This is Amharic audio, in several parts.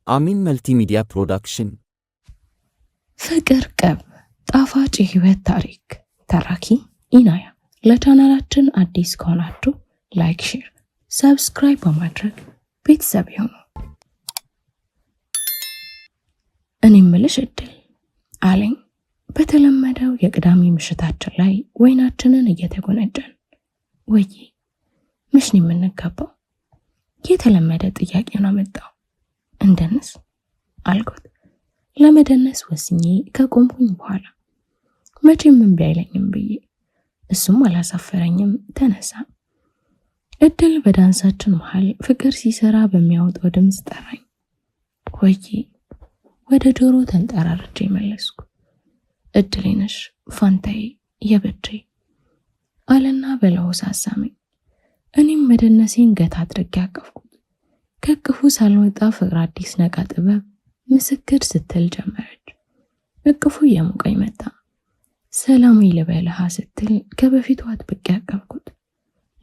አሚን መልቲሚዲያ ፕሮዳክሽን። ፍቅር ቅብ ጣፋጭ የህይወት ታሪክ ተራኪ ኢናያ። ለቻናላችን አዲስ ከሆናችሁ ላይክ፣ ሼር፣ ሰብስክራይብ በማድረግ ቤተሰብ ይሁኑ። እኔ ምልሽ እድል አለኝ በተለመደው የቅዳሜ ምሽታችን ላይ ወይናችንን እየተጎነጨን። ወይ ምሽ ነው የምንጋባው? የተለመደ ጥያቄውን አመጣው። እንደነስ አልኩት ለመደነስ ወስኜ ከቆምኩኝ በኋላ መቼም እምቢ አይለኝም ብዬ እሱም አላሳፈረኝም ተነሳ። እድል በዳንሳችን መሃል ፍቅር ሲሰራ በሚያወጣው ድምፅ ጠራኝ። ወይ ወደ ጆሮ ተንጠራርቼ መለስኩ። እድሌ ነሽ ፋንታዬ የበድሬ አለና በለው ሳሳመኝ። እኔም መደነሴን ገታ አድርጌ አቀፍኩት። ከቅፉ ሳልወጣ ፍቅር አዲስ ነቃ ጥበብ ምስክር ስትል ጀመረች። እቅፉ እየሞቀኝ መጣ። ሰላም ልበልሃ ስትል ከበፊቱ አጥብቄ አቀፍኩት።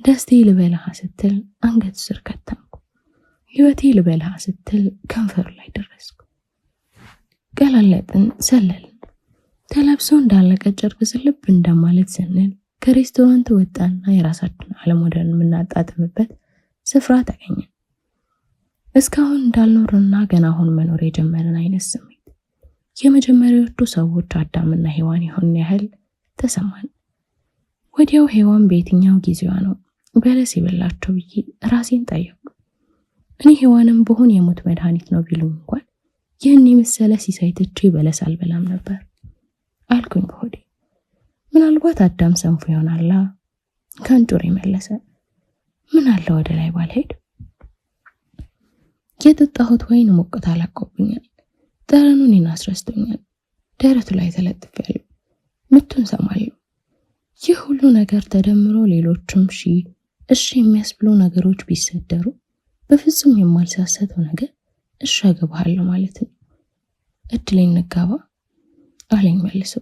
ደስቴ ልበልሃ ስትል አንገት ስር ከተምኩ። ህይወቴ ልበልሃ ስትል ከንፈሩ ላይ ደረስኩ። ቀላለጥን፣ ሰለልን። ተለብሶ እንዳለቀ ጨርቅ ስልብ እንደማለት ስንል ከሬስቶራንት ወጣና የራሳችን ዓለም ወደን የምናጣጥምበት ስፍራ ተገኘን። እስካሁን እንዳልኖርና ገና አሁን መኖር የጀመረን አይነት ስሜት የመጀመሪያዎቹ ሰዎች አዳምና ሔዋን የሆን ያህል ተሰማን። ወዲያው ሔዋን በየትኛው ጊዜዋ ነው በለስ የበላቸው ብዬ ራሴን ጠየቅኩ። እኔ ሔዋንም በሆን የሞት መድኃኒት ነው ቢሉም እንኳን ይህን የመሰለ ሲሳይ ትቼ በለስ አልበላም ነበር አልኩኝ በሆዴ። ምናልባት አዳም ሰንፎ ይሆናላ። ከንጩር መለሰ። ምን አለ ወደ ላይ ባልሄድ። የጠጣሁት ወይን ሞቅታ አላቆብኛል። ጠረኑን ይናስረስቶኛል። ደረቱ ላይ ተለጥፌያለሁ። ምቱን ሰማለሁ። ይህ ሁሉ ነገር ተደምሮ ሌሎችም እሺ የሚያስብሉ ነገሮች ቢሰደሩ በፍጹም የማልሳሰተው ነገር እሺ አገባሃለሁ ማለት ነው። እድሌን እንጋባ አለኝ መልሶ።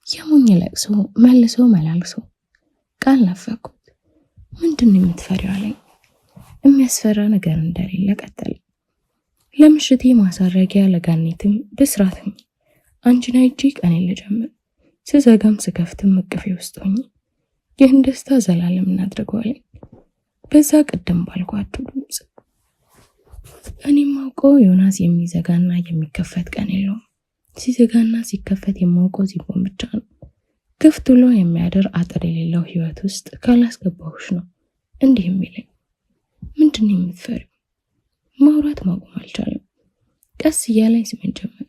የሞኝ ለቅሶ መልሶ መላልሶ ቃል ነፈኩት። ምንድን ነው የምትፈሪው አለኝ። የሚያስፈራ ነገር እንደሌለ ቀጠለ። ለምሽቴ ማሳረጊያ ለጋኔትም ብስራትም አንቺን አይቼ ቀኔን ልጀምር። ስዘጋም ስከፍትም እቅፌ ውስጥ ሆኜ ይህን ደስታ ዘላለም እናድርገዋለን። በዛ ቅድም ባልኳችሁ ድምፅ እኔም አውቀው ዮናስ የሚዘጋና የሚከፈት ቀን የለውም። ሲዘጋና ሲከፈት የማውቀው ዚቦን ብቻ ነው። ክፍት ብሎ የሚያድር አጥር የሌለው ህይወት ውስጥ ካላስገባሁሽ ነው እንዲህ የሚለኝ። ምንድን ነው የምትፈሪው? ማውራት ማቆም አልቻለም። ቀስ እያለኝ ስምን ጀመረ።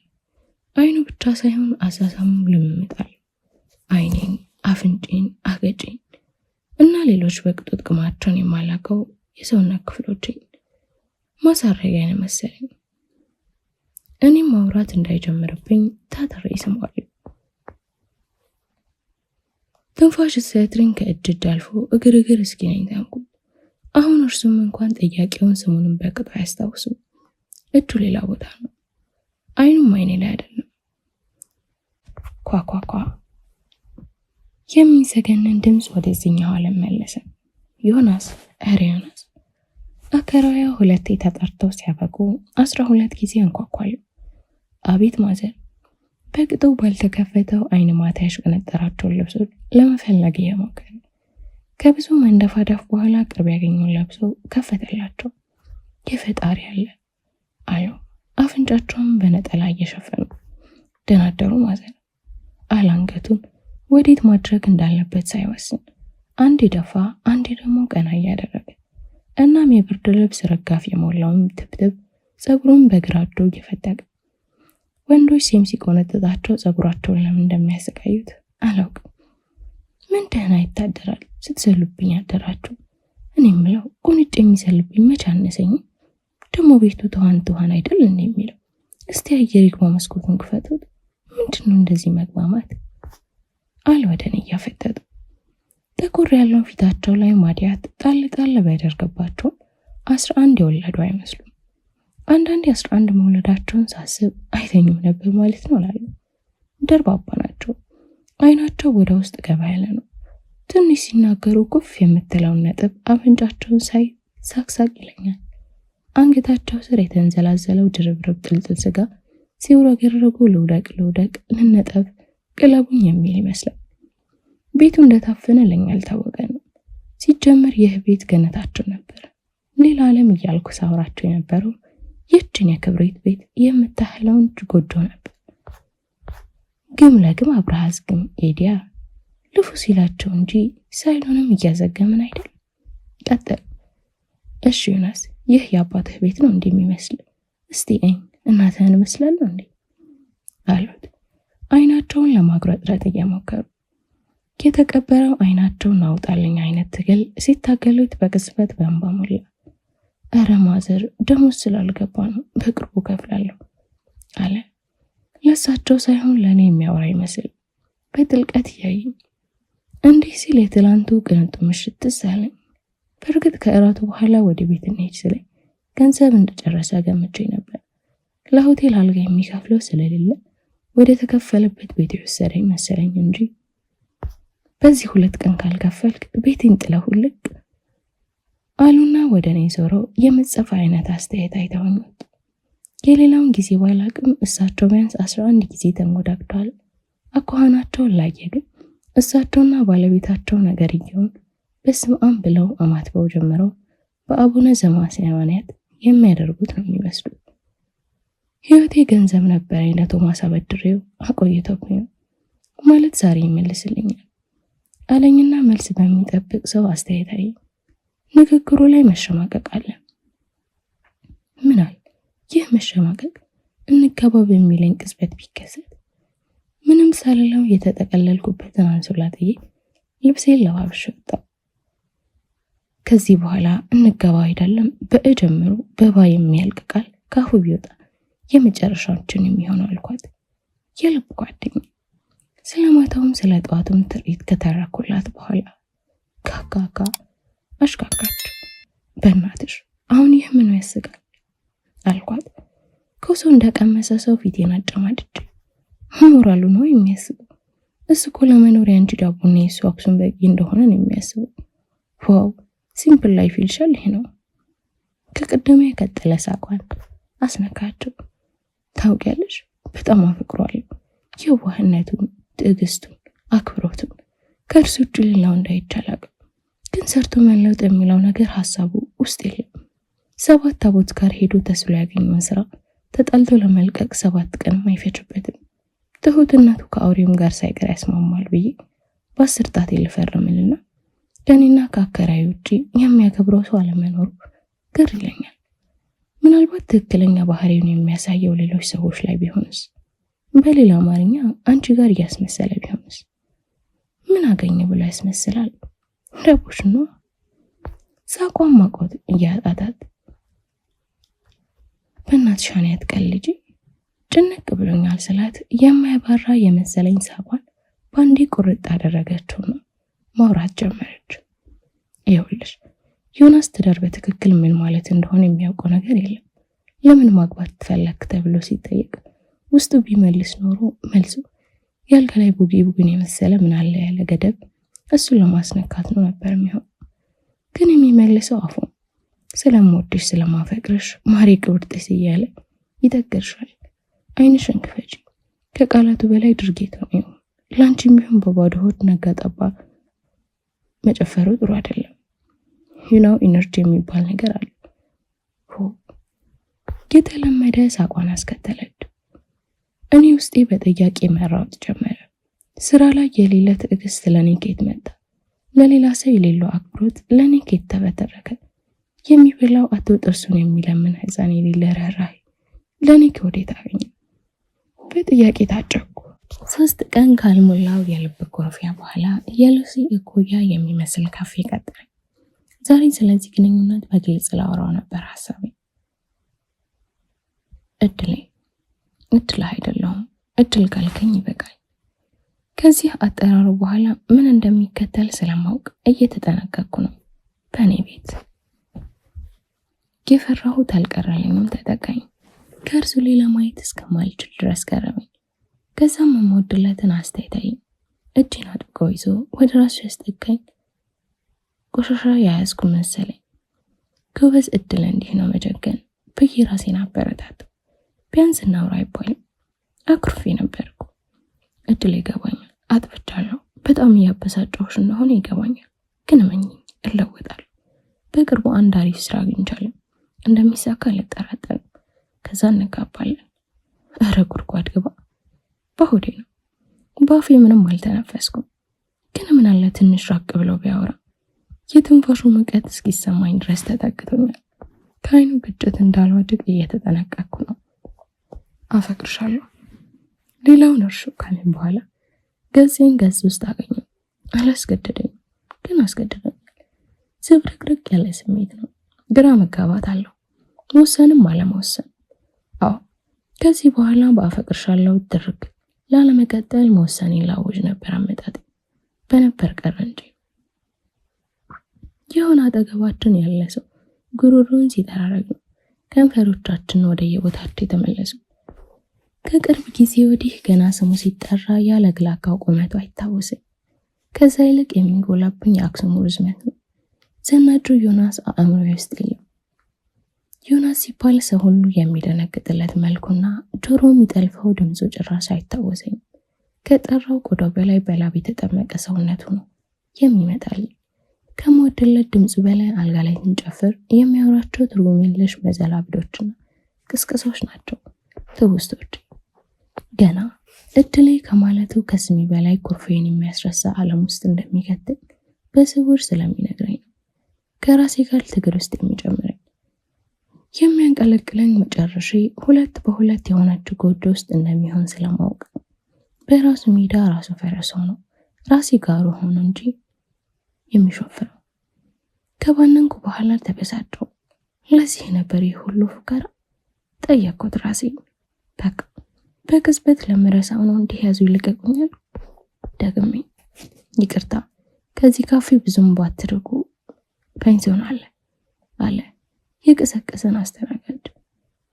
አይኑ ብቻ ሳይሆን አሳሳሙ ልምምጣል። አይኔን፣ አፍንጬን፣ አገጬን እና ሌሎች በቅጡ ጥቅማቸውን የማላቀው የሰውነት ክፍሎቼን ማሳረጊያ ነው መሰለኝ። እኔም ማውራት እንዳይጀምርብኝ ታተሬ ስሟል። ትንፋሽ ሲያጥረኝ ከእጅ አልፎ እግር እስኪነኝ ታንኩ። አሁን እርሱም እንኳን ጥያቄውን ስሙንም በቅጡ አያስታውስም። እጁ ሌላ ቦታ ነው። አይኑም አይኔ ላይ አይደለም። ኳኳኳ የሚዘገነን ድምፅ ወደዚህኛው ዓለም መለሰ። ዮናስ፣ ኧረ ዮናስ። አከራያ ሁለቴ ተጠርተው ሲያበቁ 12 ጊዜ አንኳኳሉ። አቤት ማዘር። በቅጡ ባልተከፈተው አይን ማታ ያሽቀነጠራቸውን ልብሶች ለመፈለግ እየሞከረ ከብዙ መንደፋዳፍ በኋላ ቅርብ ያገኘውን ለብሶ ከፈተላቸው። የፈጣሪ አለ አለው። አፍንጫቸውን በነጠላ እየሸፈኑ ደናደሩ ማዘር አላንገቱን ወዴት ማድረግ እንዳለበት ሳይወስን አንዴ ደፋ፣ አንዴ ደግሞ ቀና እያደረገ እናም የብርድ ልብስ ረጋፍ የሞላውን ትብትብ ጸጉሩን በግራ እጁ እየፈተገ ወንዶች ሴም ሲቆነጥጣቸው ጸጉራቸውን ለምን እንደሚያሰቃዩት አላውቅም። ምን ደህና ይታደራል ስትዘሉብኝ ያደራችሁ። እኔ የምለው ቁንጭ የሚሰልብኝ መች አነሰኝ? ደግሞ ቤቱ ተዋን አይደል እንዴ የሚለው? እስቲ አየር ይግባ፣ መስኮቱን ክፈቱት። ምንድነው እንደዚህ መግማማት? አለ ወደኔ እያፈጠጡ። ጥቁር ያለው ፊታቸው ላይ ማዲያት ጣል ባያደርግባቸውም 11 የወለዱ አይመስሉም። አንዳንዴ 11 መውለዳቸውን ሳስብ አይተኙም ነበር ማለት ነው እላለሁ። ደርባባ ናቸው። አይናቸው ወደ ውስጥ ገባ ያለ ነው። ትንሽ ሲናገሩ ኩፍ የምትለውን ነጥብ አፍንጫቸውን ሳይ ሳቅሳቅ ይለኛል። አንገታቸው ስር የተንዘላዘለው ድርብርብ ጥልጥል ስጋ ሲውረገረጉ ልውደቅ ልነጠብ ቅለቡኝ የሚል ይመስላል። ቤቱ እንደታፈነ ለኛ አልታወቀ ነው። ሲጀመር ይህ ቤት ገነታቸው ነበር። ሌላ ዓለም እያልኩ ሳወራቸው የነበረው ይህችን የክብሪት ቤት የምታህለውን ጎጆ ነበር። ግም ለግም አብርሃዝ ግም ኤዲያ ልፉ ሲላቸው እንጂ ሳይሉንም እያዘገምን አይደል። ቀጥል። እሺ ዮናስ፣ ይህ የአባትህ ቤት ነው እንደሚመስል? እስቲ እናትህን እመስላለሁ እንዴ? አሉት አይናቸውን ለማጉረጥረጥ እየሞከሩ። የተቀበረው አይናቸውን አውጣልኝ አይነት ትግል ሲታገሉት በቅጽበት በእንባ ሞላ። እረ ማዘር ደሞዝ ስላልገባ ነው፣ በቅርቡ ከፍላለሁ አለ። ለሳቸው ሳይሆን ለእኔ የሚያወራ ይመስል በጥልቀት እያየኝ። እንዲህ ሲል የትላንቱ ቅንጡ ምሽት ትዝ አለኝ። በእርግጥ ከእራቱ በኋላ ወደ ቤት እንሄድ ስለኝ ገንዘብ እንደጨረሰ ገምቼ ነበር። ለሆቴል አልጋ የሚከፍለው ስለሌለ ወደ ተከፈለበት ቤት የወሰደኝ መሰለኝ እንጂ በዚህ 2 ቀን ካልከፈልክ ቤቴን ጥለህ ውልቅ አሉና ወደ እኔ ዞረው የመጸፋ አይነት አስተያየት አይተውኝ ወጡ። የሌላውን ጊዜ ባላቅም እሳቸው ቢያንስ 11 ጊዜ ተንጎዳግተዋል። አኳኋናቸውን ላየ ግን እሳቸውና ባለቤታቸው ነገርየውን በስመ አብ ብለው አማትበው ጀምረው በአቡነ ዘማስያማንያት የሚያደርጉት ነው የሚመስሉት። ህይወቴ ገንዘብ ነበር ለቶማስ አበድሬው አቆይቶብኝ ነው ማለት ዛሬ ይመልስልኛል አለኝና መልስ በሚጠብቅ ሰው አስተያየታዊ ንግግሩ ላይ መሸማቀቅ አለ። ምናል ይህ መሸማቀቅ እንገባ በሚለኝ ቅጽበት ቢከሰት ምንም ሳልለው የተጠቀለልኩበትን አንሶላ ጥዬ ልብሴን ለባብሼ ወጣሁ። ከዚህ በኋላ እንገባ አይደለም በእጀምሩ በባ የሚያልቅ ቃል ካፉ ቢወጣ የመጨረሻችን የሚሆነው አልኳት። የልብ ጓደኛ ስለማታውም ስለ ጠዋቱም ትርኢት ከተረኩላት በኋላ ካካካ አሽካካች። በእናትሽ አሁን ይህ ምን ያስቃል አልኳት። ኮሶ እንደቀመሰ ሰው ፊቴን አጨማድጄ ሞራሉ ነው የሚያስበው። እሱ እኮ ለመኖር ያንቺ ዳቦና የሱ አክሱም በቂ እንደሆነ ነው የሚያስበው። ዋው ሲምፕል ላይፍ ይልሻል ይሄ ነው። ከቀደመ የቀጠለ ሳቋን አስነካቸው። ታውቂያለሽ በጣም አፈቅሯለሁ። የዋህነቱን፣ ትዕግስቱን፣ አክብሮቱን ከእርሱ ውጭ ሌላው እንዳይቻላል። ግን ሰርቶ መለወጥ የሚለው ነገር ሀሳቡ ውስጥ የለም። 7 ታቦት ጋር ሄዶ ተስሎ ያገኘውን ስራ ተጣልቶ ለመልቀቅ 7 ቀንም አይፈጅበትም። ትሁትነቱ ከአውሬም ጋር ሳይቀር ያስማማል ብዬ በ10 ጣቴ ልፈርምልና ከኔና ከአከራይ ውጪ የሚያከብረው ሰው አለመኖሩ ግር ይለኛል። ምናልባት ትክክለኛ ባህሪውን የሚያሳየው ሌሎች ሰዎች ላይ ቢሆንስ? በሌላ አማርኛ አንቺ ጋር እያስመሰለ ቢሆንስ? ምን አገኘ ብሎ ያስመስላል? ረቦሽ ነው። ሳቋን ማቆት እያጣጣት በእናትሽ አንያት ቀልጂ ጭንቅ ብሎኛል ስላት የማያባራ የመሰለኝ ሳቋን ባንዴ ቁርጥ አደረገችውና ማውራት ጀመረች። ይኸውልሽ ዮናስ ትዳር በትክክል ምን ማለት እንደሆነ የሚያውቀው ነገር የለም። ለምን ማግባት ትፈለክ ተብሎ ሲጠየቅ ውስጡ ቢመልስ ኖሮ መልሱ ያልጋ ላይ ቡጊ ቡጊን የመሰለ ምን አለ ያለ ገደብ እሱን ለማስነካት ነው ነበር የሚሆን። ግን የሚመልሰው አፉ ስለምወድሽ ስለማፈቅርሽ ማሬ ቅብርጥስ እያለ ይጠገርሻል። አይንሽን ክፈጂ። ከቃላቱ በላይ ድርጊት ነው ይሁን። ላንቺም ቢሆን በባዶ ሆድ ነጋ ጠባ መጨፈሩ ጥሩ አይደለም። ዩናው ኢነርጂ የሚባል ነገር አለ። የተለመደ ሳቋን አስከተለች። እኔ ውስጤ በጥያቄ መራወጥ ጀመረ። ስራ ላይ የሌለ ትዕግስት ለኔ ከየት መጣ? ለሌላ ሰው የሌለው አክብሮት ለኔ ከየት ተበተረከ? የሚበላው አቶ ጥርሱን የሚለምን ህፃን የሌለ ርህራሄ ለኔ ከወዴት አገኘ? በጥያቄ ታጨኩ። 3 ቀን ካልሞላው የልብ ኮርፊያ በኋላ የሉሲ እኩያ የሚመስል ካፌ ቀጠረ። ዛሬ ስለዚህ ግንኙነት በግልጽ ላወራው ነበር ሐሳቤ። እድል አይደለሁም። እድል ካልከኝ ይበቃል። ከዚህ አጠራሩ በኋላ ምን እንደሚከተል ስለማውቅ እየተጠነቀቅኩ ነው። በእኔ ቤት የፈራሁት አልቀረልኝም፣ ተጠቃኝ። ከእርሱ ሌላ ማየት እስከማልችል ድረስ ገረመኝ። ከዛም የምወድለትን አስተያየታኝ እጅን አጥብቆ ይዞ ወደ ራሱ ያስጠጋኝ። ቆሻሻ የያዝኩ መሰለኝ። ጎበዝ እድል እንዲህ ነው መጀገን ብዬ ራሴን አበረታታሁ። ቢያንስ እናውራ አይባልም? አኩርፌ ነበርኩ። እድል ይገባኛል፣ አጥፍቻለሁ። በጣም እያበሳጨሁሽ እንደሆነ ይገባኛል። ግን እመኚኝ፣ እለወጣለሁ። በቅርቡ አንድ አሪፍ ስራ አግኝቻለሁ። እንደሚሳካ አልጠራጠርም። ከዛ እንጋባለን። እረ ጉድጓድ ግባ። በሆዴ ነው፣ በአፌ ምንም አልተነፈስኩም። ግን ምን አለ ትንሽ ራቅ ብለው ቢያወራ። የትንፋሹ ሙቀት እስኪሰማኝ ድረስ ተጠግቶኛል። ከአይኑ ግጭት እንዳልወድቅ እየተጠነቀቅኩ ነው። አፈቅርሻለሁ። ሌላውን እርሹ ካለኝ በኋላ ገጽን ገጽ ውስጥ አገኘው። አላስገደደኝም፣ ግን አስገድደኛል። ዝብርቅርቅ ያለ ስሜት ነው። ግራ መጋባት አለው፣ መወሰንም አለመወሰን። አዎ ከዚህ በኋላ በአፈቅርሻለሁ ድርግ ላለመቀጠል መወሰኔን ላውጅ ነበር አመጣጤ። በነበር ቀረ እንጂ። የሆነ አጠገባችን ያለ ሰው ጉሮሮን ሲጠራረግ ነው ከንፈሮቻችን ወደ የቦታቸው የተመለሱ። ከቅርብ ጊዜ ወዲህ ገና ስሙ ሲጠራ ያለ ግላካው ቁመቱ አይታወሰኝ። ከዛ ይልቅ የሚጎላብኝ የአክሱሙ ርዝመት ነው። ዘናጩ ዮናስ አእምሮ ውስጥ የለም። ዮናስ ሲባል ሰው ሁሉ የሚደነግጥለት መልኩና ጆሮ የሚጠልፈው ድምፁ ጭራሽ አይታወሰኝ። ከጠራው ቆዳው በላይ በላብ የተጠመቀ ሰውነቱ ነው የሚመጣልኝ። ከመወደለት ድምፁ በላይ አልጋ ላይ ስንጨፍር የሚያወራቸው ትርጉም የለሽ መዘላብዶችና ቅስቅሶች ናቸው ትውስቶች። ገና እድሌ ከማለቱ ከስሚ በላይ ኩርፌን የሚያስረሳ ዓለም ውስጥ እንደሚከተኝ በስውር ስለሚነግረኝ ነው። ከራሴ ጋር ትግል ውስጥ የሚጨምረኝ የሚያንቀለቅለኝ መጨረሻ 2 በ2 የሆነች ጎጆ ውስጥ እንደሚሆን ስለማውቅ ነው። በራሱ ሜዳ ራሱ ፈረስ ሆኖ ራሴ ጋሩ ሆኖ እንጂ የሚሾፍረው። ከባነንኩ በኋላ ተበሳጨሁ። ለዚህ ነበር ይህ ሁሉ ፉከራ? ጠየቅኩት ራሴን። በቃ በቅጽበት ለምረሳው ነው እንዲህ ያዙ ይልቀቁኛል። ደግሜ ይቅርታ፣ ከዚህ ካፌ ብዙም ባትርቁ ፔንሲዮን አለ የቀሰቀሰን አስተናጋጅ።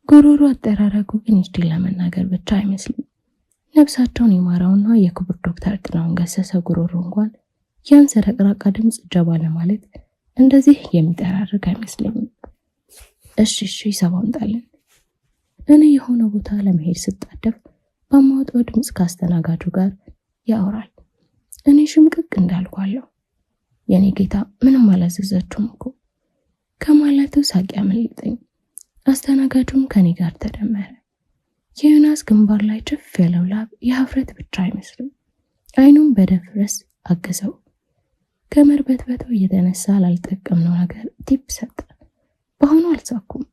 ጉሮሮ አጠራረጉ ግን ይችላል ለመናገር ብቻ አይመስልም። ነፍሳቸውን ይማረውና የክቡር ዶክተር ጥላሁን ገሰሰ ጉሮሮ እንኳን ያን ሰረቅራቃ ድምፅ ጀባ ለማለት እንደዚህ የሚጠራርግ አይመስለኝም። እሺ ሰባው እንጣለን። እኔ የሆነ ቦታ ለመሄድ ስጣደፍ በማወጣው ድምፅ ካስተናጋጁ ጋር ያወራል። እኔ ሽምቅቅ እንዳልኳለሁ። የኔ ጌታ ምንም አላዘዘችውም እኮ ከማለቱ ሳቅ ያመለጠኝ። አስተናጋጁም ከኔ ጋር ተደመረ። የዮናስ ግንባር ላይ ጭፍ ያለው ላብ የሀፍረት ብቻ አይመስልም። አይኑም በደፍረስ አገዘው። ከመርበትበቱ እየተነሳ ላልጠቀምነው ነገር ቲፕ ሰጠ። በአሁኑ አልሳኩም፣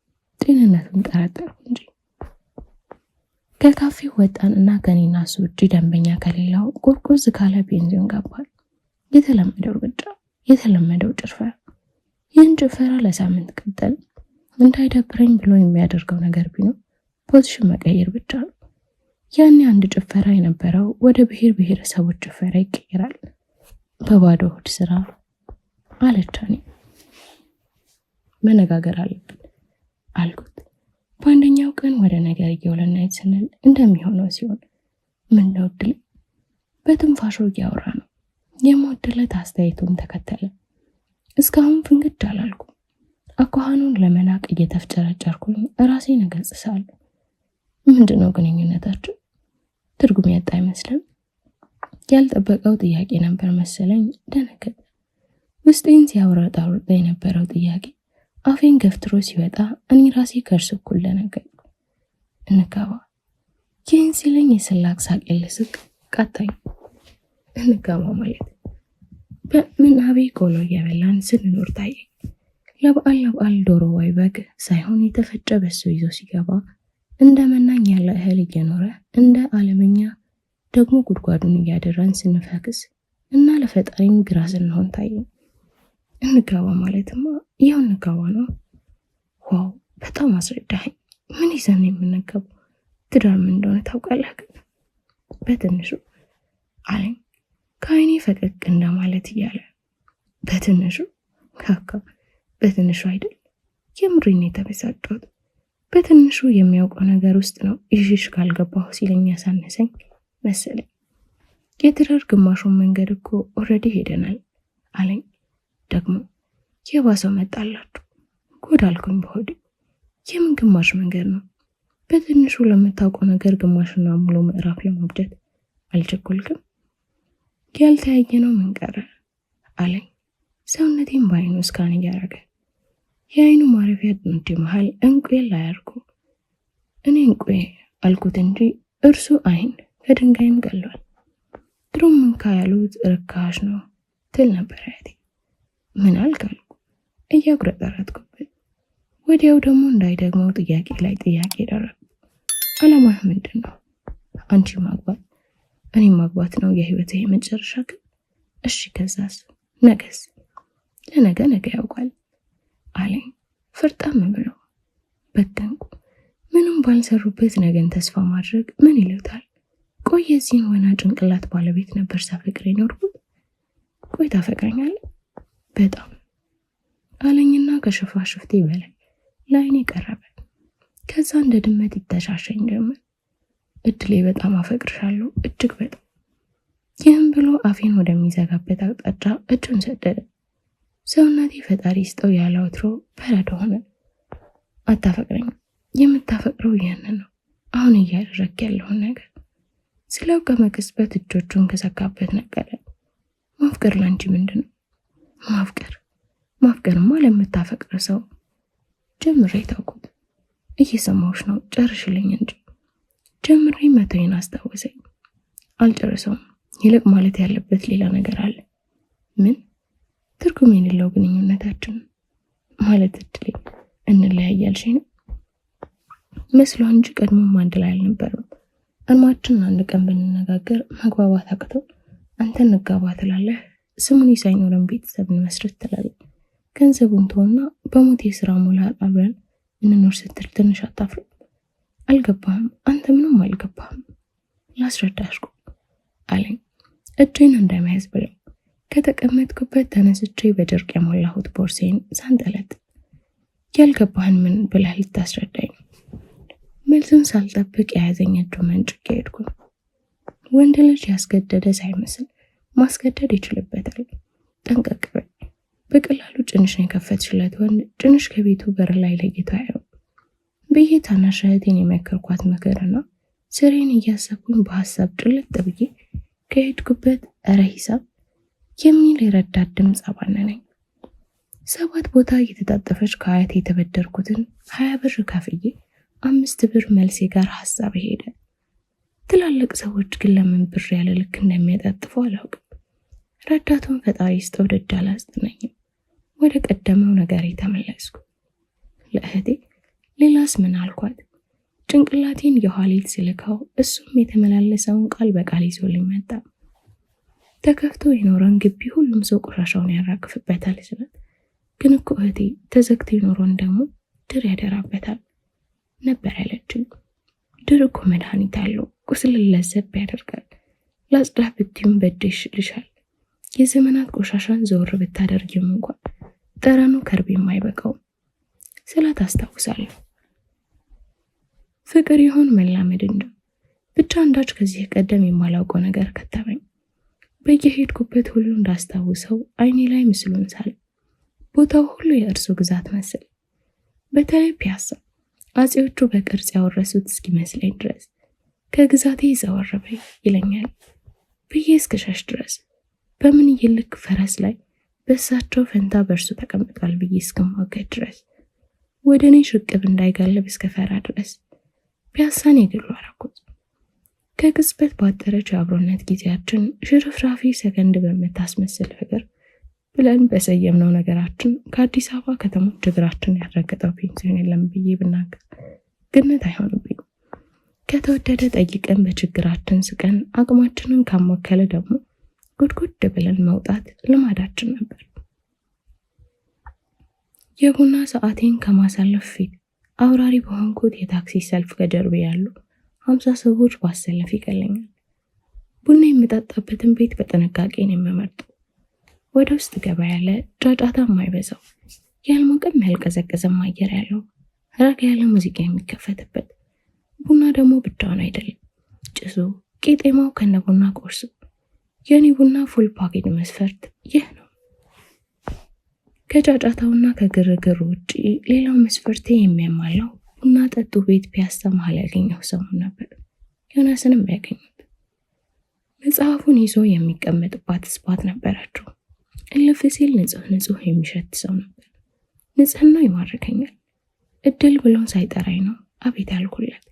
ጤንነቱን ጠረጠርኩ እንጂ። ከካፌው ወጣን እና ከኔና እሱ ውጪ ደንበኛ ከሌላው ቁርቁዝ ካለ ቤንዚን ገባል። የተለመደው ርጫ፣ የተለመደው ጭፈራ። ይህን ጭፈራ ለሳምንት ቀጠል። እንዳይደብረኝ ብሎ የሚያደርገው ነገር ቢኖር ፖዚሽን መቀየር ብቻ ነው። ያኔ አንድ ጭፈራ የነበረው ወደ ብሔር ብሔረሰቦች ጭፈራ ይቀየራል። በባዶ ሆድ ስራ አለቻኔ። መነጋገር አለብን አልኩት። በአንደኛው ቀን ወደ ነገር እየወለናይት ስንል እንደሚሆነው ሲሆን ምን ነው እድል በትንፋሹ እያወራ ነው። የምወድለት አስተያየቱን ተከተለ። እስካሁን ፍንግድ አላልኩም። አኳኋኑን ለመናቅ እየተፍጨረጨርኩኝ ራሴን እገጽሳለሁ። ምንድነው ግንኙነታችን? ትርጉም ያጣ አይመስልም? ያልጠበቀው ጥያቄ ነበር መሰለኝ። ደነገጠ። ውስጤን ሲያወራጣውጣ የነበረው ጥያቄ አፌን ገፍትሮ ሲወጣ እኔ ራሴ ከእርሱ እኩል ደነገጥኩ። እንጋባ። ይህን ሲለኝ የስላቅ ሳቅ ልስቅ ቃጣኝ። እንጋባ ማለት በምናቤ ቆሎ እየበላን ስንኖር ታየኝ። ለበዓል ዶሮ ወይ በግ ሳይሆን የተፈጨ በሶ ይዞ ሲገባ እንደ መናኝ ያለ እህል እየኖረ እንደ አለመኛ ደግሞ ጉድጓዱን እያደራን ስንፈክስ እና ለፈጣሪም ግራ ስንሆን ታየኝ። እንጋባ ማለትማ ያው እንጋባ ነው። ዋው በጣም አስረዳኸኝ። ምን ይዘን የምንጋባው? ትዳር ምን እንደሆነ ታውቃለህ? ግን በትንሹ አለኝ ከአይኔ ፈቀቅ እንደማለት እያለ። በትንሹ ካካ በትንሹ አይደል? የምሬን የተበሳጨሁት። በትንሹ የሚያውቀው ነገር ውስጥ ነው ይሽሽ ካልገባሁ ሲለኝ ያሳነሰኝ መሰለኝ። የትዳር ግማሹን መንገድ እኮ ኦልሬዲ ሄደናል አለኝ። ደግሞ የባሰው መጣላችሁ ጉድ አልኩኝ በሆዴ። የምን ግማሽ መንገድ ነው? በትንሹ ለምታውቀው ነገር ግማሽና ሙሉ ምዕራፍ ለማብጀት አልቸኮልክም? ያልተያየነው ምን ቀረ አለኝ። ሰውነቴን በአይኑ እስካን እያረገ የአይኑ ማረፊያ ጡንቻ መሃል እንቁ ላይ አድርጎ እኔ እንቁ አልኩት እንጂ እርሱ አይን ከድንጋይም ገሏል። ድሮም እንካ ያሉት ርካሽ ነው ትል ነበር አያቴ። ምን አልክ አልኩ እያጉረጠረጥኩበት። ወዲያው ደግሞ እንዳይደግመው ጥያቄ ላይ ጥያቄ ደረጉ። አላማህ ምንድን ነው? አንቺ ማግባት እኔ ማግባት ነው የህይወትህ የመጨረሻ ግን? እሺ ከዛስ? ነገስ? ለነገ ነገ ያውቃል አለኝ ፍርጣም ብሎ። በተንኩ። ምንም ባልሰሩበት ነገን ተስፋ ማድረግ ምን ይሉታል? ቆይ የዚህን ወና ጭንቅላት ባለቤት ነበር ሳፈቅር የኖርኩት። ቆይ ታፈቅረኛለህ? በጣም አለኝና ከሽፋሽፍቴ በላይ ላይኔ ቀረበ። ከዛ እንደ ድመት ይተሻሸኝ ጀመር። እድሌ በጣም አፈቅርሻለሁ እጅግ በጣም። ይህም ብሎ አፌን ወደሚዘጋበት አቅጣጫ እጁን ሰደደ። ሰውነቴ ፈጣሪ ስጠው ያለ ወትሮ በረዶ ሆነ። አታፈቅረኝ፣ የምታፈቅረው ይህንን ነው አሁን እያደረግ ያለውን ነገር ስለው ከመቅጽበት እጆቹን ከሰካበት ነቀለ። ማፍቀር ላንቺ ምንድን ነው? ማፍቀርማ ለምታፈቅረ ሰው። ጀምሬ ታውቁት። እየሰማሁሽ ነው ጨርሽልኝ እንጂ። ጀምሬ መተይን አስታወሰኝ። አልጨርሰውም። ይልቅ ማለት ያለበት ሌላ ነገር አለ። ምን? ትርጉም የሌለው ግንኙነታችን ማለት እድሌ እንለያያልሽኝ ነው መስሎ እንጂ ቀድሞም አንድ ላይ አልነበረም። እርማችን አንድ ቀን ብንነጋገር መግባባት አቅተው አንተ እንጋባ ትላለህ፣ ስሙኒ ሳይኖረን ቤተሰብ እንመስርት ትላለህ። ገንዘቡን ተውና በሞት የስራ ሞላል አብረን እንኖር ስትል ትንሽ አታፍርም? አልገባህም? አንተ ምንም አልገባህም። ላስረዳሽኩ አለኝ እጄን እንዳይመያዝ ብለው። ከተቀመጥኩበት ተነስቼ በጨርቅ የሞላሁት ቦርሴን ሳንጠለጥ ያልገባህን ምን ብለህ ልታስረዳኝ ነው? መልሱን ሳልጠብቅ የያዘኝ እጁ መንጭቄ ሄድኩ። ወንድ ልጅ ያስገደደ ሳይመስል ማስገደድ ይችልበታል። ጠንቀቅ በይ። በቀላሉ ጭንሽን የከፈትሽለት ወንድ ጭንሽ ከቤቱ በር ላይ ለይቶ ያየው ብዬ ታናሽ እህቴን የመከርኳት ምክርና ስሬን እያሰብኩኝ በሀሳብ ጭልጥ ብዬ ከሄድኩበት እረ ሂሳብ የሚል የረዳት ድምፅ አባነነኝ። 7 ቦታ እየተጣጠፈች ከአያቴ የተበደርኩትን 20 ብር ከፍዬ 5 ብር መልሴ ጋር ሀሳብ ሄደ። ትላልቅ ሰዎች ግን ለምን ብር ያለ ልክ እንደሚያጣጥፉ አላውቅም። ረዳቱን ፈጣሪ ስጠው ደጅ አላስጥነኝም። ወደ ቀደመው ነገር ተመለስኩ። ለእህቴ ሌላስ ምን አልኳት? ጭንቅላቴን የኋሊት ስልካው እሱም የተመላለሰውን ቃል በቃል ይዞልኝ መጣ። ተከፍቶ የኖረን ግቢ ሁሉም ሰው ቆሻሻውን ያራግፍበታል ስላት፣ ግን እኮ እህቴ ተዘግቶ የኖረን ደግሞ ድር ያደራበታል ነበር ያለችኝ። ድር እኮ መድኃኒት አለው፣ ቁስልን ለዘብ ያደርጋል። ላጽዳህ ብትዩም በደሽ ልሻል። የዘመናት ቆሻሻን ዘወር ብታደርጊም እንኳን ጠረኑ ከርቤም አይበቃውም ስላት አስታውሳለሁ። ፍቅር ይሆን መላመድ እንደው ብቻ አንዳች ከዚህ ቀደም የማላውቀው ነገር ከተበኝ። በየሄድኩበት ሁሉ እንዳስታውሰው አይኔ ላይ ምስሉን ሳለ ቦታው ሁሉ የእርሱ ግዛት መስል። በተለይ ፒያሳ አጼዎቹ በቅርጽ ያወረሱት እስኪመስለኝ ድረስ ከግዛቴ ዘወረበኝ ይለኛል ብዬ እስከሻሽ ድረስ በምን ይልክ ፈረስ ላይ በእሳቸው ፈንታ በእርሱ ተቀምጧል ብዬ እስከማገድ ድረስ ወደ እኔ ሽቅብ እንዳይጋለብ እስከፈራ ድረስ ፒያሳን የግሉ አረኩት። ከቅጽበት ባጠረች የአብሮነት ጊዜያችን ሽርፍራፊ ሰከንድ በምታስመስል ፍቅር ብለን በሰየምነው ነገራችን ከአዲስ አበባ ከተሞች እግራችን ያረገጠው ፔንሲዮን የለም ብዬ ብናገር ግነት አይሆንብኝ። ከተወደደ ጠይቀን በችግራችን ስቀን አቅማችንን ካሞከለ ደግሞ ጉድጉድ ብለን መውጣት ልማዳችን ነበር። የቡና ሰዓቴን ከማሳለፍ ፊት አውራሪ በሆንኩት የታክሲ ሰልፍ ከጀርቤ ያሉ 50 ሰዎች ባሰለፍ ይቀለኛል። ቡና የምጠጣበትን ቤት በጥንቃቄ ነው የምመርጠው። ወደ ውስጥ ገባ ያለ ጫጫታ የማይበዛው ያልሞቀም ያልቀዘቀዘም አየር ያለው ረጋ ያለ ሙዚቃ የሚከፈትበት። ቡና ደግሞ ብቻውን አይደለም፣ ጭሱ፣ ቄጤማው ከነቡና ቆርሱ። የኔ ቡና ፉል ፓኬጅ መስፈርት ይህ ነው። ከጫጫታውና ከግርግሩ ውጪ ሌላው መስፈርቴ የሚያሟላው ቡና ጠጡ ቤት ፒያሳ መሀል ያገኘው ሰሞን ነበር ዮናስንም ያገኙት። መጽሐፉን ይዞ የሚቀመጥባት ስፓት ነበራቸው። እልፍ ሲል ንጹህ የሚሸት ሰው ነበር። ንጽህናው ይማርከኛል። እድል ብሎን ሳይጠራኝ ነው አቤት ያልኩለት።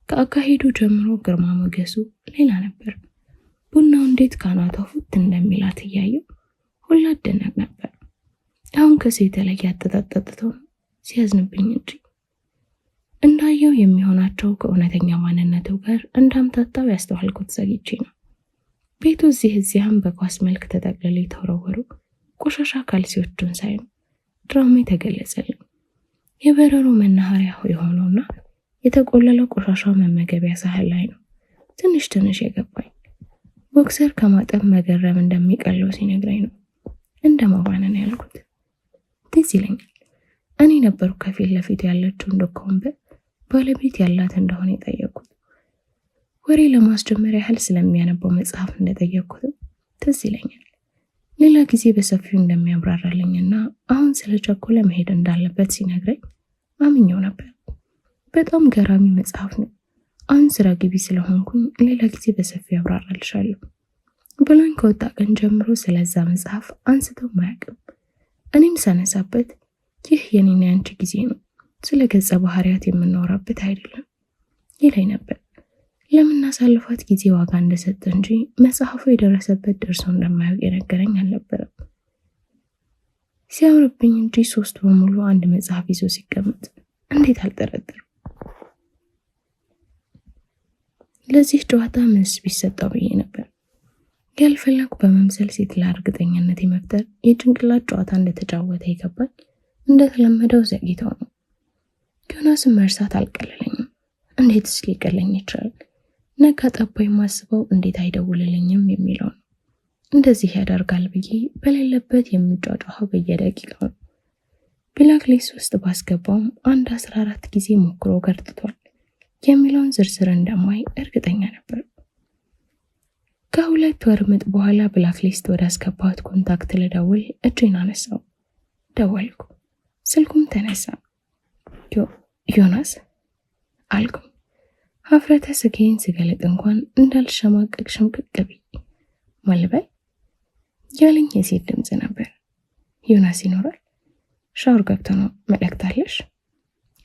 ከአካሄዱ ጀምሮ ግርማ ሞገሱ ሌላ ነበር። ቡናው እንዴት ካናቷ ፉት እንደሚላት እያየው ሁላ አደነቅ ነበር። አሁን ከሱ የተለየ አጠጣጠጥተው ነው ሲያዝንብኝ እንጂ እንዳየው የሚሆናቸው ከእውነተኛ ማንነቱ ጋር እንዳምታታው ያስተዋልኩት ዘግቼ ነው። ቤቱ እዚያም በኳስ መልክ ተጠቅልለው የተወረወሩ ቆሻሻ ካልሲዎቹን ሳይ ነው ድራማ የተገለጸልኝ። የበረሮ መናኸሪያ የሆነውና የተቆለለው ቆሻሻ መመገቢያ ሳህን ላይ ነው ትንሽ የገባኝ። ቦክሰር ከማጠብ መገረም እንደሚቀለው ሲነግረኝ ነው እንደ ማባነን ያልኩት። ትዝ ይለኛል እኔ ነበርኩ ከፊት ለፊት ያለችውን ዶክመንት ባለቤት ያላት እንደሆነ የጠየቅኩት። ወሬ ለማስጀመር ያህል ስለሚያነበው መጽሐፍ እንደጠየቅኩት ትዝ ይለኛል። ሌላ ጊዜ በሰፊው እንደሚያብራራልኝና አሁን ስለቸኮለ መሄድ እንዳለበት ሲነግረኝ አምኜው ነበር። በጣም ገራሚ መጽሐፍ ነው። አሁን ስራ ግቢ ስለሆንኩኝ ሌላ ጊዜ በሰፊው ያብራራልሻለሁ ብሎኝ ከወጣ ቀን ጀምሮ ስለዛ መጽሐፍ አንስተው ማያውቅም። እኔም ሳነሳበት ይህ የኔና ያንቺ ጊዜ ነው፣ ስለ ገጸ ባህሪያት የምናወራበት አይደለም ይለኝ ነበር። ለምናሳልፋት ጊዜ ዋጋ እንደሰጠ እንጂ መጽሐፉ የደረሰበት ደርሶ እንደማያውቅ የነገረኝ አልነበረም። ሲያምርብኝ እንጂ 3 በሙሉ አንድ መጽሐፍ ይዞ ሲቀመጥ እንዴት አልጠረጥርም። ለዚህ ጨዋታ መልስ ቢሰጠው ብዬ ነበር። ያልፈለኩ በመምሰል ሴት ለእርግጠኛነት የመፍጠር የጭንቅላት ጨዋታ እንደተጫወተ ይገባኝ እንደተለመደው ዘግይተው ነው። ዮናስን መርሳት አልቀለለኝም። እንዴትስ ሊቀለኝ ይችላል? ነጋ ጠባ የማስበው እንዴት አይደውልልኝም የሚለው ነው። እንደዚህ ያደርጋል ብዬ በሌለበት የሚጫጫኸው በየደቂቃው ነው። ብላክሊስት ውስጥ ባስገባውም 14 ጊዜ ሞክሮ ገርጥቷል የሚለውን ዝርዝር እንደማይ እርግጠኛ ነበር። ከ2 ወር ምጥ በኋላ ብላክሊስት ወደ አስገባት ኮንታክት ልደውል እጄን አነሳው። ደወልኩ። ስልኩም ተነሳ። ዮናስ አልኩ። ሀፍረተ ስጋዬን ስገለጥ እንኳን እንዳልሸማቀቅ ሽምቅቅ ብዬ ማልበል ያለኝ የሴት ድምፅ ነበር። ዮናስ ይኖራል? ሻወር ገብቶ ነው። መልእክት አለሽ?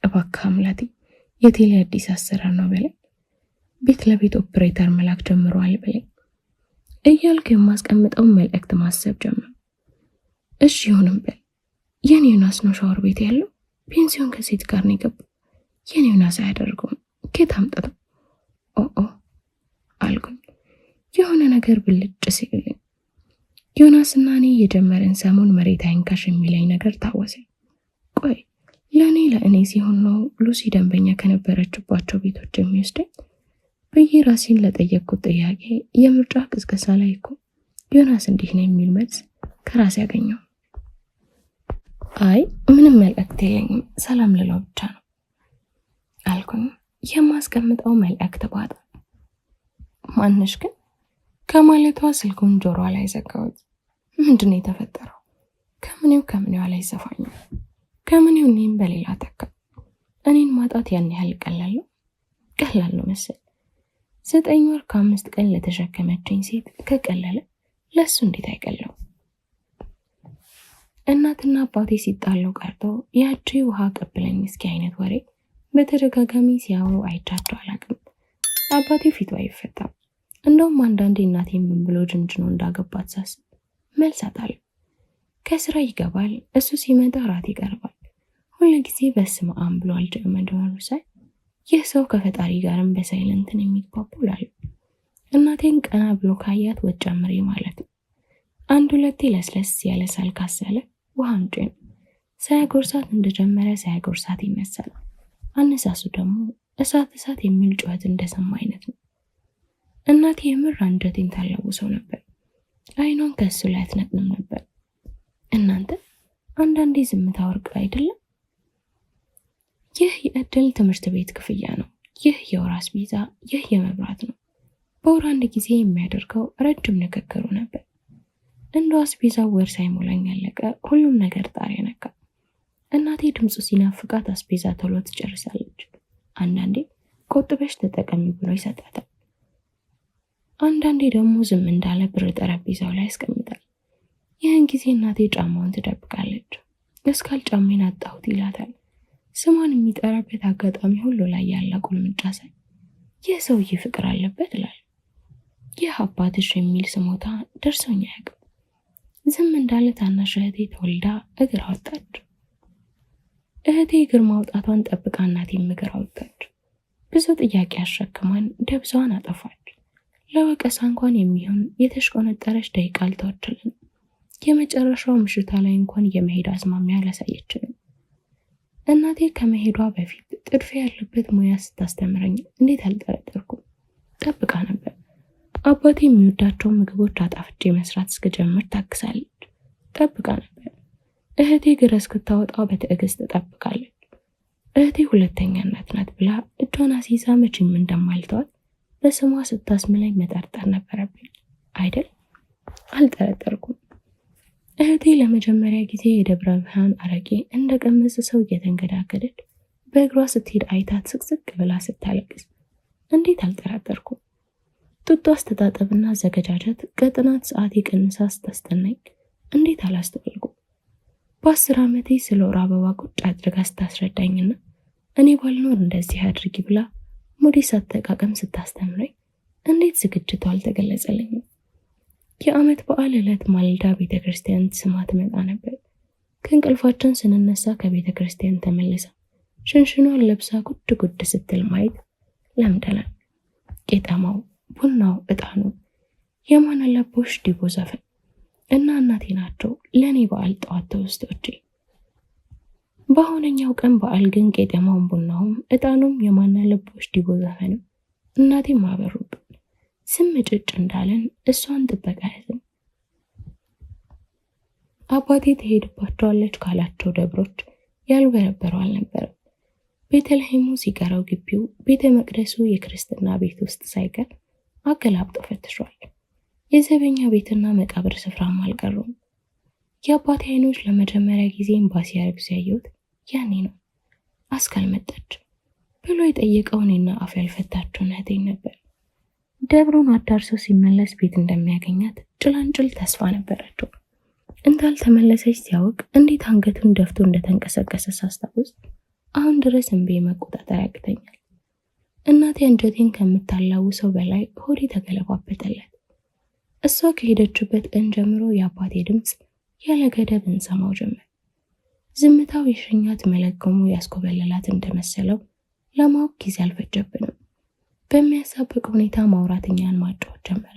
እባክህ አምላቴ የቴሌ አዲስ አሰራር ነው በለኝ። ቤት ለቤት ኦፕሬተር መላክ ጀምሯል በለኝ እያልኩ የማስቀምጠው መልእክት ማሰብ ጀመር። እሺ ይሁንም በል። የኔ ዮናስ ነው ሻወር ቤት ያለው። ፔንሲዮን ከሴት ጋር ነው የገባው። የኔ ዮናስ አያደርገውም። ከየት አምጥተው? ኦ አልኩኝ። የሆነ ነገር ብልጭ ሲልኝ ዮናስና እኔ የጀመረን ሰሞን መሬት አይንካሽ የሚለኝ ነገር ታወሰኝ። ቆይ ለእኔ ሲሆን ነው ሉሲ ደንበኛ ከነበረችባቸው ቤቶች የሚወስደኝ ብዬ ራሴን ለጠየቅኩት ጥያቄ የምርጫ ቅስቀሳ ላይ እኮ ዮናስ እንዲህ ነው የሚል መልስ ከራሴ ያገኘው። አይ ምንም መልእክት የለኝም፣ ሰላም ልለው ብቻ ነው አልኩኝ። የማስቀምጠው መልእክት ባጣ። ማንሽ ግን ከማለቷ ስልኩን ጆሮ ላይ ዘጋሁት። ምንድነው የተፈጠረው? ከምኔው ላይ ዘፋኝ ከምኔው እኔም በሌላ ተካ። እኔን ማጣት ያን ያህል ቀላል ነው መሰል። 9 ወር ከ5 ቀን ለተሸከመችኝ ሴት ከቀለለ ለሱ እንዴት አይቀለው? እናትና አባቴ ሲጣሉ ቀርቶ ያቺ ውሃ ቀብለኝ እስኪ አይነት ወሬ በተደጋጋሚ ሲያወሩ አይቻቸው አላውቅም። አባቴ ፊቱ አይፈታም። እንደውም አንዳንዴ እናቴ ምን ብሎ ጅንጅኖ እንዳገባት ሳስብ መልስ አጣለሁ። ከስራ ይገባል፣ እሱ ሲመጣ ራት ይቀርባል። ሁሉ ጊዜ በስመ አብ ብሎ አልጀመደው ሳይ ይህ ሰው ከፈጣሪ ጋርም በሳይለንትን የሚግባቡ ላሉ። እናቴን ቀና ብሎ ካያት ወጭ ጨምሬ ማለት ነው። 1-2 ለስለስ ያለ ሳል ካሰለ ውሃ አምጪ ነው። ሳያጎርሳት እንደጀመረ ሳያጎርሳት ይነሳል። አነሳሱ ደግሞ እሳት የሚል ጩኸት እንደሰማ አይነት ነው። እናቴ የምር አንጀቴን ታላውሰው ነበር። አይኗን ከሱ ላይ አትነቅንም ነበር። እናንተ አንዳንዴ ዝምታ ወርቅ አይደለም? ይህ የእድል ትምህርት ቤት ክፍያ ነው። ይህ የወር አስቤዛ፣ ይህ የመብራት ነው። በወር 1 ጊዜ የሚያደርገው ረጅም ንግግሩ ነበር። እንደ አስቤዛው ወር ሳይሞላኝ ያለቀ ሁሉም ነገር ጣሪያ ነካ። እናቴ ድምፁ ሲናፍቃት አስቤዛ ቶሎ ትጨርሳለች። አንዳንዴ ቆጥበሽ ተጠቀሚ ብሎ ይሰጣታል። አንዳንዴ ደግሞ ዝም እንዳለ ብር ጠረጴዛው ላይ ያስቀምጣል። ይህን ጊዜ እናቴ ጫማውን ትደብቃለች። እስካል ጫሜን አጣሁት ይላታል። ስሟን የሚጠራበት አጋጣሚ ሁሉ ላይ ያለ ቁልምጫ ሳይ ይህ ሰውዬ ፍቅር አለበት እላለሁ። ይህ አባትሽ የሚል ስሞታ ደርሶኝ አያውቅም። ዝም እንዳለ ታናሽ እህቴ ተወልዳ እግር አወጣች። እህቴ እግር ማውጣቷን ጠብቃ እናቴም እግር አወጣች። ብዙ ጥያቄ አሸክማን ደብዛዋን አጠፋች። ለወቀሳ እንኳን የሚሆን የተሽቆነጠረች ደቂቃ አልተወችልንም። የመጨረሻው ምሽታ ላይ እንኳን የመሄድ አዝማሚያ አላሳየችንም። እናቴ ከመሄዷ በፊት ጥድፊያ ያለበት ሙያ ስታስተምረኝ እንዴት አልጠረጠርኩም። ጠብቃ ነበር። አባቴ የሚወዳቸውን ምግቦች አጣፍጬ መስራት እስክጀምር ታግሳለች። ጠብቃ ነበር። እህቴ እግር እስክታወጣው በትዕግስት ትጠብቃለች። እህቴ ሁለተኛ እናት ናት ብላ እጇን አስይዛ መቼም እንደማልተዋት በስሟ ስታስምለኝ መጠርጠር ነበረብኝ አይደል? አልጠረጠርኩም። እህቴ ለመጀመሪያ ጊዜ የደብረ ብርሃን አረቄ እንደ ቀመሰ ሰው እየተንገዳገደች በእግሯ ስትሄድ አይታት ስቅስቅ ብላ ስታለቅስ እንዴት አልጠራጠርኩም? ጡጦ አስተጣጠብና አዘገጃጀት ከጥናት ሰዓት የቀንሳ ስታስጠናኝ እንዴት አላስተዋልኩም? በ10 ዓመቴ ስለ ወር አበባ ቁጭ አድርጋ ስታስረዳኝና እኔ ባልኖር እንደዚህ አድርጊ ብላ ሞዴስ አጠቃቀም ስታስተምረኝ እንዴት ዝግጅቱ አልተገለጸልኝም? የዓመት በዓል ዕለት ማልዳ ቤተክርስቲያን ስማ ትመጣ ነበር። ከእንቅልፋችን ስንነሳ ከቤተክርስቲያን ተመልሳ ሽንሽኗን ለብሳ ጉድ ጉድ ስትል ማየት ለምደናል። ቄጠማው፣ ቡናው፣ እጣኑ፣ የማን አለቦሽ ዲቦ ዘፈን እና እናቴ ናቸው ለእኔ በዓል ጠዋት ተውስቶቼ። በአሁነኛው ቀን በዓል ግን ቄጠማውን፣ ቡናውም፣ እጣኑም፣ የማን አለቦሽ ዲቦ ዘፈንም እናቴም አበሩብን። ስም ጭጭ እንዳለን እሷን ጥበቃ ያዝን። አባቴ ትሄድባቸዋለች ካላቸው ደብሮች ያልበረበረው አልነበረም። ቤተልሔሙ ሲቀረው ግቢው፣ ቤተ መቅደሱ የክርስትና ቤት ውስጥ ሳይቀር አገላብጦ ፈትሿል። የዘበኛ ቤትና መቃብር ስፍራም አልቀሩም። የአባቴ አይኖች ለመጀመሪያ ጊዜ ኤምባሲ ያረግዙ ያየሁት ያኔ ነው። አስካል መጣች ብሎ የጠየቀው እኔና አፍ ያልፈታችውን እህቴን ነበር። ደብሩን አዳርሶ ሲመለስ ቤት እንደሚያገኛት ጭላንጭል ተስፋ ነበረችው። እንዳልተመለሰች ሲያውቅ እንዴት አንገቱን ደፍቶ እንደተንቀሰቀሰ ሳስታውስ አሁን ድረስ እንቤ መቆጣጠር ያቅተኛል። እናቴ አንጀቴን ከምታላውሰው በላይ ሆዴ ተገለባበጠለት። እሷ ከሄደችበት ቀን ጀምሮ የአባቴ ድምፅ ያለ ገደብ እንሰማው ጀመር። ዝምታው የሸኛት መለገሙ ያስኮበለላት እንደመሰለው ለማወቅ ጊዜ አልፈጀብንም። በሚያሳብቅ ሁኔታ ማውራትኛን ማጫወት ጀመረ።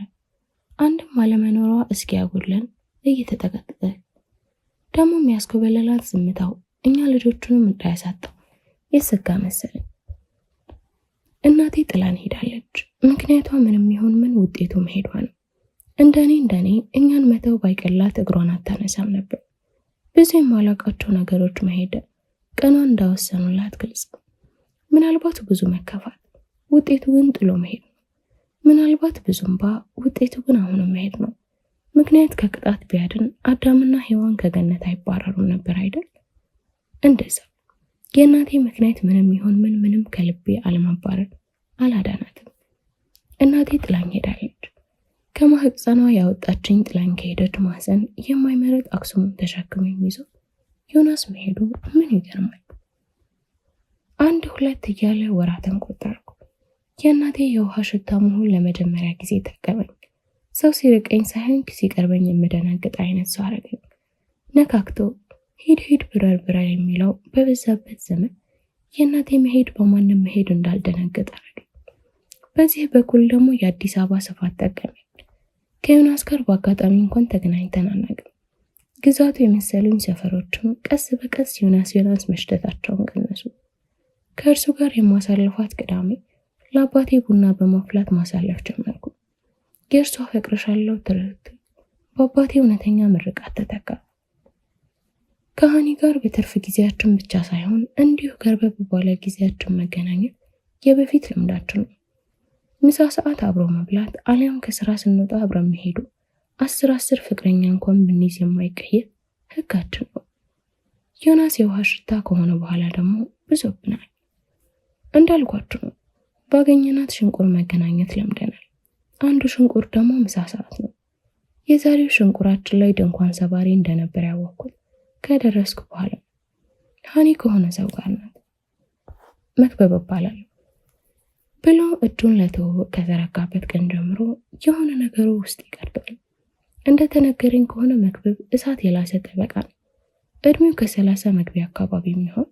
አንድም አለመኖሯ እስኪያጎለን እየተጠቀጠቀ ደግሞ የሚያስኮበለላት ዝምታው እኛ ልጆቹንም እንዳያሳጣው የሰጋ መሰለኝ። እናቴ ጥላን ሄዳለች። ምክንያቷ ምንም ይሁን ምን ውጤቱ መሄዷ ነው። እንደኔ እኛን መተው ባይቀላት እግሯን አታነሳም ነበር። ብዙ የማላውቃቸው ነገሮች መሄድ ቀኗን እንዳወሰኑላት ግልጽ። ምናልባት ብዙ መከፋት፣ ውጤቱ ግን ጥሎ መሄድ ነው። ምናልባት ብዙ እንባ፣ ውጤቱ ግን አሁንም መሄድ ነው። ምክንያት ከቅጣት ቢያድን አዳምና ሔዋን ከገነት አይባረሩም ነበር አይደል? እንደዛ የእናቴ ምክንያት ምንም ይሁን ምንም ከልቤ አለማባረር አላዳናትም። እናቴ ጥላኝ ሄዳለች። ከማህፀኗ ያወጣችኝ ጥላኝ ከሄደች ማህፀን የማይመረጥ አክሱምን ተሸክሞ የሚይዘው ዮናስ መሄዱ ምን ይገርማል። 1 2 እያለ ወራትን ቆጠርኩ። የእናቴ የውሃ ሽታ መሆን ለመጀመሪያ ጊዜ ጠቀመኝ። ሰው ሲርቀኝ ሳይሆን ሲቀርበኝ የምደነግጥ አይነት ሰው አረገኝ። ነካክቶ ሂድ ብረር የሚለው በበዛበት ዘመን የእናቴ መሄድ በማንም መሄድ እንዳልደነግጥ አረገኝ። በዚህ በኩል ደግሞ የአዲስ አበባ ስፋት ጠቀመኝ። ከዮናስ ጋር በአጋጣሚ እንኳን ተገናኝተን አናውቅም። ግዛቱ የመሰሉኝ ሰፈሮችም ቀስ በቀስ ዮናስ መሽተታቸውን ቀነሱ። ከእርሱ ጋር የማሳልፋት ቅዳሜ ለአባቴ ቡና በማፍላት ማሳለፍ ጀመርኩ። የእርሷ አፈቅርሻለሁ ትርክት በአባቴ እውነተኛ ምርቃት ተተካ። ከሃኒ ጋር በትርፍ ጊዜያችን ብቻ ሳይሆን እንዲሁ ገርበብ ባለ ጊዜያችን መገናኘት የበፊት ልምዳችን ነው። ምሳ ሰዓት አብሮ መብላት አሊያም ከስራ ስንወጣ አብረን መሄዱ 10 ፍቅረኛ እንኳን ብንይዝ የማይቀየር ህጋችን ነው። ዮናስ የውሃ ሽታ ከሆነ በኋላ ደግሞ ብዙብናል። እንዳልኳችሁ ነው፣ ባገኘናት ሽንቁር መገናኘት ለምደናል። አንዱ ሽንቁር ደግሞ ምሳ ሰዓት ነው። የዛሬው ሽንቁራችን ላይ ድንኳን ሰባሪ እንደነበር ያወቅኩት ከደረስኩ በኋላ። ሃኒ ከሆነ ሰው ጋር ናት፣ መክበብ እባላለሁ ብሎ እጁን ለትውውቅ ከተረጋበት ቀን ጀምሮ የሆነ ነገሩ ውስጥ ይቀርባል። እንደተነገረኝ ከሆነ መክበብ እሳት የላሰ ጠበቃ ነው። እድሜው ከ30 መግቢያ አካባቢ የሚሆን፣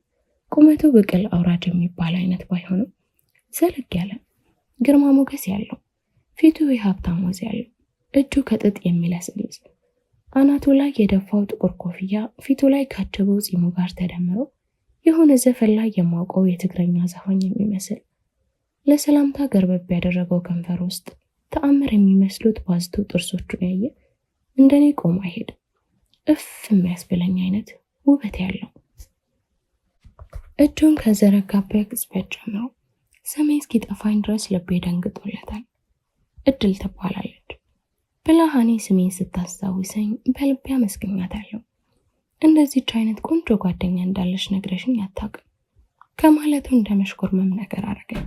ቁመቱ ብቅል አውራጅ የሚባል አይነት ባይሆንም ዘለግ ያለ ግርማ ሞገስ ያለው፣ ፊቱ የሀብታም ወዝ ያለው፣ እጁ ከጥጥ የሚለስልስ፣ አናቱ ላይ የደፋው ጥቁር ኮፍያ ፊቱ ላይ ካጀበው ጺሙ ጋር ተደምሮ የሆነ ዘፈን ላይ የማውቀው የትግረኛ ዘፋኝ የሚመስል፣ ለሰላምታ ገርበብ ያደረገው ከንፈር ውስጥ ተአምር የሚመስሉት ባዝቱ ጥርሶቹን ያየ እንደኔ ቆሞ አይሄድም። እፍ የሚያስብለኝ አይነት ውበት ያለው። እጁን ከዘረጋበት ቅጽበት ጀምሮ ስሜ እስኪጠፋኝ ድረስ ልቤ ደንግጦለታል። እድል ትባላለች ብላ ሃኒ ስሜን ስታስታውሰኝ በልቤ አመስግኛታለሁ። እንደዚች አይነት ቆንጆ ጓደኛ እንዳለች ነግረሽኝ አታውቅም ከማለቱ እንደ መሽኮርመም ነገር አረገኝ።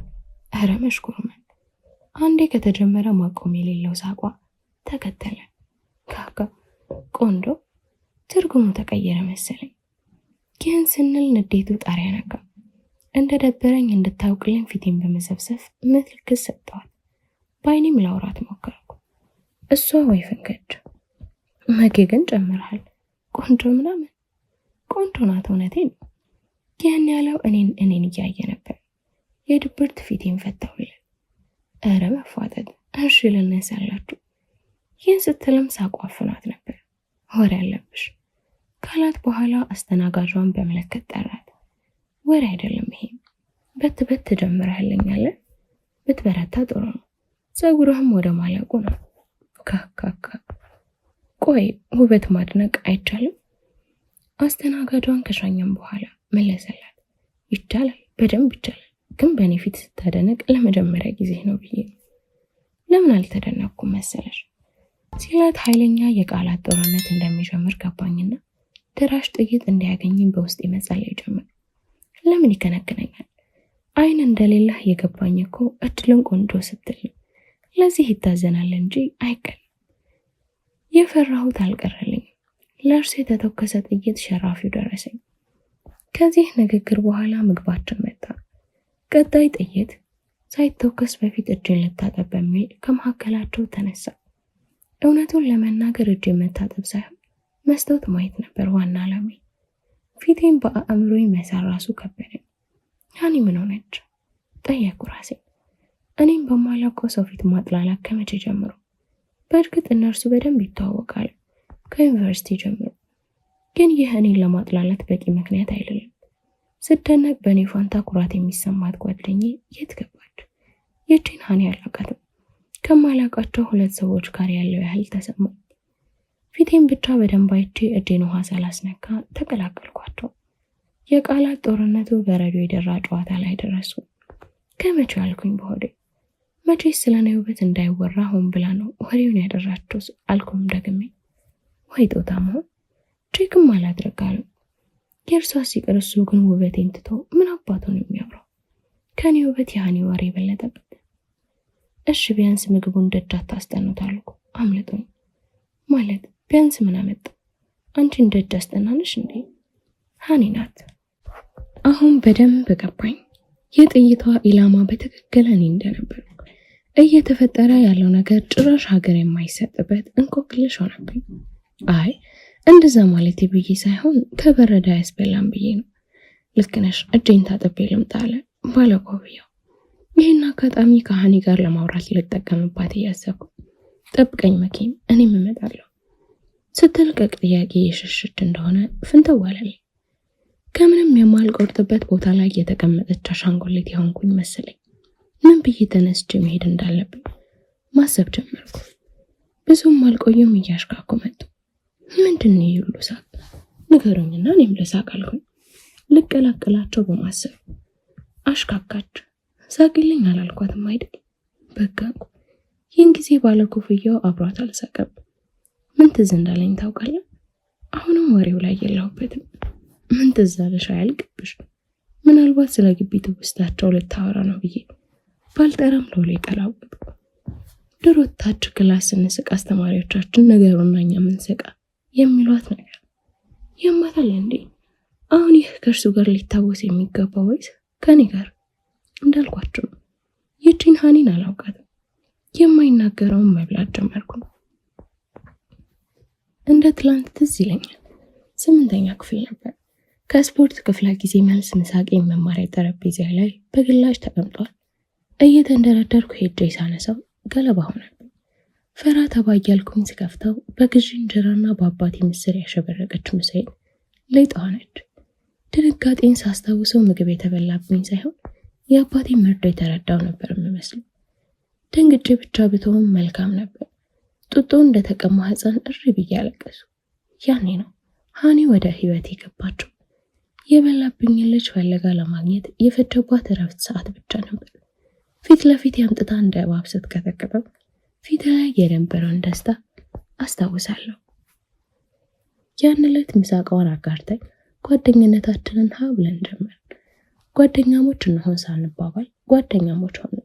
እረ መሽኮርመም! አንዴ ከተጀመረ ማቆም የሌለው ሳቋ ተከተለ። ካካ ቆንጆ ትርጉሙ ተቀየረ መሰለኝ። ይህን ስንል ንዴቱ ጣሪያ ነካ። እንደደበረኝ እንድታውቅልኝ ፊቴን በመሰብሰብ ምልክት ሰጠዋት። በአይኔም ላውራት ሞከርኩ። እሷ ወይ ፍንከች መጌ ግን ጨምረሃል፣ ቆንጆ ምናምን። ቆንጆ ናት፣ እውነቴን ነው። ይህን ያለው እኔን እያየ ነበር። የድብርት ፊቴን ፈታውልን። እረ መፋጠጥ! እሺ ልነሳላችሁ። ይህን ስትልም ሳቋፍናት ነበር። ወሬ አለብሽ ካላት በኋላ አስተናጋጇን በመለከት ጠራት። ወሬ አይደለም ይሄ፣ በት ጀምረህልኛል። ብትበረታ ጥሩ ነው። ፀጉርህም ወደ ማለቁ ነው። ካካካ ቆይ ውበት ማድነቅ አይቻልም? አስተናጋጇን ከሻኘም በኋላ መለሰላት። ይቻላል፣ በደንብ ይቻላል። ግን በእኔ ፊት ስታደነቅ ለመጀመሪያ ጊዜ ነው ብዬ ነው። ለምን አልተደነቅኩም መሰለሽ ሲላት ኃይለኛ የቃላት ጦርነት እንደሚጀምር ገባኝና ደራሽ ጥይት እንዲያገኝኝ በውስጥ መጸለይ ጀመር። ለምን ይከነክነኛል? አይን እንደሌላህ የገባኝ እኮ እድልን ቆንጆ ስትል ነው። ለዚህ ይታዘናል እንጂ አይቀልም። የፈራሁት አልቀረልኝም። ለእርሱ የተተኮሰ ጥይት ሸራፊው ደረሰኝ። ከዚህ ንግግር በኋላ ምግባችን መጣ። ቀጣይ ጥይት ሳይተኮስ በፊት እጅን ልታጠብ በሚል ከመካከላቸው ተነሳ። እውነቱን ለመናገር እጅን መታጠብ ሳይሆን መስታወት ማየት ነበር ዋና ዓላማ። ፊቴን በአእምሮዬ መሳል ራሱ ከበደኝ። ሃኒ ምን ሆነች ጠየቅኩ ራሴን። እኔም በማላውቀው ሰው ፊት ማጥላላት ከመቼ ጀምሮ? በእርግጥ እነርሱ በደንብ ይተዋወቃሉ ከዩኒቨርሲቲ ጀምሮ። ግን ይህ እኔን ለማጥላላት በቂ ምክንያት አይደለም። ስደነቅ በእኔ ፋንታ ኩራት የሚሰማት ጓደኛዬ የት ገባች? ይህችን ሃኒ አላውቃትም። ከማላውቃቸው 2 ሰዎች ጋር ያለው ያህል ተሰማኝ። ፊቴን ብቻ በደንብ አይቼ እጄን ውሃ ሳላስነካ ተቀላቀልኳቸው። የቃላት ጦርነቱ በረዶ የደራ ጨዋታ ላይ ደረሱ። ከመቼው ያልኩኝ በሆዴ። መቼስ ስለኔ ውበት እንዳይወራ ሆን ብላ ነው ወሬውን ያደራቸው አልኩም ደግሜ። ወይ ጦታ መሆን ቼክም አላድረጋሉ። የእርሷ ሲቀር እሱ ግን ውበቴን ትቶ ምን አባቱን የሚያምረው? ከኔ ውበት የሃኒ ወሬ በለጠበት። እሺ ቢያንስ ምግቡን ደጅ አታስጠኑት አልኩ። አምልጦኝ ማለት ቢያንስ ምን አመጣ? አንቺን ደጅ አስጠናንሽ እንዴ? ሃኒ ናት። አሁን በደንብ ገባኝ። የጥይቷ ኢላማ በትክክል እኔ እንደነበር። እየተፈጠረ ያለው ነገር ጭራሽ ሀገር የማይሰጥበት እንቆቅልሽ ሆነብኝ። አይ እንደዛ ማለት ብዬ ሳይሆን ከበረዳ ያስበላም ብዬ ነው። ልክ ነሽ፣ እጄን ታጥቤ ልምጣ አለ ባለኮፍያው። ይህን አጋጣሚ ከሃኒ ጋር ለማውራት ልጠቀምባት እያሰብኩ ጠብቀኝ መኪም እኔም እመጣለሁ ስትልቀቅ ጥያቄ የሸሸች እንደሆነ ፍንተው አለልኝ። ከምንም የማልቆርጥበት ቦታ ላይ የተቀመጠች አሻንጉሊት የሆንኩኝ መሰለኝ። ምን ብዬ ተነስቼ መሄድ እንዳለብኝ ማሰብ ጀመርኩ። ብዙም አልቆየም፣ እያሽካኩ መጡ። ምንድን ነው ይሉ ሳቅ? ንገሩኝና እኔም ልሳቅ አልኩኝ፣ ልቀላቅላቸው በማሰብ። አሽካካች። ሳቅልኝ አላልኳትም አይደል? በቃ ይህን ጊዜ ባለኮፍያው አብሯት አልሳቀም። ምን ትዝ እንዳለኝ ታውቃለህ? አሁንም ወሬው ላይ የለሁበትም። ምን ትዝ አለሽ አያልቅብሽ? ምናልባት ስለ ግቢ ትውስታቸው ልታወራ ነው ብዬ ባልጠራም ሎሌ ቀላወጥኩ። ድሮ ታች ክላስ ስንስቅ አስተማሪዎቻችን ነገሩና እኛ ምንስቃ የሚሏት ነገር ያማታል እንዴ? አሁን ይህ ከእርሱ ጋር ሊታወስ የሚገባው ወይስ ከኔ ጋር? እንዳልኳቸው ነው። ይህችን ሀኒን አላውቃትም። የማይናገረውን መብላት ጀመርኩ። እንደ ትላንት ትዝ ይለኛል። 8ኛ ክፍል ነበር። ከስፖርት ክፍለ ጊዜ መልስ ምሳቄ መማሪያ ጠረጴዛ ላይ በግላጭ ተቀምጧል። እየተንደረደርኩ ሄጄ ሳነሳው ገለባ ሆነብኝ። ፈራ ተባ እያልኩኝ ስከፍተው በግዢ እንጀራና በአባቴ ምስር ያሸበረቀች ምሳዬን ሌጣ ሆነች። ድንጋጤን ሳስታውሰው ምግብ የተበላብኝ ሳይሆን የአባቴ መርዶ የተረዳው ነበር የምመስለው። ደንግጬ ብቻ ብተውም መልካም ነበር። ጡጦ እንደተቀማ ሕፃን እሪ ብዬ አለቀሱ። ያኔ ነው ሀኒ ወደ ህይወት የገባችው። የበላብኝን ልጅ ፈለጋ ለማግኘት የፈጀባት እረፍት ሰዓት ብቻ ነበር። ፊት ለፊት ያምጥታ እንደ እባብ ስትከተክተው ፊት ላይ የነበረውን ደስታ አስታውሳለሁ። ያን ዕለት ምሳቃዋን አጋርተን ጓደኝነታችንን ሀ ብለን ጀመርን። ጓደኛሞች እንሆን ሳንባባል ጓደኛሞች ሆንን።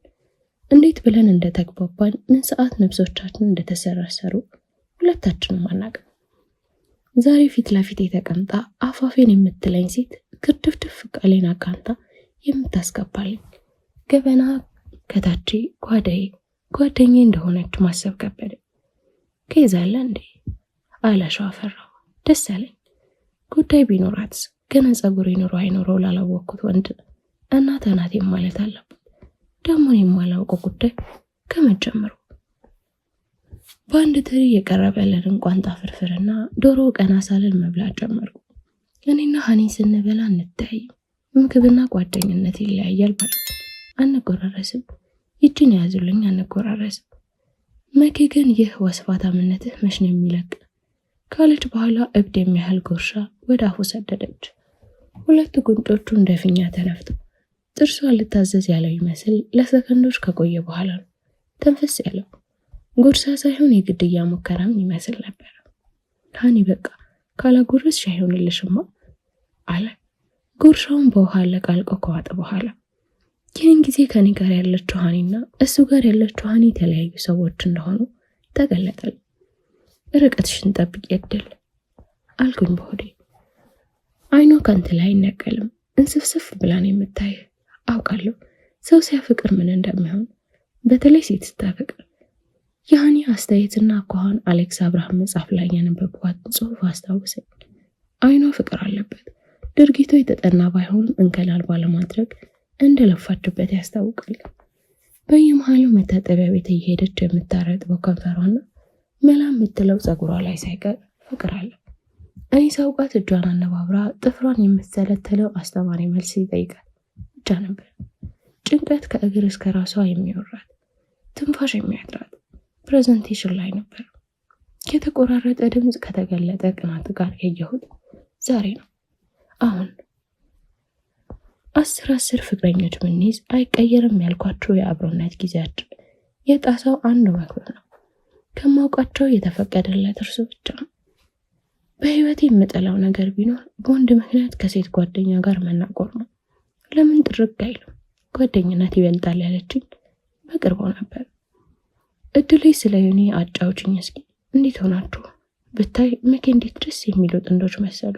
እንዴት ብለን እንደተግባባን ምን ሰዓት ነፍሶቻችን እንደተሰረሰሩ ሁለታችንም አናውቅም። ዛሬ ፊት ለፊት የተቀምጣ አፋፌን የምትለኝ ሴት ግርድፍድፍ ቃሌን አቃንታ የምታስገባልኝ ገበና ከታቼ ጓደኛዬ እንደሆነች ማሰብ ከበደ። ከይዛለ እንዴ አለሻው አፈራው። ደስ አለኝ። ጉዳይ ቢኖራትስ ገና ጸጉር ይኖረው አይኖረው ላላወቅኩት ወንድ እናት ናት ማለት አለበት። ደግሞ የማላውቀው ጉዳይ ከመጀመሩ በአንድ ትሪ የቀረበልን ቋንጣ ፍርፍርና ዶሮ ቀና ሳለን መብላት ጀመርኩ። እኔና ሀኒ ስንበላ እንተያይም። ምግብና ጓደኝነት ይለያያል ማለት አንጎራረስም። ይችን ያዙልኝ አንጎራረስም። መኬ ግን ይህ ወስፋታምነትህ መች ነው የሚለቅ ካለች በኋላ እብድ የሚያህል ጎርሻ ወደ አፉ ሰደደች። ሁለቱ ጉንጮቹ እንደፊኛ ተነፍተው ጥርሷ ልታዘዝ ያለው ይመስል ለሰከንዶች ከቆየ በኋላ ነው ተንፈስ ያለው። ጉርሳ ሳይሆን የግድያ ሙከራም ይመስል ነበር። ሀኒ በቃ ካላጎረስሽ አይሆንልሽማ አለ ጉርሻውን በውሃ ለቃልቆ ከዋጠ በኋላ። ይህን ጊዜ ከኔ ጋር ያለችው ሀኒና እሱ ጋር ያለችው ሀኒ የተለያዩ ሰዎች እንደሆኑ ተገለጠል። ርቀትሽን ጠብቂ እድል አልኩኝ በሆዴ። አይኗ ካንተ ላይ አይነቀልም። እንስፍስፍ ብላን የምታይህ አውቃለሁ። ሰው ሲያፍቅር ምን እንደሚሆን በተለይ ሴት ስታፈቅር። የሀኒ አስተያየትና አኳኋን አሌክስ አብርሃም መጽሐፍ ላይ ያነበብኳት ጽሑፍ አስታውሰኝ። አይኗ ፍቅር አለበት። ድርጊቱ የተጠና ባይሆንም እንከን አልባ ለማድረግ እንደለፋችበት ያስታውቃል። በየመሃሉ መታጠቢያ ቤት እየሄደች የምታረጥበው ከንፈሯና መላ የምትለው ጸጉሯ ላይ ሳይቀር ፍቅር አለ። እኔ ሳውቃት እጇን አነባብራ ጥፍሯን የምትሰለትለው አስተማሪ መልስ ይጠይቃል ብቻ ነበር። ጭንቀት ከእግር እስከ ራሷ የሚወራት ትንፋሽ የሚያጥራት ፕሬዘንቴሽን ላይ ነበር። የተቆራረጠ ድምፅ ከተገለጠ ቅናት ጋር ያየሁት ዛሬ ነው። አሁን 10 ፍቅረኞች ብንይዝ አይቀየርም ያልኳቸው የአብሮነት ጊዜያችን የጣሰው አንዱ መክብብ ነው። ከማውቃቸው የተፈቀደለት እርሱ ብቻ ነው። በህይወት የምጠላው ነገር ቢኖር በወንድ ምክንያት ከሴት ጓደኛ ጋር መናቆር ነው። ለምን ጥርግ አይልም? ጓደኝነት ይበልጣል ያለችኝ በቅርቡ ነበር። እድሌ ስለ ዩኒ አጫውችኝ እስኪ። እንዴት ሆናችሁ? ብታይ መኬ እንዴት ደስ የሚሉ ጥንዶች መሰሉ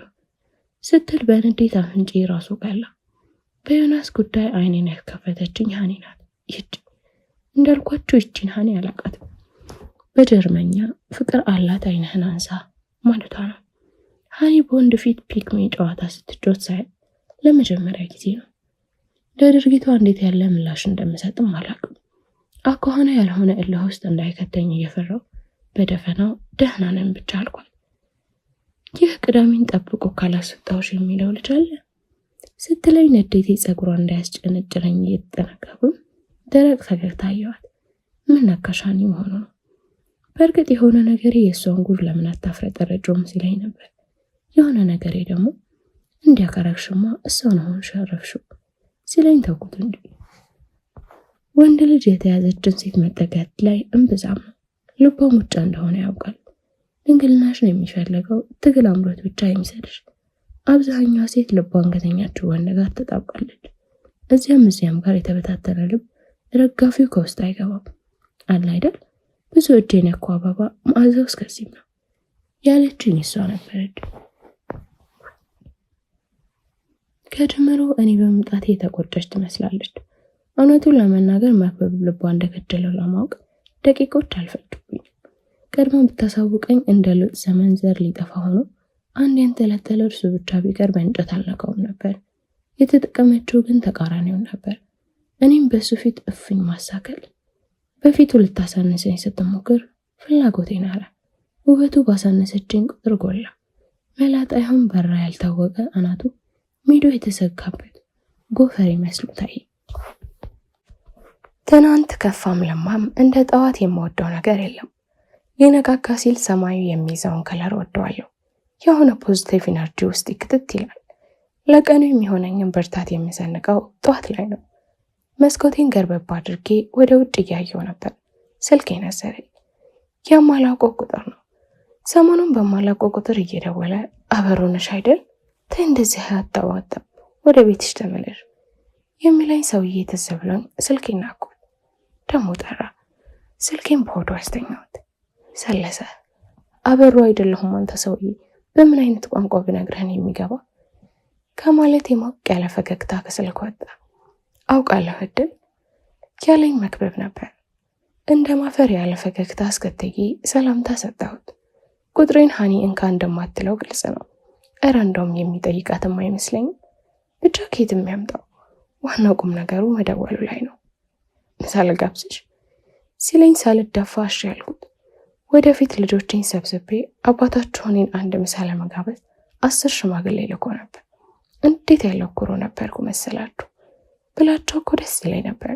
ስትል በንዴት አፍንጬ ራሱ ቀላ። በዮናስ ጉዳይ አይኔን ያስከፈተችኝ ሀኒ ናት። ይህች እንዳልኳችሁ ይችን ሀኒ አላቃትም። በጀርመኛ ፍቅር አላት አይንህን አንሳ ማለቷ ነው። ሀኒ በወንድ ፊት ፒክሜ ጨዋታ ስትጮት ሳይ ለመጀመሪያ ጊዜ ነው። ለድርጊቷ እንዴት ያለ ምላሽ እንደምሰጥም አላውቅም። አኳኋና ያልሆነ እልህ ውስጥ እንዳይከተኝ እየፈራው በደፈናው ደህና ነን ብቻ አልኳት። ይህ ቅዳሜን ጠብቆ ካላስወጣሁሽ የሚለው ልጅ አለ ስትለኝ ንዴቴ ጸጉሯ እንዳያስጨነጭረኝ እየተጠነቀቅኩ ደረቅ ፈገግታ አየኋት። ምን ነካሽ ሀኒ መሆኑ ነው። በእርግጥ የሆነ ነገሬ የእሷን ጉድ ለምን አታፍረጠረጭውም ሲለኝ ነበር። የሆነ ነገሬ ደግሞ እንዲያከረክሽማ እሷን አሁን ሸረፍሽው ሲለኝ ተውኩት እንጂ። ወንድ ልጅ የተያዘችን ሴት መጠጋት ላይ እምብዛም ነው። ልቧ ሙጫ እንደሆነ ያውቃል። ድንግልናሽን የሚፈልገው ትግል አምሮት ብቻ አይምሰልሽ። አብዛኛዋ ሴት ልቧን ከተኛችው ወንድ ጋር ተጣብቃለች። እዚያም ጋር የተበታተነ ልብ ረጋፊው ከውስጥ አይገባም አለ አይደል? ብዙ እጅ የነኩ አበባ መዓዛው እስከዚህም ነው ያለችኝ እሷ ነበረች። ከጅምሩ እኔ በመምጣቴ የተቆጨች ትመስላለች። እውነቱን ለመናገር መክበብ ልቧ እንደገደለው ለማወቅ ደቂቆች አልፈጁብኝም። ቀድማ ብታሳውቀኝ እንደ ሉጥ ዘመን ዘር ሊጠፋ ሆኖ አንድ ያንጠለጠለ እርሱ ብቻ ቢቀር በእንጨት አልነካውም ነበር። የተጠቀመችው ግን ተቃራኒውን ነበር። እኔም በሱ ፊት እፍኝ ማሳከል። በፊቱ ልታሳነሰኝ ስትሞክር ፍላጎቴን አለ። ውበቱ ባሳነሰችኝ ቁጥር ጎላ። መላጣ ይሁን በራ ያልታወቀ አናቱ ሚዶ የተሰካበት ጎፈር መስሎ ታየ። ትናንት ከፋም ለማም እንደ ጠዋት የምወደው ነገር የለም። ሊነጋጋ ሲል ሰማዩ የሚይዘውን ከለር ወደዋለሁ። የሆነ ፖዚቲቭ ኢነርጂ ውስጥ ይክትት ይላል። ለቀኑ የሚሆነኝን ብርታት የሚሰንቀው ጠዋት ላይ ነው። መስኮቴን ገርበብ አድርጌ ወደ ውጭ እያየው ነበር። ስልኬ ነዘረኝ። የማላውቀው ቁጥር ነው። ሰሞኑን በማላውቀው ቁጥር እየደወለ አበሮነሽ አይደል? ተይ እንደዚህ አታዋጣም፣ ወደ ቤትሽ ተመለሽ የሚለኝ ሰውዬ ትዝ ብሎኝ ስልኬን ናኩት። ደሞ ጠራ። ስልኬን በሆዱ አስተኛሁት። ሰለሰ። አበሩ አይደለሁም አንተ ሰውዬ፣ በምን አይነት ቋንቋ ብነግርህን የሚገባ ከማለት የሞቅ ያለ ፈገግታ ከስልክ ወጣ። አውቃለሁ እድል ያለኝ መክበብ ነበር። እንደ ማፈር ያለ ፈገግታ አስከትዬ ሰላምታ ሰጠሁት። ቁጥሬን ሀኒ እንካ እንደማትለው ግልጽ ነው። እረ እንደውም የሚጠይቃትም አይመስለኝም። ብቻ ከየትም ያምጣው፣ ዋናው ቁም ነገሩ መደወሉ ላይ ነው። ምሳ ልጋብዝሽ ሲለኝ ሳልደፋ እሺ ያልኩት። ወደፊት ልጆቼን ሰብስቤ አባታቸው እኔን አንድ ምሳ ለመጋበዝ 10 ሽማግሌ ልኮ ነበር። እንዴት ያለው ኩሩ ነበርኩ መሰላችሁ። ብላቸው እኮ ደስ ይለኝ ነበር።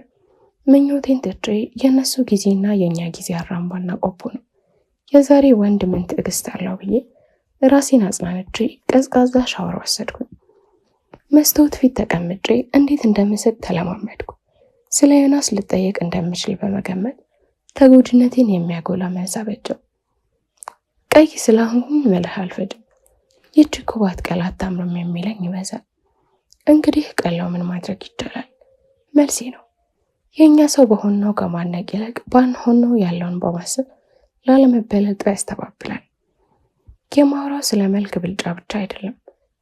ምኞቴን ትቼ የእነሱ ጊዜና የእኛ ጊዜ አራምባና ቆቦ ነው። የዛሬ ወንድ ምን ትዕግስት አለው ብዬ ራሴን አጽናንቼ ቀዝቃዛ ሻወር ወሰድኩኝ። መስታወት ፊት ተቀምጬ እንዴት እንደምስቅ ተለማመድኩ። ስለ ዮናስ ልጠየቅ እንደምችል በመገመት ተጎጂነቴን የሚያጎላ መልስ አበጀው። ቀይ ስለሆንኩኝ መልህ አልፈጅም። ይህች እኮ ባትቀላ አታምርም የሚለኝ ይበዛል። እንግዲህ ቀላው ምን ማድረግ ይቻላል? መልሴ ነው። የእኛ ሰው በሆነው ከማነቅ ይልቅ ባንሆነው ያለውን በማሰብ ላለመበለጥ ያስተባብላል። የማውራው ስለ መልክ ብልጫ ብቻ አይደለም።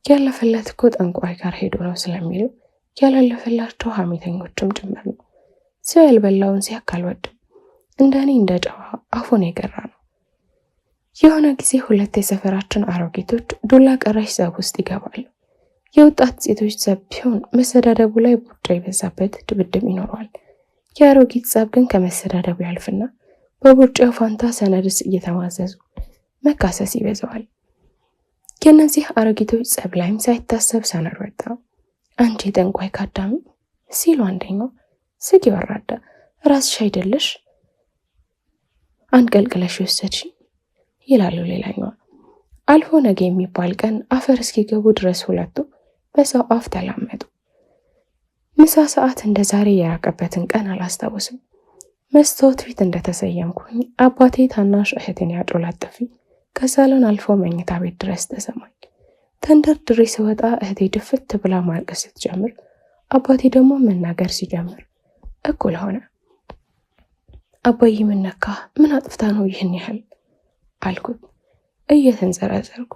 ያለፈለት እኮ ጠንቋይ ጋር ሄዶ ነው ስለሚሉ ያላለፈላቸው ሐሜተኞችም ጭምር ነው። ሰው ያልበላውን ሲያክ አልወድም። እንደኔ እንደ ጨዋ አፉን የገራ ነው። የሆነ ጊዜ 2 የሰፈራችን አሮጊቶች ዱላ ቀራሽ ዘብ ውስጥ ይገባሉ። የወጣት ሴቶች ዘብ ቢሆን መሰዳደቡ ላይ ቡጫ የበዛበት ድብድብ ይኖረዋል። የአሮጊት ጸብ ግን ከመሰዳደቡ ያልፍና በቡጫው ፋንታ ሰነድስ እየተማዘዙ መካሰስ ይበዛዋል። የእነዚህ አሮጊቶች ጸብ ላይም ሳይታሰብ ሰነድ ወጣ። አንቺ ጠንቋይ ካዳሚ ሲሉ አንደኛው፣ ስግ ወራዳ ራስሽ አይደለሽ አንቀልቅለሽ ወሰድሽ ይላሉ ሌላኛዋ። አልፎ ነገ የሚባል ቀን አፈር እስኪገቡ ድረስ ሁለቱ በሰው አፍ ተላመጡ። ምሳ ሰዓት እንደ ዛሬ የራቀበትን ቀን አላስታውስም። መስታወት ፊት እንደተሰየምኩኝ አባቴ ታናሽ እህቴን ያጮላጠፊ ከሳሎን አልፎ መኝታ ቤት ድረስ ተሰማኝ። ተንደርድሬ ስወጣ እህቴ ድፍት ብላ ማልቀስ ስትጀምር፣ አባቴ ደግሞ መናገር ሲጀምር እኩል ሆነ። አባዬ ምን ነካ? ምን አጥፍታ ነው ይህን ያህል አልኩት እየተንዘረዘርኩ።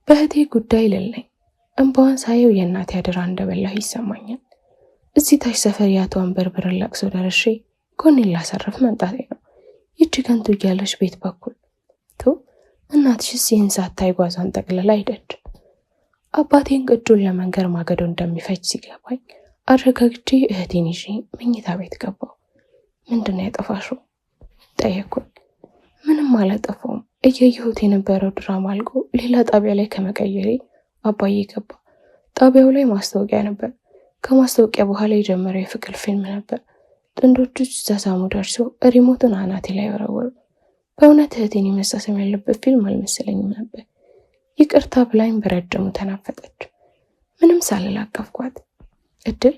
በእህቴ ጉዳይ ልልነኝ እንባዋን ሳየው የእናቴ አደራ እንደበላሁ ይሰማኛል። እዚህ ታች ሰፈር ያቷን በርብርን ለቅሶ ደርሼ ጎኔን ላሰርፍ መምጣቴ ነው። ይቺ ከንቱ እያለች ቤት በኩል ቱ እናትሽስ ይህን ሳታይ ጓዟን ጠቅልላ ሄደች። አባቴን ቅዱን ለመንገር ማገዶ እንደሚፈጅ ሲገባኝ አረጋግቼ እህቴን ይዤ መኝታ ቤት ገባሁ። ምንድነው ያጠፋሽው ጠየቅኩኝ። ምንም አላጠፋውም። እያየሁት የነበረው ድራማ አልቆ ሌላ ጣቢያ ላይ ከመቀየሬ አባዬ ገባ። ጣቢያው ላይ ማስታወቂያ ነበር። ከማስታወቂያ በኋላ የጀመረው የፍቅር ፊልም ነበር። ጥንዶቹ ተሳሳሙ ደርሰው ሪሞቱን አናቴ ላይ ወረወሩ። በእውነት እህቴን መሳሰም ያለበት ፊልም አልመሰለኝም ነበር። ይቅርታ ብላኝ በረጅሙ ተናፈጠች። ምንም ሳልላቀፍኳት እድል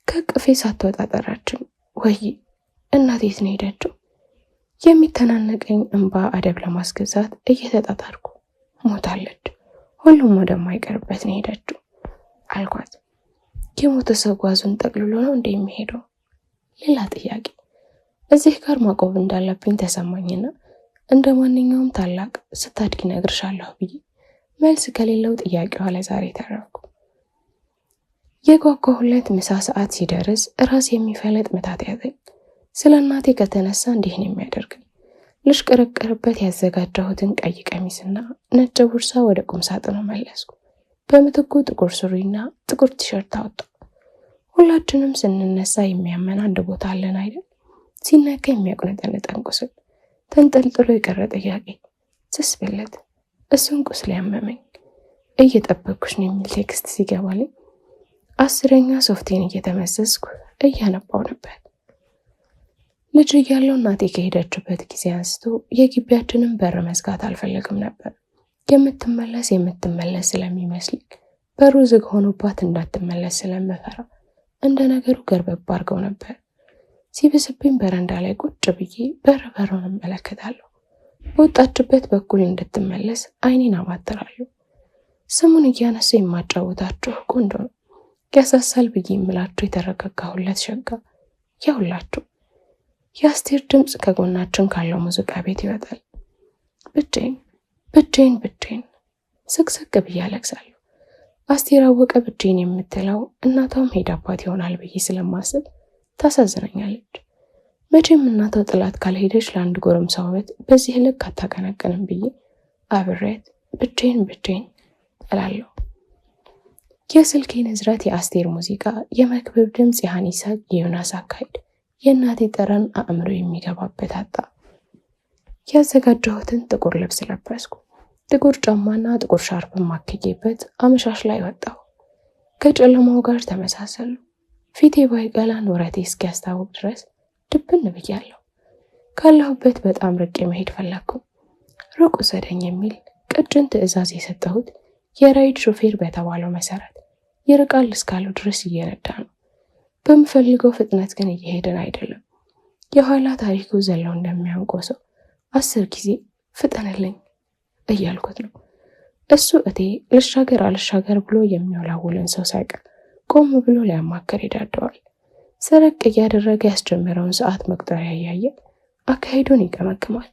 ከቅፌ ሳትወጣ ጠራችኝ። ወይ እናቴ የት ነው ሄደችው? የሚተናነቀኝ እንባ አደብ ለማስገዛት እየተጣጣርኩ ሞታለች። ሁሉም ወደማይቀርበት ነው ሄደችው አልኳት። የሞተ ሰው ጓዙን ጠቅልሎ ነው እንደሚሄደው? ሌላ ጥያቄ። እዚህ ጋር ማቆም እንዳለብኝ ተሰማኝና እንደ ማንኛውም ታላቅ ስታድጊ እነግርሻለሁ ብዬ መልስ ከሌለው ጥያቄዋ ለዛሬ ተረፍኩ። የጓጓሁለት ምሳ ሰዓት ሲደርስ ራስ የሚፈለጥ ምታት ያዘኝ። ስለ እናቴ ከተነሳ እንዲህ ነው የሚያደርገኝ። ልሽቀረቀርበት ያዘጋጀሁትን ቀይ ቀሚስና ነጭ ቦርሳ ወደ ቁም ሳጥኑ መለስኩ። በምትኩ ጥቁር ሱሪና ጥቁር ቲሸርት አወጣሁ። ሁላችንም ስንነሳ የሚያመን አንድ ቦታ አለን አይደል? ሲነካ የሚያቁነጠንጠን ቁስል፣ ተንጠልጥሎ የቀረ ጥያቄ፣ ስስ ብልት። እሱን ቁስል ያመመኝ። እየጠበቅኩሽ ነው የሚል ቴክስት ሲገባልኝ 10ኛ ሶፍቴን እየተመዘዝኩ እያነባው ነበር። ልጅ እያለሁ እናቴ ከሄደችበት ጊዜ አንስቶ የግቢያችንን በር መዝጋት አልፈለግም ነበር። የምትመለስ ስለሚመስልኝ በሩ ዝግ ሆኖባት እንዳትመለስ ስለምፈራ እንደ ነገሩ ገርበብ አድርገው ነበር። ሲብስብኝ በረንዳ ላይ ቁጭ ብዬ በሩን እመለከታለሁ። በወጣችበት በኩል እንድትመለስ አይኔን አማትራለሁ። ስሙን እያነሱ የማጫወታችሁ ቆንጆ ነው። ያሳሳል ብዬ የምላችሁ የተረጋጋሁለት ሸጋ ያውላችሁ። የአስቴር ድምፅ ከጎናችን ካለው ሙዚቃ ቤት ይወጣል። ብቻዬን ስቅስቅ ብዬ አለቅሳለሁ። አስቴር አወቀ ብቻዬን የምትለው እናቷም ሄዳባት ይሆናል ብዬ ስለማስብ ታሳዝነኛለች። መቼም እናቷ ጥላት ካልሄደች ለአንድ ጎረምሳ ውበት በዚህ ልክ አታቀነቅንም ብዬ አብሬያት ብቻዬን እላለሁ። የስልኬ ንዝረት፣ የአስቴር ሙዚቃ፣ የመክብብ ድምፅ፣ የሃኒሳ የዮናስ አካሄድ፣ የእናቴ ጠረን አእምሮ የሚገባበት አጣ። ያዘጋጀሁትን ጥቁር ልብስ ለበስኩ። ጥቁር ጫማና ጥቁር ሻርፕ ማክጌበት አመሻሽ ላይ ወጣሁ። ከጨለማው ጋር ተመሳሰሉ። ፊቴ ባይቀላ ኖረቴ እስኪያስታውቅ ድረስ ድብን ብያለሁ። ካለሁበት በጣም ርቄ መሄድ ፈለግኩ። ሩቅ ውሰደኝ የሚል ቀጭን ትዕዛዝ የሰጠሁት የራይድ ሾፌር በተባለው መሰረት ይርቃል እስካለው ድረስ እየነዳ ነው። በምፈልገው ፍጥነት ግን እየሄድን አይደለም። የኋላ ታሪኩ ዘለው እንደሚያንቆ ሰው 10 ጊዜ ፍጠንልኝ እያልኩት ነው። እሱ እቴ ልሻገር ብሎ የሚወላውልን ሰው ሳይቀር ቆም ብሎ ሊያማክር ይዳደዋል። ሰረቅ እያደረገ ያስጀመረውን ሰዓት መቁጠሪያ እያየ አካሄዱን ይገመግማል።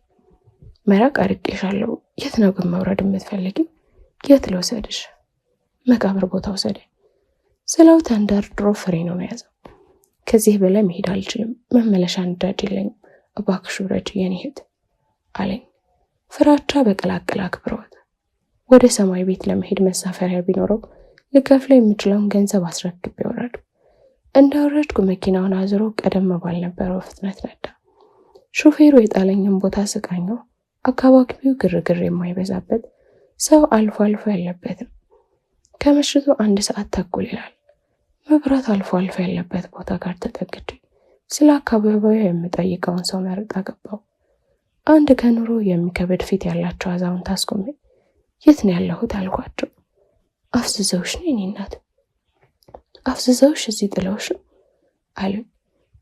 መራቅ አርቄሻለሁ። የት ነው ግን መውረድ የምትፈልጊው? የት ልውሰድሽ? መቃብር ቦታ ውሰደኝ ስለው ተንደርድሮ ፍሬኑን ነው ያዘው። ከዚህ በላይ መሄድ አልችልም፣ መመለሻ ንዳድ የለኝም፣ እባክሽ ውረጅ የኔ እህት አለኝ። ፍራቻ በቀላቀለ አክብሮት። ወደ ሰማይ ቤት ለመሄድ መሳፈሪያ ቢኖረው ልከፍለው የምችለውን ገንዘብ አስረክቤ ወረድኩ። እንዳወረድኩ መኪናውን አዝሮ ቀደም ባልነበረው ፍጥነት ነዳ። ሾፌሩ የጣለኝን ቦታ ስቃኘው። አካባቢው ግርግር የማይበዛበት ሰው አልፎ ያለበት ነው። ከምሽቱ 1 ሰዓት ተኩል ይላል። መብራት አልፎ ያለበት ቦታ ጋር ተጠግቼ ስለ አካባቢው የምጠይቀውን ሰው መርጣ ገባው። አንድ ከኑሮ የሚከብድ ፊት ያላቸው አዛውንት አስቆሜ የት ነው ያለሁት አልኳቸው። አፍዝዘውሽ ነው የኔ እናት፣ አፍዝዘውሽ እዚህ ጥለውሽ ነው አሉኝ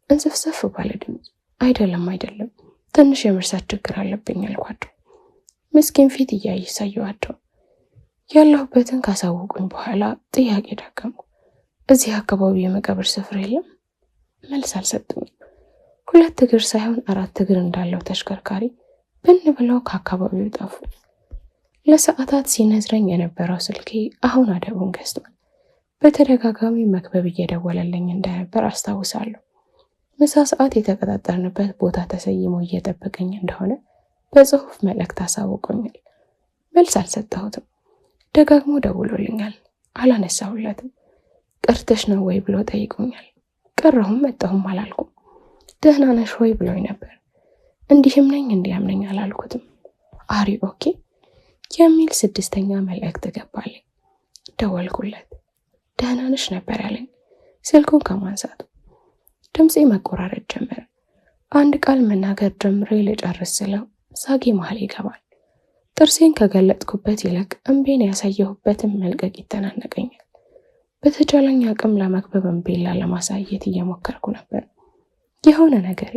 እንስፍሰፍ ባለ ድምፅ። አይደለም ትንሽ የመርሳት ችግር አለብኝ አልኳቸው። ምስኪን ፊት እያሳየኋቸው ያለሁበትን ካሳወቁኝ በኋላ ጥያቄ ደገምኩ። እዚህ አካባቢ የመቃብር ስፍራ የለም? መልስ አልሰጡኝም። 2 እግር ሳይሆን 4 እግር እንዳለው ተሽከርካሪ ብን ብለው ከአካባቢው ጠፉ። ለሰዓታት ሲነዝረኝ የነበረው ስልኬ አሁን አደቡን ገዝቷል። በተደጋጋሚ መክበብ እየደወለልኝ እንደነበር አስታውሳለሁ። ምሳ ሰዓት የተቀጣጠርንበት ቦታ ተሰይሞ እየጠበቀኝ እንደሆነ በጽሁፍ መልእክት አሳውቆኛል። መልስ አልሰጠሁትም። ደጋግሞ ደውሎልኛል፣ አላነሳሁለትም። ቀርተሽ ነው ወይ ብሎ ጠይቆኛል። ቀረሁም መጣሁም አላልኩም። ደህና ነሽ ወይ ብሎኝ ነበር። እንዲህም ነኝ እንዲያም ነኝ አላልኩትም። አሪ ኦኬ የሚል 6ኛ መልእክት ገባልኝ። ደወልኩለት። ደህና ነሽ ነበር ያለኝ። ስልኩን ከማንሳቱ ድምፄ መቆራረጥ ጀመረ። አንድ ቃል መናገር ጀምሬ ልጨርስ ስለው ሳጌ መሃል ይገባል። ጥርሴን ከገለጥኩበት ይልቅ እምቤን ያሳየሁበትን መልቀቅ ይተናነቀኛል። በተቻለኝ አቅም ለመክበብ እምቤን ለማሳየት እየሞከርኩ ነበር። የሆነ ነገሬ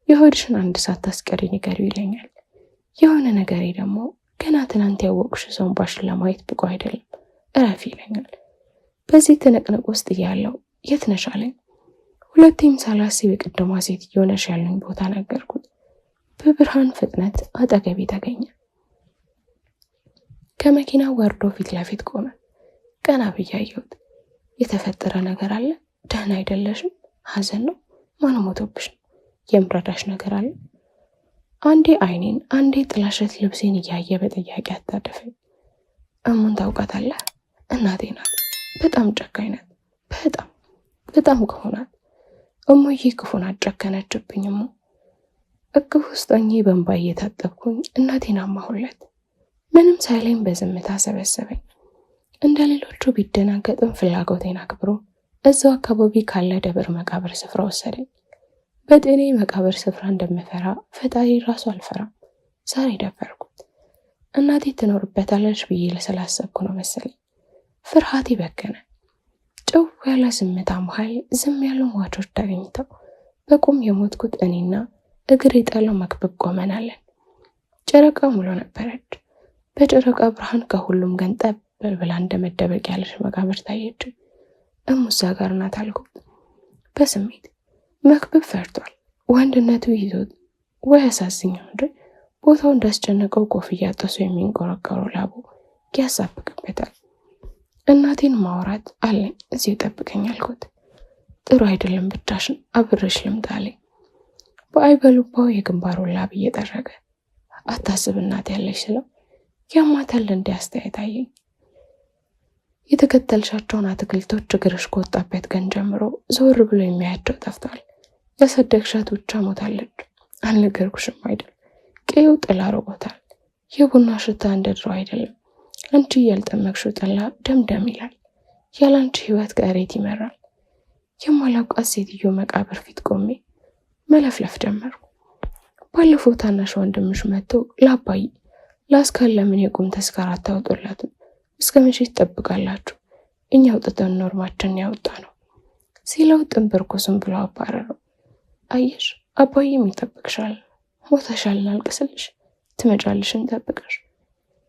የሆድሽን 1 ሰዓት ታስቀሪ ንገሪው ይለኛል። የሆነ ነገሬ ደግሞ ገና ትናንት ያወቅሽ ሰውን ባሽን ለማየት ብቁ አይደለም፣ እረፍ ይለኛል። በዚህ ትንቅንቅ ውስጥ እያለው የት ነሽ አለኝ። ሁለቴም ሳላስብ የቅድሟ ሴትዮ ነሽ ያለኝ ቦታ ነገርኩት። በብርሃን ፍጥነት አጠገቤ ተገኘ። ከመኪናው ወርዶ ፊት ለፊት ቆመ። ቀና ብዬ አየሁት። የተፈጠረ ነገር አለ? ደህና አይደለሽም? ሐዘን ነው? ማን ሞቶብሽ ነው? የምረዳሽ ነገር አለ? አንዴ አይኔን አንዴ ጥላሸት ልብሴን እያየ በጥያቄ አታደፈኝ። እሙን ታውቃታለህ? እናቴ ናት። በጣም ጨካኝ ናት። በጣም ክፉ ናት። እሙዬ ክፉ ናት፣ ጨከነችብኝ። እሙ እቅፍ ውስጥ ሆኜ በእንባ እየታጠብኩኝ እናቴን አማሁለት። ምንም ሳይለኝ በዝምታ ሰበሰበኝ። እንደ ሌሎቹ ቢደናገጥም ፍላጎቴን አክብሮ እዛው አካባቢ ካለ ደብር መቃብር ስፍራ ወሰደኝ። በጤኔ መቃብር ስፍራ እንደምፈራ ፈጣሪ ራሱ አልፈራም። ዛሬ ደፈርኩት። እናቴ ትኖርበታለች ብዬ ስላሰብኩ ነው መሰለኝ። ፍርሃቴ በከነ። ጭው ያለ ዝምታ መሃል ዝም ያሉ ሟቾች ተገኝተው በቁም የሞትኩት እኔና እግር የጣለው መክበብ ቆመናለን። ጨረቃ ሙሉ ነበረች። በጨረቃ ብርሃን ከሁሉም ገንጠብ ብላ እንደ መደበቅ ያለች መቃብር ታየች። እሙዛ ጋር ናት አልኩት በስሜት። መክበብ ፈርቷል። ወንድነቱ ይዞት ወይ አሳዝኛው እንጂ ቦታው እንዳስጨነቀው ኮፍያ ጥሶ የሚንቆረቆረው ላቡ ያሳብቅበታል። እናቴን ማውራት አለኝ። እዚህ ጠብቀኝ አልኩት። ጥሩ አይደለም፣ ብቻሽን አብረሽ ልምጣ አለኝ። በአይበሉባው የግንባሩ ላብ እየጠረገ አታስብ እናት ያለሽ ስለው ያማታል እንዲህ አስተያየት አየኝ። የተከተልሻቸውን አትክልቶች እግርሽ ከወጣበት ቀን ጀምሮ ዞር ብሎ የሚያያቸው ጠፍቷል። ያሳደግሻት ብቻ ሞታለች። አልነገርኩሽም አይደል? ቀዩ ጥላ ርቆታል። የቡና ሽታ እንደ ድሮ አይደለም። አንቺ ያልጠመቅሽው ጠላ ደምደም ይላል። ያላንቺ ህይወት ከእሬት ይመራል። የማላውቃት ሴትዮ መቃብር ፊት ቆሜ መለፍለፍ ጀመርኩ። ባለፈው ታናሽ ወንድምሽ መጥቶ ለአባዬ ላስካል ለምን የቁም ተስካር አታወጡላትም? እስከ መቼ ትጠብቃላችሁ? እኛ አውጥተን ኖርማችን ያወጣ ነው ሲለው ጥንብርኩስም ብሎ አባረረው። አየሽ አባዬም ይጠብቅሻል። ሞተሻል፣ እናልቅስልሽ፣ ትመጫልሽ እንጠብቅሽ።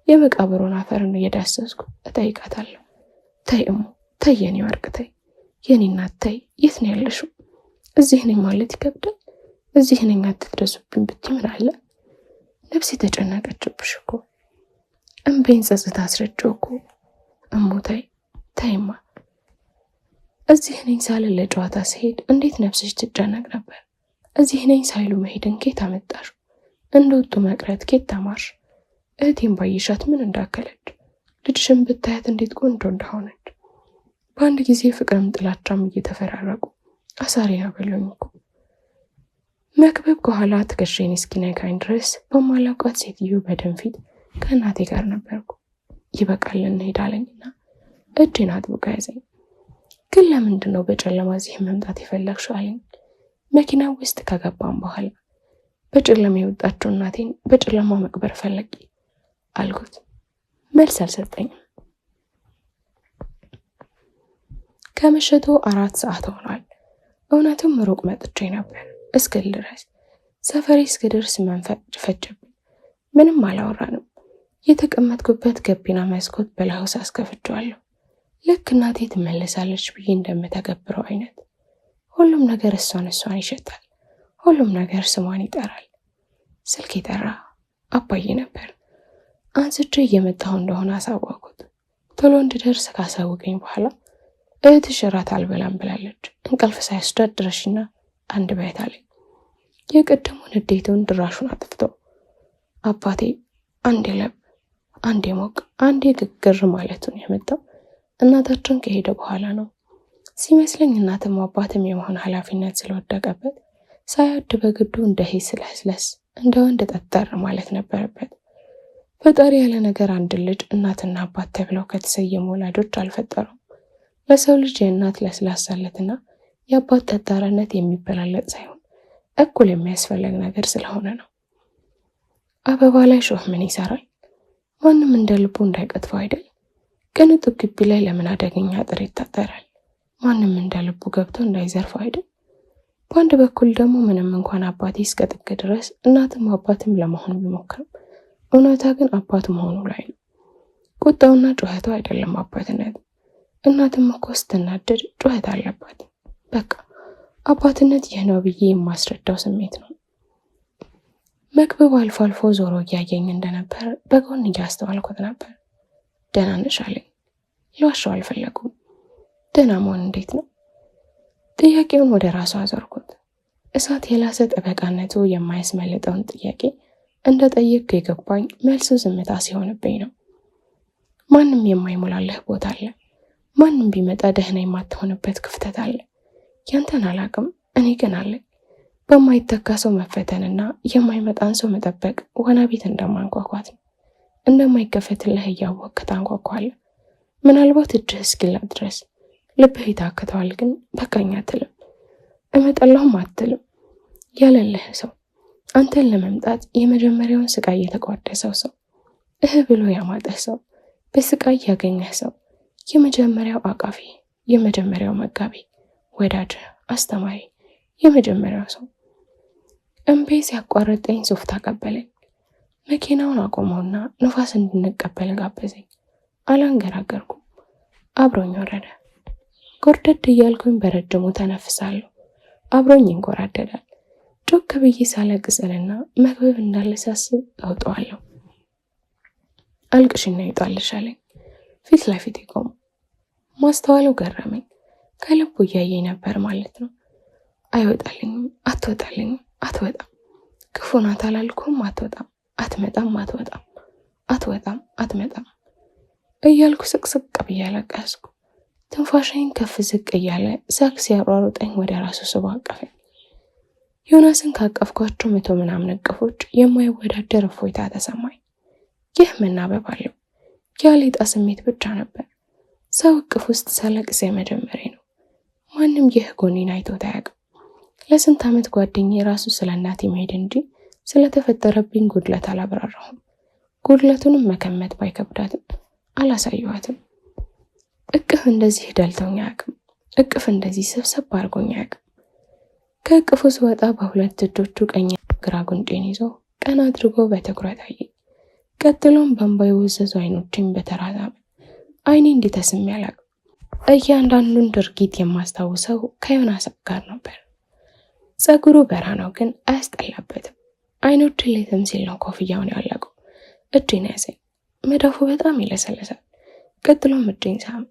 የመቃብሩን አፈርን እየዳሰስኩ እጠይቃታለሁ። ተይ እሙ፣ ተይ የኔ ወርቅ፣ ተይ የኔ እናት፣ ተይ። የት ነው ያለሽው? እዚህ ነኝ ማለት ይከብዳል። እዚህ ነኝ አትድረሱብኝ ብትይ ምን አለ? ነፍሴ ተጨነቀችብሽ እኮ። እምቤን ጸጽታ አስረጨው እኮ። እሙ ተይ፣ ተይማ። እዚህ ነኝ ሳልል ለጨዋታ ሲሄድ እንዴት ነፍስሽ ትጨነቅ ነበር? እዚህ ነኝ ሳይሉ መሄድን ኬት አመጣሽ? እንደወጡ መቅረት ኬት ተማርሽ? እህቴን ባይሻት ምን እንዳከለች፣ ልጅሽን ብታያት እንዴት ቆንጆ እንደሆነች። በአንድ ጊዜ ፍቅርም ጥላቻም እየተፈራረቁ አሳሬን አበሉኝ እኮ። መክበብ ከኋላ ትከሻዬን እስኪነካኝ ድረስ በማላውቃት ሴትዮ በደም ፊት ከእናቴ ጋር ነበርኩ። ይበቃል እንሂድ አለኝና እጄን አጥብቆ ያዘኝ። ግን ለምንድን ነው በጨለማ እዚህ መምጣት የፈለግሽው አለኝ። መኪና ውስጥ ከገባም በኋላ በጨለማ የወጣችው እናቴን በጨለማ መቅበር ፈለጊ አልኩት። መልስ አልሰጠኝም። ከምሽቱ 4 ሰዓት ሆኗል። እውነትም ሩቅ መጥቼ ነበር። እስክል ድረስ ሰፈሬ እስክደርስ መንፈቅ ፈጀብኝ። ምንም አላወራንም። የተቀመጥኩበት ገቢና መስኮት በላሁስ አስከፍቼዋለሁ። ልክ እናቴ ትመለሳለች ብዬ እንደምተገብረው አይነት። ሁሉም ነገር እሷን ይሸጣል። ሁሉም ነገር ስሟን ይጠራል። ስልክ የጠራ አባዬ ነበር። አንስቼ እየመጣሁ እንደሆነ አሳወቅኩት። ቶሎ እንድደርስ ካሳወቀኝ በኋላ እህትሽ እራት አልበላም ብላለች፣ እንቅልፍ ሳይወስዳት ድረሽና አንድ በይት አለኝ። የቀደሙን ንዴቱን ድራሹን አጥፍቶ አባቴ አንዴ ለብ አንዴ ሞቅ አንዴ ግግር ማለቱን የመጣው እናታችን ከሄደ በኋላ ነው ሲመስለኝ። እናትም አባትም የመሆን ኃላፊነት ስለወደቀበት ሳይወድ በግዱ እንደ ሂስለስለስ እንደ ወንድ ጠጠር ማለት ነበረበት። ፈጣሪ ያለ ነገር አንድ ልጅ እናትና አባት ተብለው ከተሰየሙ ወላጆች አልፈጠሩም። ለሰው ልጅ የእናት ለስላሳነትና የአባት ጠጣርነት የሚበላለጥ ሳይሆን እኩል የሚያስፈልግ ነገር ስለሆነ ነው። አበባ ላይ ሾህ ምን ይሰራል? ማንም እንደ ልቡ እንዳይቀጥፈው አይደል? ቅንጡ ግቢ ላይ ለምን አደገኛ አጥር ይታጠራል? ማንም እንደ ልቡ ገብቶ እንዳይዘርፈው አይደል? በአንድ በኩል ደግሞ ምንም እንኳን አባቴ እስከ ጥግ ድረስ እናትም አባትም ለመሆን ቢሞክርም እውነታ ግን አባት መሆኑ ላይ ነው። ቁጣውና ጩኸቱ አይደለም አባትነት። እናትም እኮ ስትናደድ ጩኸት አለባት። በቃ አባትነት ይህ ነው ብዬ የማስረዳው ስሜት ነው። መክብብ አልፎ አልፎ ዞሮ እያየኝ እንደነበር በጎን እያስተዋልኩት ነበር። ደህና ነሽ አለኝ። ልዋሻው አልፈለኩም። ደህና መሆን እንዴት ነው? ጥያቄውን ወደ ራሱ አዞርኩት። እሳት የላሰ ጠበቃነቱ የማያስመልጠውን ጥያቄ እንደ ጠየቅኩ የገባኝ መልሱ ዝምታ ሲሆንብኝ ነው። ማንም የማይሞላልህ ቦታ አለ። ማንም ቢመጣ ደህና የማትሆንበት ክፍተት አለ። ያንተን አላቅም፣ እኔ ግን አለኝ። በማይተካ ሰው መፈተንና የማይመጣን ሰው መጠበቅ ወና ቤት እንደማንኳኳት ነው። እንደማይከፈትልህ እያወቅህ ታንኳኳለህ። ምናልባት እጅህ እስኪላጥ ድረስ ልብህ ይታክተዋል፣ ግን በቃኝ አትልም። እመጣለሁም አትልም። ያለልህ ሰው፣ አንተን ለመምጣት የመጀመሪያውን ስቃይ የተቋደሰው ሰው፣ ብሎ ያማጠህ ሰው፣ በስቃይ ያገኘህ ሰው፣ የመጀመሪያው አቃፊ፣ የመጀመሪያው መጋቢ፣ ወዳጅህ፣ አስተማሪ፣ የመጀመሪያው ሰው። እምቤ ሲያቋርጠኝ ሱፍ ታቀበለኝ። መኪናውን አቆመውና ንፋስ እንድንቀበል ጋበዘኝ። አላንገራገርኩም። አብሮኝ ወረደ። ጎርደድ እያልኩኝ በረጅሙ ተነፍሳለሁ። አብሮኝ ይንጎራደዳል። ጮክ ብዬ ሳለቅስልና መክብብ እንዳለ ሳስብ አውጠዋለሁ። አልቅሽና ይውጣልሽ አለኝ። ፊት ለፊት ቆሞ ማስተዋሉ ገረመኝ። ከልቡ እያየኝ ነበር ማለት ነው። አይወጣልኝም፣ አትወጣልኝም፣ አትወጣም። ክፉ ናት አላልኩም፣ አትወጣም፣ አትመጣም፣ አትወጣም፣ አትወጣም፣ አትመጣም እያልኩ ስቅስቅ ብዬ አለቀስኩ። ትንፋሻይን ከፍ ዝቅ እያለ ሳቅ ሲያሯሩጠኝ ወደ ራሱ ስቦ አቀፈኝ። ዮናስን ካቀፍኳቸው 100 ምናምን እቅፎች የማይወዳደር እፎይታ ተሰማኝ። ይህ መናበብ አለው። ያሌጣ ስሜት ብቻ ነበር። ሰው እቅፍ ውስጥ ሳለቅስ የመጀመሪያ ነው። ማንም ይህ ጎኔን አይቶት አያውቅም። ለስንት ዓመት ጓደኛዬ ራሱ ስለ እናቴ መሄድ እንጂ ስለተፈጠረብኝ ጉድለት አላብራራሁም። ጉድለቱንም መከመት ባይከብዳትም አላሳየኋትም። እቅፍ እንደዚህ ደልቶኝ አያውቅም። እቅፍ እንደዚህ ሰብሰብ አድርጎኝ አያውቅም። ከእቅፉ ስወጣ በሁለት እጆቹ ቀኝ ግራ ጉንጬን ይዞ ቀና አድርጎ በትኩረት አየኝ። ቀጥሎም በእንባ የወዘዙ አይኖችን በተራዛመ አይኔ እንዲተስም አላውቅም። እያንዳንዱን ድርጊት የማስታውሰው ከዮናስ ጋር ነበር። ጸጉሩ በራ ነው፣ ግን አያስጠላበትም። አይኖችን ሌትም ሲል ነው ኮፍያውን ያለቀው። እጄን ያዘኝ። መዳፉ በጣም ይለሰለሳል። ቀጥሎም እጄን ሳም።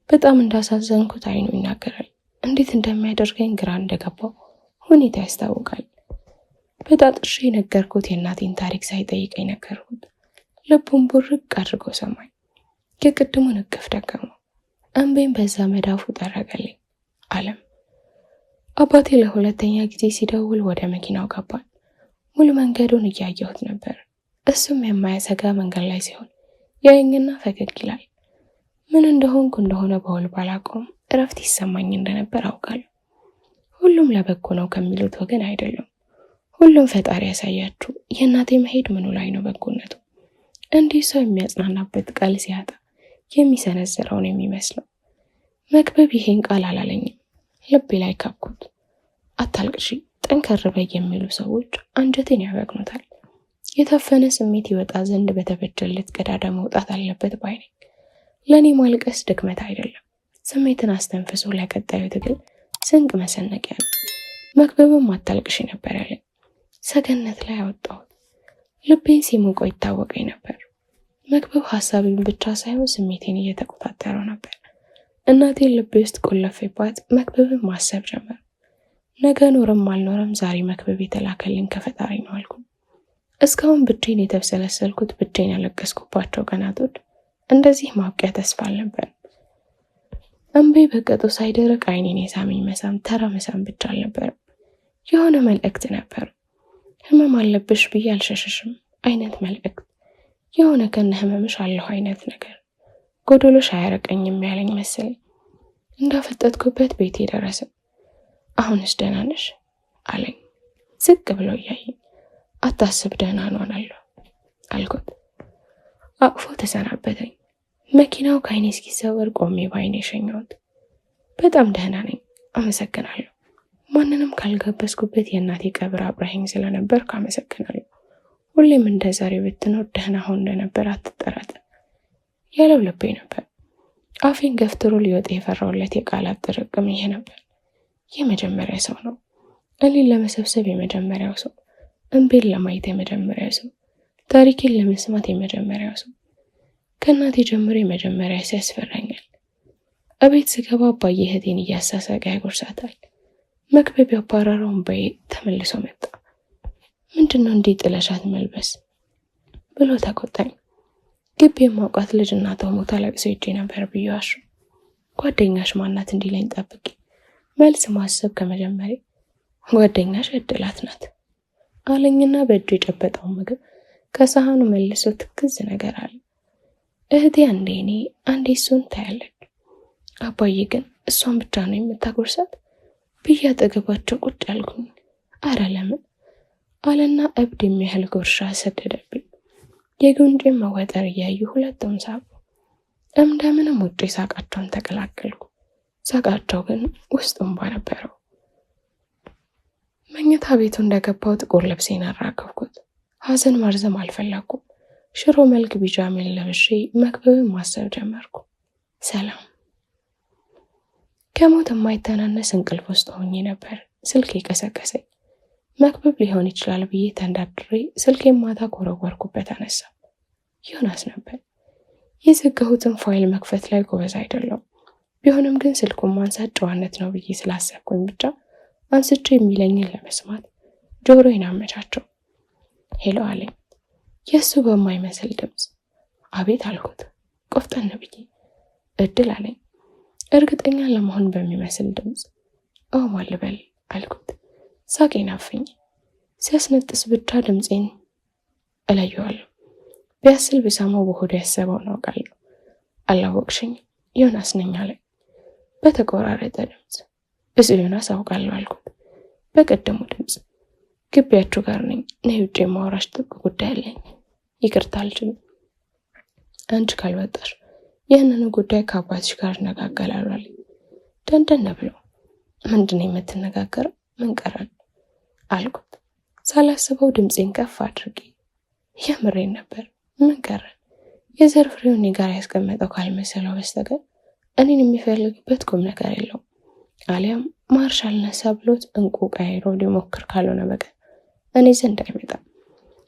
በጣም እንዳሳዘንኩት አይኑ ይናገራል። እንዴት እንደሚያደርገኝ ግራ እንደገባው ሁኔታ ያስታውቃል። በጣጥሼ የነገርኩት የእናቴን ታሪክ ሳይጠይቀኝ ነገርኩት። ልቡን ቡርቅ አድርጎ ሰማኝ። የቅድሙን እቅፍ ደገመው። እንቤን በዛ መዳፉ ጠረገልኝ። አለም አባቴ ለሁለተኛ ጊዜ ሲደውል ወደ መኪናው ገባን። ሙሉ መንገዱን እያየሁት ነበር። እሱም የማያሰጋ መንገድ ላይ ሲሆን ያየኝና ፈገግ ይላል። ምን እንደሆነ በውል ባላውቀውም እረፍት ይሰማኝ እንደነበር አውቃለሁ። ሁሉም ለበጎ ነው ከሚሉት ወገን አይደለም። ሁሉም ፈጣሪ ያሳያችሁ። የእናቴ መሄድ ምኑ ላይ ነው በጎነቱ? እንዲህ ሰው የሚያጽናናበት ቃል ሲያጣ የሚሰነዝረውን የሚመስለው። መክብብ ይሄን ቃል አላለኝም። ልቤ ላይ ካብኩት። አታልቅሺ፣ ጠንከር በይ የሚሉ ሰዎች አንጀቴን ያበግኑታል። የታፈነ ስሜት ይወጣ ዘንድ በተበጀለት ቀዳዳ መውጣት አለበት ባይ ነኝ። ለእኔ ማልቀስ ድክመት አይደለም። ስሜትን አስተንፍሶ ለቀጣዩ ትግል ስንቅ መሰነቂያ ነው። መክብብም አታልቅሺ ነበር ያለኝ። ሰገነት ላይ አወጣሁት። ልቤን ሲሞቀው ይታወቀኝ ነበር። መክብብ ሀሳቤን ብቻ ሳይሆን ስሜቴን እየተቆጣጠረው ነበር። እናቴን ልቤ ውስጥ ቆለፌባት መክብብን ማሰብ ጀመር። ነገ ኖረም አልኖረም ዛሬ መክብብ የተላከልኝ ከፈጣሪ ነው አልኩ። እስካሁን ብቻዬን የተብሰለሰልኩት ብቻዬን ያለቀስኩባቸው ቀናቶች እንደዚህ ማብቂያ ተስፋ አልነበር። እንቤ በቀጡ ሳይደረቅ አይኔን የሳመኝ መሳም ተራ መሳም ብቻ አልነበረም። የሆነ መልእክት ነበር። ህመም አለብሽ ብዬ አልሸሸሽም አይነት መልእክት። የሆነ ከነ ህመምሽ አለሁ አይነት ነገር። ጎዶሎሽ አያረቀኝም ያለኝ መሰለኝ። እንዳፈጠጥኩበት ቤቴ ደረሰ። አሁንስ ደህና ነሽ አለኝ ዝቅ ብሎ እያየኝ። አታስብ ደህና እሆናለሁ አልኩት። አቅፎ ተሰናበተኝ። መኪናው ከአይኔ እስኪሰወር ቆሜ ባይኔ ሸኘሁት። በጣም ደህና ነኝ፣ አመሰግናለሁ። ማንንም ካልጋበዝኩበት የእናቴ ቀብር አብረኸኝ ስለነበር አመሰግናለሁ። ሁሌም እንደዛሬ ብትኖር ደህና ሆን እንደነበር አትጠራጠር ያለው ልቤ ነበር። አፌን ገፍትሮ ሊወጣ የፈራውለት የቃላት ጥርቅም ይሄ ነበር። የመጀመሪያ ሰው ነው፣ እኔን ለመሰብሰብ የመጀመሪያው ሰው፣ እንቤን ለማየት የመጀመሪያው ሰው፣ ታሪኬን ለመስማት የመጀመሪያው ሰው፣ ከእናቴ ጀምሮ የመጀመሪያ ሰው ያስፈራኛል። እቤት ስገባ አባዬ እህቴን እያሳሳቀ ያጎርሳታል። መክበብ ያባረረውን በይ ተመልሶ መጣ። ምንድነው እንዲህ ጥለሻት መልበስ ብሎ ተቆጣኝ። ግቢ የማውቃት ልጅ እናቷ ሞታ ለቅሶ ሄጄ ነበር ብዬዋሽ። ጓደኛሽ ማናት እንዲለኝ ጠብቂ መልስ ማሰብ ከመጀመሪያ ጓደኛሽ እድላት ናት አለኝና በእጁ የጨበጠውን ምግብ ከሳህኑ መልሶ ትክዝ ነገር አለ። እህቴ አንዴ እኔ አንዴ እሱን ታያለች። አባዬ ግን እሷን ብቻ ነው የምታጎርሳት ብዬ አጠገባቸው ቁጭ አልኩኝ። አረ ለምን አለና እብድ የሚያህል ጉርሻ ሰደደብኝ። የጉንጬን መወጠር እያዩ ሁለቱም ሳቁ። እንደምንም ውጪ ሳቃቸውን ተቀላቀልኩ። ሳቃቸው ግን ውስጥ እንባ ነበረው። መኝታ ቤቱ እንደገባው ጥቁር ልብሴን አራገፍኩት። ሐዘን ማርዘም አልፈለኩም። ሽሮ መልክ ቢጃሜን ለብሼ መክበብን ማሰብ ጀመርኩ። ሰላም። ከሞት የማይተናነስ እንቅልፍ ውስጥ ሆኜ ነበር ስልክ የቀሰቀሰኝ። መክበብ ሊሆን ይችላል ብዬ ተንዳድሬ ስልኬን ማታ ኮረኮርኩበት አነሳ። ዮናስ ነበር። የዘጋሁትን ፋይል መክፈት ላይ ጎበዝ አይደለም። ቢሆንም ግን ስልኩን ማንሳት ጨዋነት ነው ብዬ ስላሰብኩኝ ብቻ አንስቼ የሚለኝን ለመስማት ጆሮዬን አመቻቸው። ሄሎ አለኝ የእሱ በማይመስል ድምፅ። አቤት አልኩት ቆፍጠን ብዬ። እድል አለኝ እርግጠኛ ለመሆን በሚመስል ድምፅ። ማን ልበል አልኩት። ሳቄን አፈኝ። ሲያስነጥስ ብቻ ድምፄን እለየዋለሁ። ቢያስል ብሰማው በሆዱ ያሰበውን አውቃለሁ። አላወቅሽኝ? ዮናስ ነኝ አለኝ በተቆራረጠ ድምፅ። እሱ ዮናስ አውቃለሁ አልኩት በቀደሙ ድምፅ። ግቢያችሁ ጋር ነኝ፣ ነይ ውጭ የማወራሽ ጥብቅ ጉዳይ አለኝ። ይቅርታ አልችልም። አንቺ ካልወጣሽ ይህንን ጉዳይ ከአባትሽ ጋር እነጋገራለሁ አለኝ ደንደን ብሎ። ምንድን ነው የምትነጋገረው? ምን ቀረን አልኩት ሳላስበው ድምፄን ከፍ አድርጌ። የምሬን ነበር። ምን ቀረን? የዘር ፍሬውን እኔ ጋር ያስቀመጠው ካልመሰለው በስተቀር እኔን የሚፈልግበት ቁም ነገር የለውም። አሊያም ማርሻል ነሳ ብሎት እንቁ ቀይሮ ሊሞክር ካልሆነ በቀር እኔ ዘንድ አይመጣም።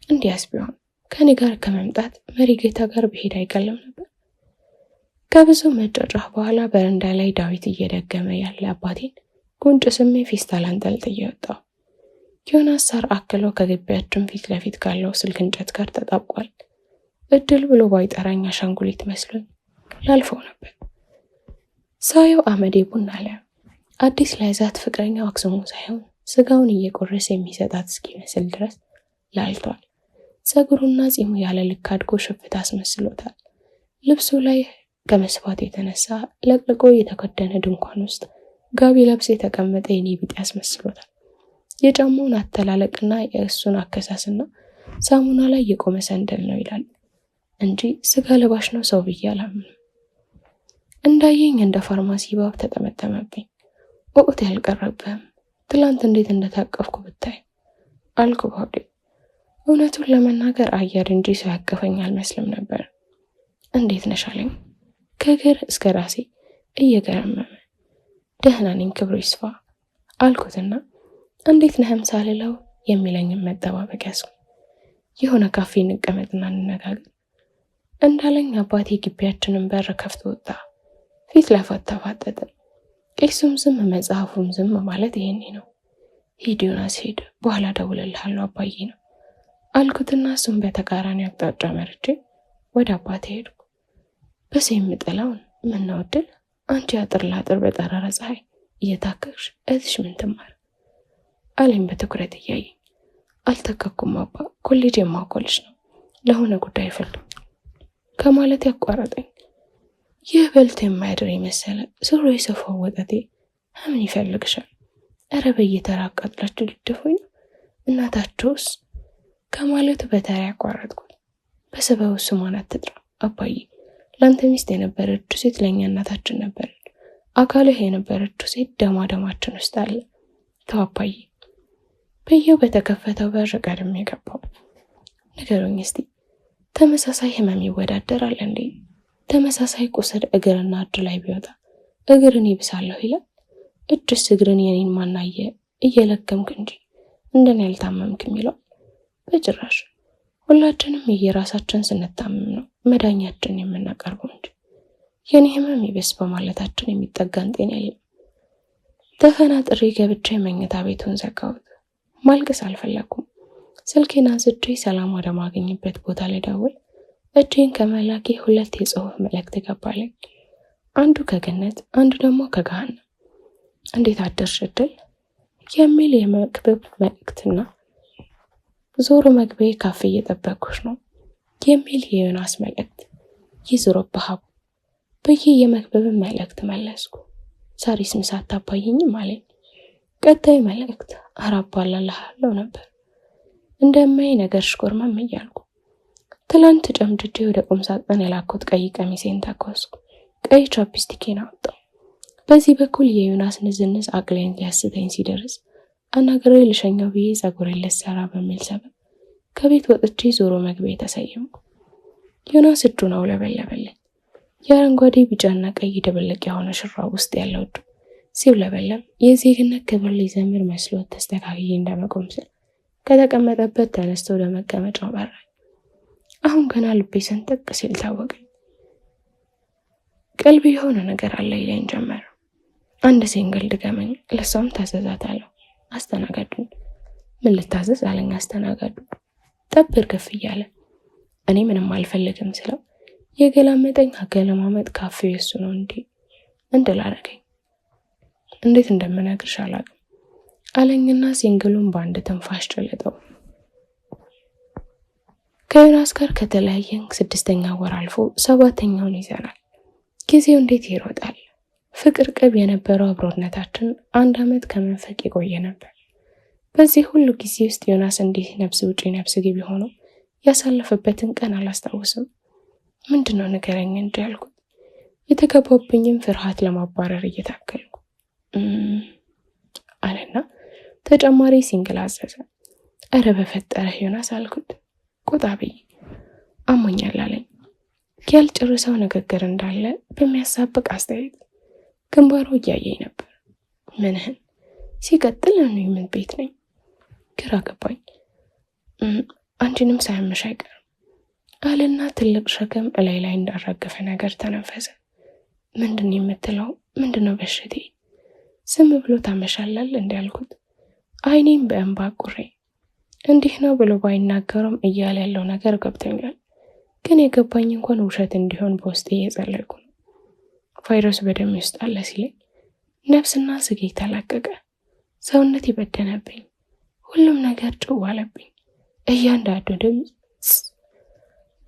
እንዲያስ ቢሆን ከኔ ጋር ከመምጣት መሪ ጌታ ጋር ብሄድ አይቀልም ነበር። ከብዙ መጫጫህ በኋላ በረንዳ ላይ ዳዊት እየደገመ ያለ አባቴን ጉንጭ ስሜ ፌስታል አንጠልጥዬ ወጣሁ። ዮናስ ሳር አክሎ ከግቢያችን ፊት ለፊት ካለው ስልክ እንጨት ጋር ተጣብቋል። እድል ብሎ ባይጠራኝ አሻንጉሊት መስሎኝ ላልፈው ነበር። ሳየው አመዴ ቡና አለ። አዲስ ላይዛት ፍቅረኛው አክስሙ ሳይሆን ስጋውን እየቆረሰ የሚሰጣት እስኪመስል ድረስ ላልቷል። ፀጉሩና ጺሙ ያለ ልክ አድጎ ሽፍታ አስመስሎታል። ልብሱ ላይ ከመስፋት የተነሳ ለቅልቆ የተከደነ ድንኳን ውስጥ ጋቢ ለብስ የተቀመጠ የኔ ቢጤ አስመስሎታል። የጫማውን አተላለቅና የእሱን አከሳስና ሳሙና ላይ የቆመ ሰንደል ነው ይላል እንጂ ስጋ ለባሽ ነው ሰው ብዬ አላምንም። እንዳየኝ እንደ ፋርማሲ ባብ ተጠመጠመብኝ። ወቅት ያልቀረብህም ትላንት እንዴት እንደታቀፍኩ ብታይ አልኩ ባውዴ። እውነቱን ለመናገር አየር እንጂ ሰው ያቀፈኝ አልመስልም ነበር። እንዴት ነሽ አለኝ ከእግር እስከ ራሴ እየገረመመ። ደህና ነኝ ክብሩ ይስፋ አልኩትና እንዴት ነህም ሳልለው የሚለኝም መጠባበቅ ያስኩ። የሆነ ካፌ እንቀመጥና እንነጋገር እንዳለኝ አባቴ ግቢያችንን በር ከፍቶ ወጣ። ፊት ለፊት ተፋጠጥን። ቄሱም ዝም መጽሐፉም ዝም ማለት ይሄኔ ነው። ሂድ ዮናስ ሂድ፣ በኋላ ደውልልሃለሁ አባዬ ነው አልኩትና እሱም በተቃራኒ አቅጣጫ መርጬ ወደ አባቴ ሄድኩ። በሰ የምጠላውን ምነው እድል አንቺ አጥር ላጥር በጠራራ ፀሐይ እየታከክሽ እህትሽ ምን ትማር አለኝ በትኩረት እያየኝ። አልተከኩም አባ፣ ኮሌጅ የማውቀልሽ ነው ለሆነ ጉዳይ ፈልግ ከማለት ያቋረጠኝ። ይህ በልቶ የማያድር የመሰለ ስሩ የሰፋው ወጠቴ ምን ይፈልግሻል? እረ በየተራ አቃጥላችሁ ልደፉኝ እናታቸውስ ከማለቱ በተራ ያቋረጥኩት። በሰበቡ ስሟን አትጥራ አባዬ፣ ለአንተ ሚስት የነበረችው ሴት ለእኛ እናታችን ነበረች። አካልህ የነበረችው ሴት ደማችን ውስጥ አለ። ተው አባዬ። በየው በተከፈተው በር ቀድሜ ገባው። ንገሩኝ እስቲ ተመሳሳይ ህመም ይወዳደራል እንዴ? ተመሳሳይ ቁስል እግርና እጅ ላይ ቢወጣ እግርን ይብሳለሁ ይላል? እጅስ እግርን የኔን ማናየ እየለገምክ እንጂ እንደኔ ያልታመምክም ይላል? በጭራሽ። ሁላችንም የየራሳችን ስንታመም ነው መዳኛችን የምናቀርበው እንጂ የኔ ህመም ይብስ በማለታችን የሚጠጋን ጤና የለም። ተፈናጥሬ ገብቼ መኝታ ቤቱን ዘጋሁት። ማልቀስ አልፈለኩም። ስልኬን አንስቼ ሰላም ወደ ማገኝበት ቦታ ላይ ደውል እጄን ከመላኬ 2 የጽሑፍ መልእክት ገባልኝ። አንዱ ከገነት አንዱ ደግሞ ከገሃነም። እንዴት አደርሽ እድል የሚል የመክብብ መልእክትና ዞሮ መግቢያ ካፌ እየጠበኩሽ ነው የሚል የዮናስ መልእክት ይዝሮብሃብ ብዬ የመክብብን መልእክት መለስኩ። ዛሬስ ምሳ አታባይኝም አለኝ። ቀጣይ መልእክት አራባላልሃለሁ ነበር። እንደማይ ነገር ሽኮርመም እያልኩ ትላንት ጨምድጄ ወደ ቁም ሳጥን የላኩት ቀይ ቀሚሴን ተኮስኩ። ቀይ ቻፕስቲኬን አወጣሁ። በዚህ በኩል የዮናስ ንዝንዝ አቅሌን ሊያስተኝ ሲደርስ አናግሬ ልሸኛው ብዬ ጸጉሬን ልሰራ በሚል ሰበብ ከቤት ወጥቼ ዞሮ መግቢያ ተሰየምኩ። ዮናስ እጁን አውለበለበልኝ። የአረንጓዴ ቢጫና ቀይ ድብልቅ የሆነ ሽራብ ውስጥ ያለው እጁ ሲውለበለብ የዜግነት ክብር ሊዘምር መስሎት ተስተካክዬ እንደመቆም ስል ከተቀመጠበት ተነስቶ ወደ መቀመጫው በራኝ። አሁን ገና ልቤ ሰንጠቅ ሲል ታወቀኝ። ቀልቤ የሆነ ነገር አለ ይለኝ ጀመረ። አንድ ሲንግል ድገመኝ፣ ለሷም ታዘዛታለሁ። አስተናጋጁ ምን ልታዘዝ አለኝ። አስተናጋጁ ጠብር ከፍ እያለ እኔ ምንም አልፈልግም ስለው የገላመጠኝ አገለማመጥ ካፌው የሱ ነው እንዴ እንድላረገኝ እንዴት እንደምነግርሽ አላውቅም አለኝና ሲንግሉን በአንድ ትንፋሽ ጨለጠው። ከዮናስ ጋር ከተለያየን 6ኛ ወር አልፎ 7ኛውን ይዘናል። ጊዜው እንዴት ይሮጣል። ፍቅር ቅብ የነበረው አብሮነታችን 1 ዓመት ከመንፈቅ የቆየ ነበር። በዚህ ሁሉ ጊዜ ውስጥ ዮናስ እንዲህ ነፍስ ውጪ ነፍስ ግቢ ሆኖ ያሳለፈበትን ቀን አላስታውስም። ምንድነው ንገረኝ እንጂ ያልኩት የተገባብኝም ፍርሃት ለማባረር እየታገልኩ አለና ተጨማሪ ሲንግል አዘዘ። እረ በፈጠረህ ዮናስ አልኩት ቆጣ ብዬ። አሞኛል አለኝ። ያልጨረሰው ንግግር እንዳለ በሚያሳብቅ አስተያየት ግንባሩ እያየኝ ነበር። ምንህን ሲቀጥል እኔ ምን ቤት ነኝ? ግራ ገባኝ። አንቺንም ሳያመሽ አይቀርም አለና ትልቅ ሸክም እላይ ላይ እንዳራገፈ ነገር ተነፈሰ። ምንድን የምትለው? ምንድነው በሽቴ? ዝም ብሎ ታመሻላል እንዲያልኩት አይኔም በእንባ ቁሬ እንዲህ ነው ብሎ ባይናገሩም እያለ ያለው ነገር ገብቶኛል። ግን የገባኝ እንኳን ውሸት እንዲሆን በውስጤ እየጸለይኩ ነው። ቫይረሱ በደሜ ውስጥ አለ ሲለኝ ነፍስና ስጌ ተላቀቀ። ሰውነት ይበደነብኝ። ሁሉም ነገር ጭው አለብኝ። እያንዳንዱ ድምፅ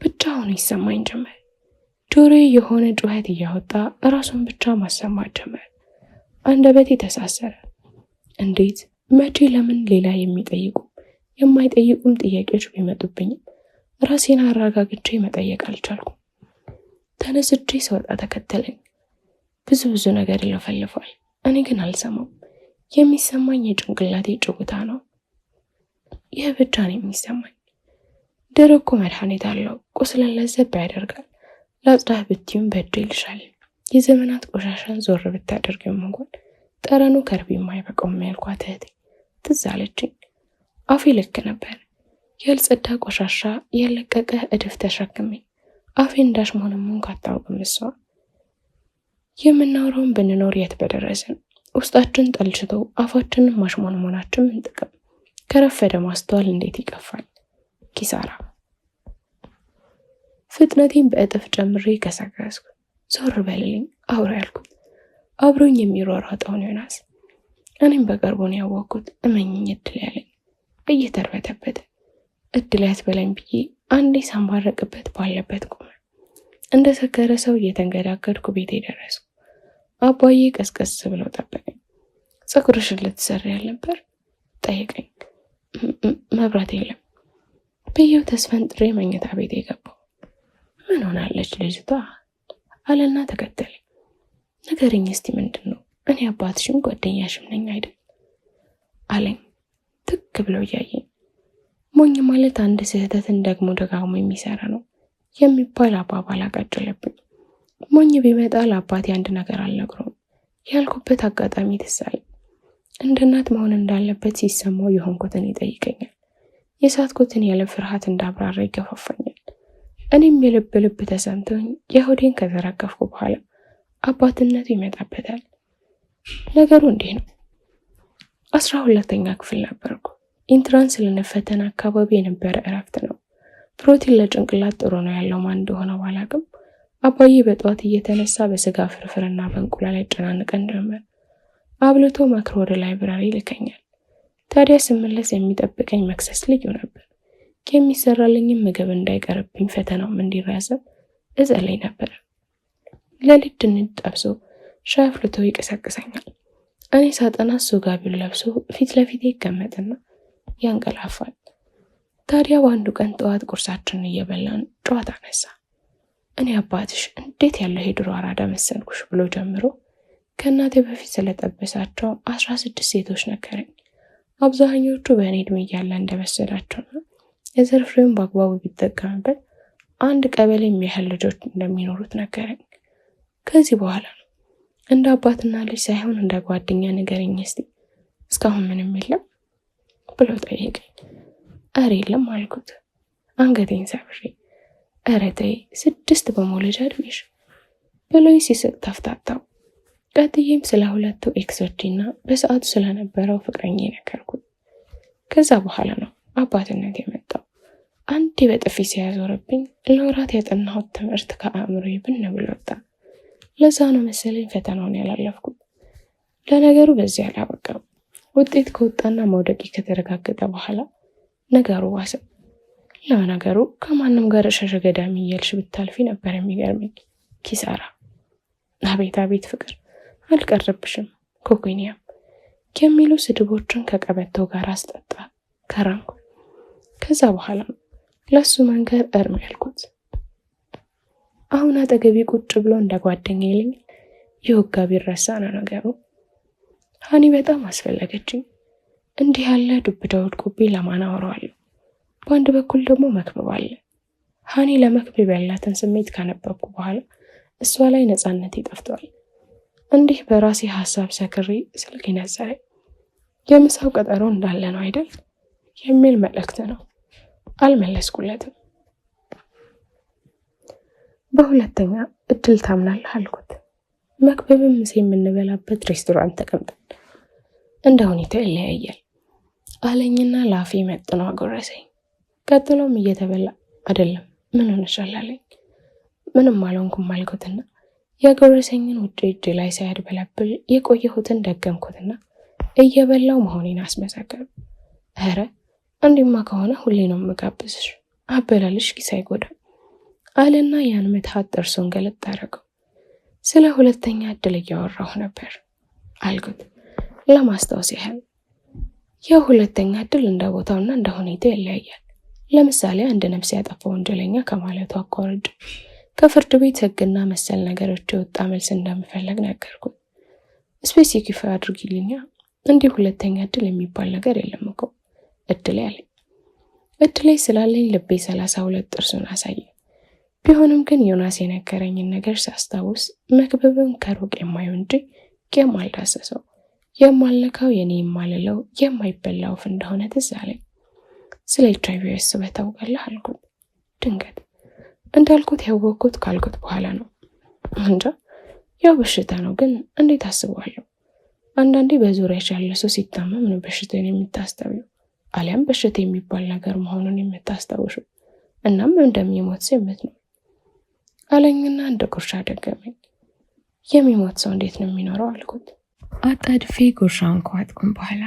ብቻ ሆኖ ይሰማኝ ጀመር። ጆሮዬ የሆነ ጩኸት እያወጣ ራሱን ብቻ ማሰማት ጀመር። አንደበቴ ተሳሰረ። እንዴት፣ መቼ፣ ለምን ሌላ የሚጠይቁ የማይጠይቁም ጥያቄዎች ቢመጡብኝም ራሴን አረጋግቼ መጠየቅ አልቻልኩም። ተነስቼ ስወጣ ተከተለኝ። ብዙ ነገር ይለፈልፋል። እኔ ግን አልሰማም። የሚሰማኝ የጭንቅላቴ ጭውታ ነው። ይህ ብቻ ነው የሚሰማኝ። ደረቁ መድኃኒት አለው። ቁስልን ለዘብ ያደርጋል። ላጽዳህ ብትዩም በእጅ ይልሻል። የዘመናት ቆሻሻን ዞር ብታደርግም እንኳን ጠረኑ ከርቤ የማይበቃውም ያልኳት እህቴ ትዝ አለችኝ። አፌ ልክ ነበር። ያልጸዳ ቆሻሻ ያለቀቀ እድፍ ተሸክሜ አፌ እንዳሽ መሆኑን ካታውቅም እሷ የምናወራውን ብንኖር የት በደረስን። ውስጣችን ጠልችቶ አፋችንን ማሽሞንሞናችን ምን ጥቅም? ከረፈደ ማስተዋል እንዴት ይቀፋል። ኪሳራ። ፍጥነቴን በእጥፍ ጨምሬ ከሰከስኩ። ዞር በልልኝ አውራ ያልኩት አብሮኝ የሚሯሯጠውን ዮናስ። እኔም በቅርቡ ነው ያወቅኩት። እመኝኝ እድል ያለኝ እየተርበተበተ እድል ያትበለኝ ብዬ አንዴ ሳንባረቅበት ባለበት ቆመ። እንደ ሰከረ ሰው እየተንገዳገድኩ ቤቴ ደረስኩ። አባዬ ቀስቀስ ብለው ጠበቀኝ። ፀጉርሽን ልትሰሪ ያልነበር ጠየቀኝ። መብራት የለም ብዬው ተስፈንጥሬ መኝታ ቤቴ ገባሁ። ምን ሆናለች ልጅቷ አለና ተከተለኝ። ንገረኝ እስቲ ምንድን ነው? እኔ አባትሽም ጓደኛሽም ነኝ አይደል አለኝ ትክ ብለው እያየኝ። ሞኝ ማለት አንድ ስህተትን ደግሞ ደጋግሞ የሚሰራ ነው የሚባል አባባል አቀጨለብኝ። ሞኝ ቢመጣ ለአባቴ አንድ ነገር አልነግረውም ያልኩበት አጋጣሚ ትዝ አለኝ። እንደ እናት መሆን እንዳለበት ሲሰማው የሆንኩትን ይጠይቀኛል። የሳትኩትን ያለ ፍርሃት እንዳብራራ ይገፋፋኛል። እኔም የልብ ልብ ተሰምቶኝ የሆዴን ከተረከፍኩ በኋላ አባትነቱ ይመጣበታል። ነገሩ እንዲህ ነው። 12ኛ ክፍል ነበርኩ። ኢንትራንስ ልንፈተን አካባቢ የነበረ እረፍት ነው። ፕሮቲን ለጭንቅላት ጥሩ ነው ያለው ማን እንደሆነ ባላቅም አባዬ በጠዋት እየተነሳ በስጋ ፍርፍርና በእንቁላል ያጨናንቀን ጀመር። አብልቶ መክሮ ወደ ላይብራሪ ልከኛል። ታዲያ ስመለስ የሚጠብቀኝ መክሰስ ልዩ ነበር። የሚሰራልኝም ምግብ እንዳይቀርብኝ ፈተናውም እንዲራዘም እጸልይ ነበር። ሌሊት ድንች ጠብሶ ሻይ አፍልቶ ይቀሰቅሰኛል። እኔ ሳጠና እሱ ጋቢውን ለብሶ ፊት ለፊቴ ይቀመጥና ያንቀላፋል። ታዲያ በአንዱ ቀን ጠዋት ቁርሳችንን እየበላን ጨዋታ አነሳ። እኔ አባትሽ እንዴት ያለው የድሮ አራዳ መሰልኩሽ ብሎ ጀምሮ ከእናቴ በፊት ስለጠበሳቸው 16 ሴቶች ነገረኝ። አብዛኞቹ በእኔ ዕድሜ እያለ እንደመሰላቸውና የዘር ፍሬውን በአግባቡ ቢጠቀምበት አንድ ቀበሌ የሚያህል ልጆች እንደሚኖሩት ነገረኝ። ከዚህ በኋላ ነው እንደ አባትና ልጅ ሳይሆን እንደ ጓደኛ ንገረኝ እስቲ እስካሁን ምንም የለም ብሎ ጠየቀኝ። ኧረ የለም አልኩት አንገቴን ሰብሬ። ኧረ ተይ 6 በመውለጃ እድሜሽ ብሎኝ ሲስቅ ተፍታታው። ቀጥዬም ስለ 2 ኤክሶችና በሰዓቱ ስለነበረው ፍቅረኛ ነገርኩት። ከዛ በኋላ ነው አባትነት የመጣው። አንዴ በጥፊ ሲያዞርብኝ ለወራት ያጠናሁት ትምህርት ከአእምሮዬ ብን ብሎ ወጣ። ለዛ ነው መሰለኝ ፈተናውን ያላለፍኩት። ለነገሩ በዚህ አላበቃም። ውጤት ከወጣና መውደቂ ከተረጋገጠ በኋላ ነገሩ ዋሰ። ለነገሩ ከማንም ጋር ሸሸ ገዳሚ እያልሽ ብታልፊ ነበር የሚገርመኝ። ኪሳራ። አቤት አቤት ፍቅር አልቀረብሽም ኮኩኒያም የሚሉ ስድቦችን ከቀበቶ ጋር አስጠጣ ከራንኩ። ከዛ በኋላ ለሱ መንገር እርም ያልኩት። አሁን አጠገቤ ቁጭ ብሎ እንደ ጓደኛ ይለኝ የወጋ ቢረሳ ነው ነገሩ። ሃኒ በጣም አስፈለገችኝ። እንዲህ ያለ ዱብዳ ወድቆብኝ ለማን አወራዋለሁ? በአንድ በኩል ደግሞ መክብብ አለ። ሃኒ ለመክብብ ያላትን ስሜት ካነበብኩ በኋላ እሷ ላይ ነፃነት ይጠፍቷል። እንዲህ በራሴ ሐሳብ ሰክሬ ስልክ ይነዘረኝ። የምሳው ቀጠሮ እንዳለ ነው አይደል የሚል መልእክት ነው። አልመለስኩለትም። በሁለተኛ እድል ታምናለህ አልኩት። መክብብም ምሳ የምንበላበት ሬስቶራንት ተቀምጠን እንደ ሁኔታ ይለያያል አለኝና ላፌ መጥኖ አጎረሰኝ። ቀጥሎም እየተበላ አይደለም ምን ሆነሻል አለኝ። ምንም አልሆንኩም አልኩትና ያጎረሰኝን ውጭ እጅ ላይ ሳያድበለብል የቆየሁትን ደገምኩትና እየበላው መሆኔን አስመሰከሩ። ኧረ እንዲማ ከሆነ ሁሌ ነው የምጋብዝሽ፣ አበላልሽ ኪስ አይጎዳም አለና ያን ምትሃት ጥርሱን ገለጥ አደረገው። ስለ ሁለተኛ እድል እያወራሁ ነበር አልኩት ለማስታወስ ያህል። የሁለተኛ እድል እንደ ቦታውና እንደ ሁኔታው ይለያያል። ለምሳሌ አንድ ነፍስ ያጠፋ ወንጀለኛ ከማለቱ አቋርጬ ከፍርድ ቤት ሕግና መሰል ነገሮች የወጣ መልስ እንደምፈለግ ነገርኩት። ስፔሲፊክ አድርጊልኛ፣ እንዲህ ሁለተኛ እድል የሚባል ነገር የለም እኮ እድል ያለኝ። እድሌ ስላለኝ ልቤ 32 ጥርሱን አሳየ። ቢሆንም ግን ዮናስ የነገረኝን ነገር ሳስታውስ መክብብን ከሩቅ የማየው እንጂ የማልዳሰሰው የማልነካው የኔ የማልለው የማይበላው ወፍ እንደሆነ ትዝ አለኝ። ስለ HIV ያስበህ ታውቃለህ አልኩት። ድንገት እንዳልኩት ያወቅኩት ካልኩት በኋላ ነው። እንጃ ያው በሽታ ነው፣ ግን እንዴት አስበዋለሁ? አንዳንዴ በዙሪያሽ ያለ ሰው ሲታመም ነው በሽታውን የምታስተውዩ፣ አሊያም በሽታ የሚባል ነገር መሆኑን የምታስታውሹ፣ እናም እንደሚሞት ሰው ነው አለኝና እንደ ጉርሻ ደገመኝ። የሚሞት ሰው እንዴት ነው የሚኖረው አልኩት። አጣድፌ ጉርሻውን ከዋጥኩም በኋላ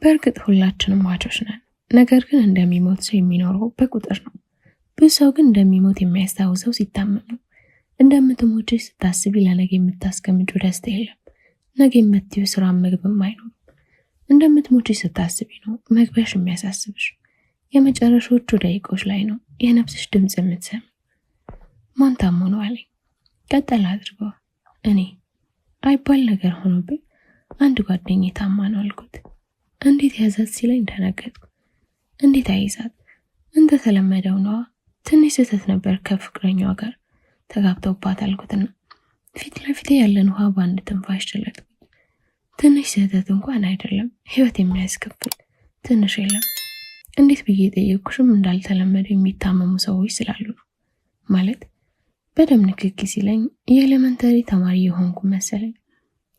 በእርግጥ ሁላችንም ሟቾች ነን፣ ነገር ግን እንደሚሞት ሰው የሚኖረው በቁጥር ነው። ብዙ ሰው ግን እንደሚሞት የሚያስታውሰው ሲታመም ነው። እንደምትሞች ስታስቢ ለነገ የምታስቀምጪው ደስታ የለም። ነገ የምትይው ስራ ምግብም አይኖርም። እንደምትሞች ስታስቢ ነው መግቢያሽ የሚያሳስብሽ። የመጨረሻዎቹ ደቂቆች ላይ ነው የነፍስሽ ድምጽ የምትሰሚ። ማን ታሞ ነው አለኝ። ቀጠል አድርገው እኔ አይባል ነገር ሆኖብኝ አንድ ጓደኛዬ ታማ ነው አልኩት። እንዴት ያዛት ሲለኝ ደነገጥኩ። እንዴት አይዛት? እንደተለመደው ነዋ። ትንሽ ስህተት ነበር ከፍቅረኛዋ ጋር ተጋብተውባት አልኩትና ፊት ለፊት ያለን ውሃ በአንድ ትንፋሽ ጨለጥ። ትንሽ ስህተት እንኳን አይደለም፣ ህይወት የሚያስከፍል ትንሽ የለም። እንዴት ብዬ ጠየቅኩሽም እንዳልተለመደው የሚታመሙ ሰዎች ስላሉ ነው። ማለት በደም ንክኪ ሲለኝ የኤሌመንተሪ ተማሪ የሆንኩ መሰለኝ።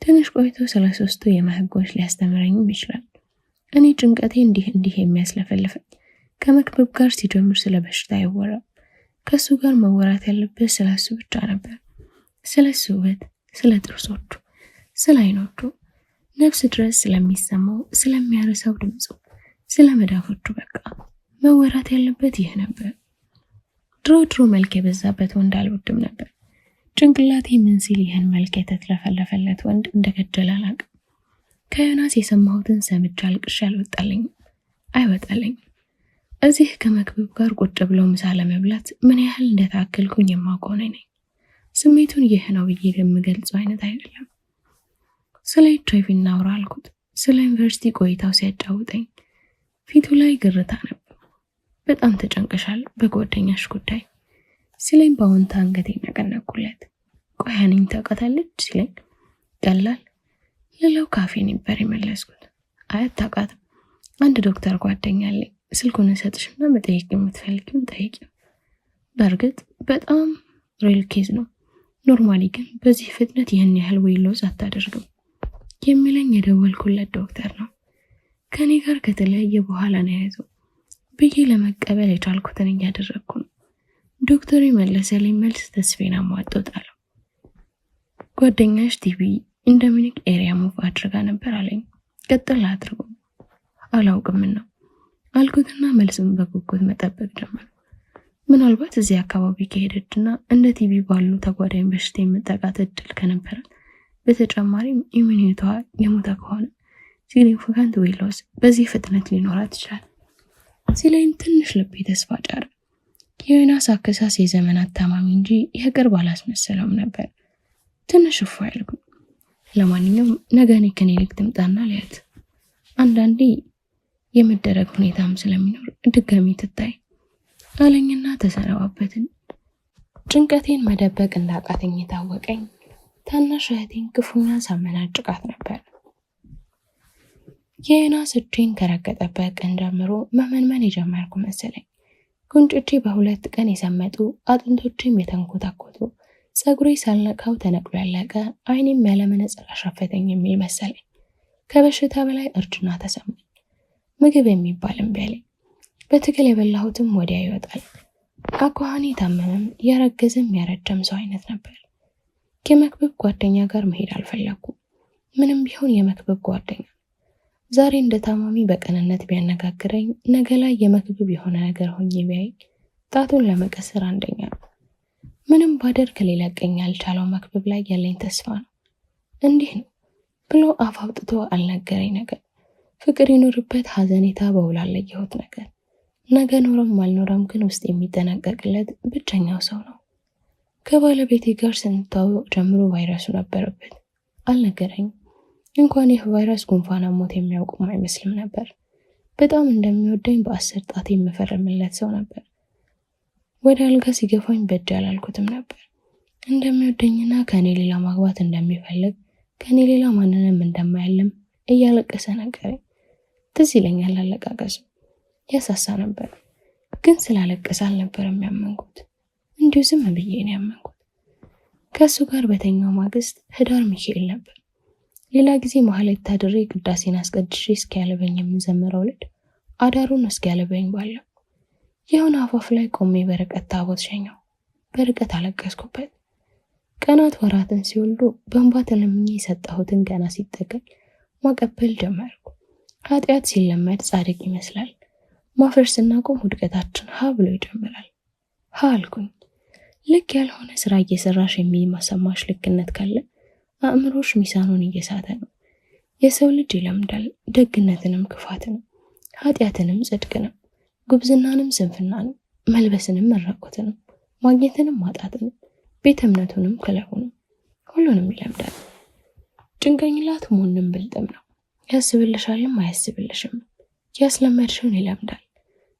ትንሽ ቆይቶ ስለ 3ቱ የመህጎች ሊያስተምረኝም ይችላል። እኔ ጭንቀቴ እንዲህ የሚያስለፈልፈኝ ከመክብብ ጋር ሲጀምር ስለ በሽታ አይወራም። ከሱ ጋር መወራት ያለበት ስለ እሱ ብቻ ነበር። ስለ እሱ ውበት፣ ስለ ጥርሶቹ፣ ስለ አይኖቹ፣ ነፍስ ድረስ ስለሚሰማው ስለሚያረሳው ድምፁ፣ ስለ መዳፎቹ። በቃ መወራት ያለበት ይህ ነበር። ድሮ መልክ የበዛበት ወንድ አልወድም ነበር። ጭንቅላቴ ምን ሲል ይህን መልክ የተትለፈለፈለት ወንድ እንደገደለ አላውቅም። ከዮናስ የሰማሁትን ሰምቼ አልቅሼ አይወጣልኝም። እዚህ ከመክብብ ጋር ቁጭ ብለው ምሳ ለመብላት ምን ያህል እንደታከልኩኝ የማውቀው ነኝ። ስሜቱን ይህ ነው ብዬ የምገልጸው አይነት አይደለም። ስለ HIV እናውራ አልኩት። ስለ ዩኒቨርሲቲ ቆይታው ሲያጫውተኝ ፊቱ ላይ ግርታ ነበር። በጣም ተጨንቀሻል በጓደኛሽ ጉዳይ ሲለኝ በአዎንታ አንገቴን ነቀነቅኩለት። ቆይ ሀኒኝ ታውቃታለች ሲለኝ ቀላል ሌላው ካፌ ነበር የመለስኩት። አታውቃትም? አንድ ዶክተር ጓደኛ አለኝ። ስልኩን እሰጥሽና መጠየቅ የምትፈልጊውን ጠይቂው። በእርግጥ በጣም ሬል ኬዝ ነው። ኖርማሊ ግን በዚህ ፍጥነት ይህን ያህል ዌይሎዝ አታደርግም የሚለኝ የደወልኩለት ዶክተር ነው። ከኔ ጋር ከተለያየ በኋላ ነው የያዘው ብዬ ለመቀበል የቻልኩትን እያደረግኩ ነው። ዶክተሩ የመለሰልኝ መልስ ተስፌን አሟጦታለሁ። ጓደኛሽ ቲቪ ኢንዶሚኒክ ኤሪያ ሙቭ አድርጋ ነበር አለኝ። ቀጥል አድርጎ አላውቅም ነው አልኩትና መልስም በጉጉት መጠበቅ ጀመር። ምናልባት እዚህ አካባቢ ከሄደችና እንደ ቲቪ ባሉ ተጓዳኝ በሽታ የመጠቃት እድል ከነበረ በተጨማሪም ኢሚኒቷ የሞተ ከሆነ ሲግኒፊካንት ዌይሎዝ በዚህ ፍጥነት ሊኖራት ይችላል ሲለኝ ትንሽ ልቤ ተስፋ ጫረ። የዮናስ አከሳስ የዘመናት ታማሚ እንጂ የቅርብ አላስመሰለውም ነበር። ትንሽ እፎ ያልኩ። ለማንኛውም ነገ እኔ ክሊኒክ ትምጣና ሊያት አንዳንዴ የመደረግ ሁኔታም ስለሚኖር ድጋሚ ትታይ አለኝና ተሰነባበትን። ጭንቀቴን መደበቅ እንዳቃተኝ የታወቀኝ ታናሽ እህቴን ክፉኛ ሳመናጭቃት ነበር። የዮናስ እጄን ከረገጠበት ቀን ጀምሮ መመንመን የጀመርኩ መሰለኝ። ጉንጮቼ በሁለት ቀን የሰመጡ፣ አጥንቶቼም የተንኮታኮቱ፣ ፀጉሬ ሳልነካው ተነቅሎ ያለቀ፣ አይኔም ያለ መነጽር አሻፈተኝ የሚል መሰለኝ። ከበሽታ በላይ እርጅና ተሰማኝ። ምግብ የሚባል እምቢ አለኝ። በትግል የበላሁትም ወዲያ ይወጣል። አኳኋኔ ታመመም ያረገዘም ያረጀም ሰው አይነት ነበር። የመክብብ ጓደኛ ጋር መሄድ አልፈለኩም። ምንም ቢሆን የመክብብ ጓደኛ ዛሬ እንደ ታማሚ በቀንነት ቢያነጋግረኝ ነገ ላይ የመክብብ የሆነ ነገር ሆኜ ቢያይ ጣቱን ለመቀሰር አንደኛ ነው። ምንም ባደርግ ሊለቀኝ ያልቻለው መክብብ ላይ ያለኝ ተስፋ ነው። እንዲህ ነው ብሎ አፍ አውጥቶ አልነገረኝ ነገር፣ ፍቅር ይኖርበት ሀዘኔታ በውል አለየሁት ነገር፣ ነገ ኖረም አልኖረም ግን ውስጥ የሚጠነቀቅለት ብቸኛው ሰው ነው። ከባለቤቴ ጋር ስንታወቅ ጀምሮ ቫይረሱ ነበረበት። አልነገረኝም። እንኳን ይህ ቫይረስ ጉንፋን አሞት የሚያውቁም አይመስልም ነበር። በጣም እንደሚወደኝ በ10 ጣት የምፈርምለት ሰው ነበር። ወደ አልጋ ሲገፋኝ በእጅ አላልኩትም ነበር። እንደሚወደኝና ከኔ ሌላ ማግባት እንደሚፈልግ ከኔ ሌላ ማንንም እንደማያልም እያለቀሰ ነገረኝ። ትዝ ይለኛል አለቃቀሱ። ያሳሳ ነበር። ግን ስላለቀሰ አልነበረም ያመንኩት። እንዲሁ ዝም ብዬ ነው ያመንኩት። ከእሱ ጋር በተኛው ማግስት ህዳር ሚካኤል ነበር። ሌላ ጊዜ ማህሌት ታድሬ ቅዳሴን አስቀድሼ እስኪያለበኝ የምንዘምረው ልድ አዳሩን እስኪያለበኝ ባለው የሆነ አፋፍ ላይ ቆሜ በርቀት ታቦት ሸኘው። በርቀት አለቀስኩበት። ቀናት ወራትን ሲወልዱ በእንባ ተለምኜ የሰጠሁትን ገና ሲጠቀል ማቀበል ጀመርኩ። ኃጢአት ሲለመድ ጻድቅ ይመስላል። ማፈር ስናቆም ውድቀታችን ሀ ብሎ ይጀምራል። ሀ አልኩኝ። ልክ ያልሆነ ስራ እየሰራሽ የሚማሰማሽ ልክነት ካለ አእምሮሽ ሚዛኑን እየሳተ ነው። የሰው ልጅ ይለምዳል፣ ደግነትንም ክፋትንም፣ ኃጢአትንም ጽድቅንም፣ ጉብዝናንም ስንፍናንም፣ መልበስንም መራቆትንም፣ ማግኘትንም ማጣትንም፣ ቤተ እምነቱንም ክለቡንም፣ ሁሉንም ይለምዳል። ጭንቀኝላት ሞንም ብልጥም ነው። ያስብልሻልም አያስብልሽም። ያስለመድሽውን ይለምዳል።